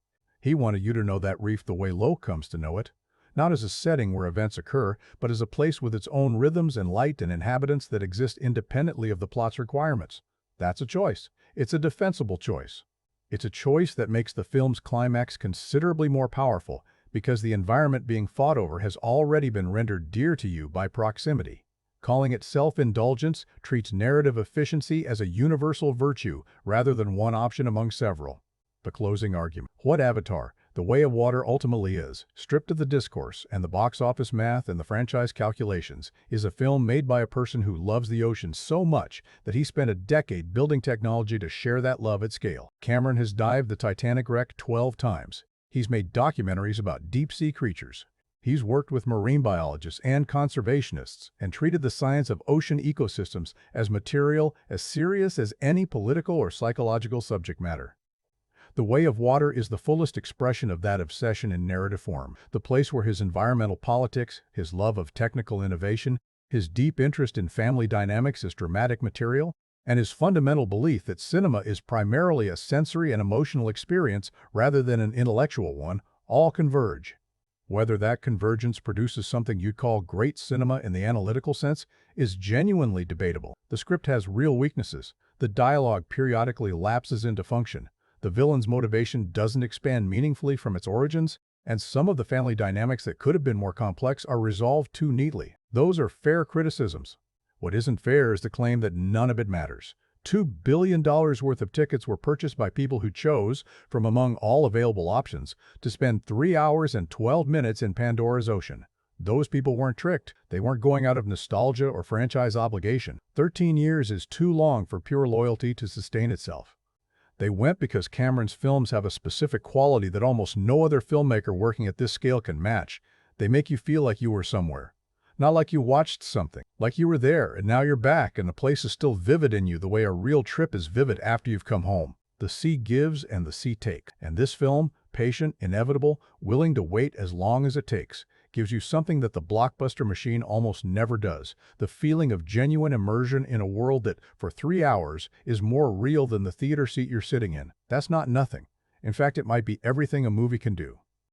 He wanted you to know that reef the way Lo comes to know it. not as a setting where events occur, but as a place with its own rhythms and light and inhabitants that exist independently of the plot's requirements. That's a choice. It's a defensible choice. It's a choice that makes the film's climax considerably more powerful, because the environment being fought over has already been rendered dear to you by proximity. Calling it self-indulgence treats narrative efficiency as a universal virtue rather than one option among several. The closing argument. What Avatar, The Way of Water ultimately is, stripped of the discourse and the box office math and the franchise calculations, is a film made by a person who loves the ocean so much that he spent a decade building technology to share that love at scale. Cameron has dived the Titanic wreck 12 times. He's made documentaries about deep-sea creatures. He's worked with marine biologists and conservationists and treated the science of ocean ecosystems as material, as serious as any political or psychological subject matter. The Way of Water is the fullest expression of that obsession in narrative form, the place where his environmental politics, his love of technical innovation, his deep interest in family dynamics is dramatic material, and his fundamental belief that cinema is primarily a sensory and emotional experience rather than an intellectual one, all converge. Whether that convergence produces something you'd call great cinema in the analytical sense is genuinely debatable. The script has real weaknesses. The dialogue periodically lapses into function. The villain's motivation doesn't expand meaningfully from its origins, and some of the family dynamics that could have been more complex are resolved too neatly. Those are fair criticisms. What isn't fair is the claim that none of it matters. $2 billion worth of tickets were purchased by people who chose, from among all available options, to spend 3 hours and 12 minutes in Pandora's ocean. Those people weren't tricked. They weren't going out of nostalgia or franchise obligation. 13 years is too long for pure loyalty to sustain itself. They went because Cameron's films have a specific quality that almost no other filmmaker working at this scale can match. They make you feel like you were somewhere. Not like you watched something, like you were there and now you're back and the place is still vivid in you the way a real trip is vivid after you've come home. The sea gives and the sea takes. And this film, patient, inevitable, willing to wait as long as it takes, gives you something that the blockbuster machine almost never does, the feeling of genuine immersion in a world that, for 3 hours, is more real than the theater seat you're sitting in. That's not nothing. In fact, it might be everything a movie can do.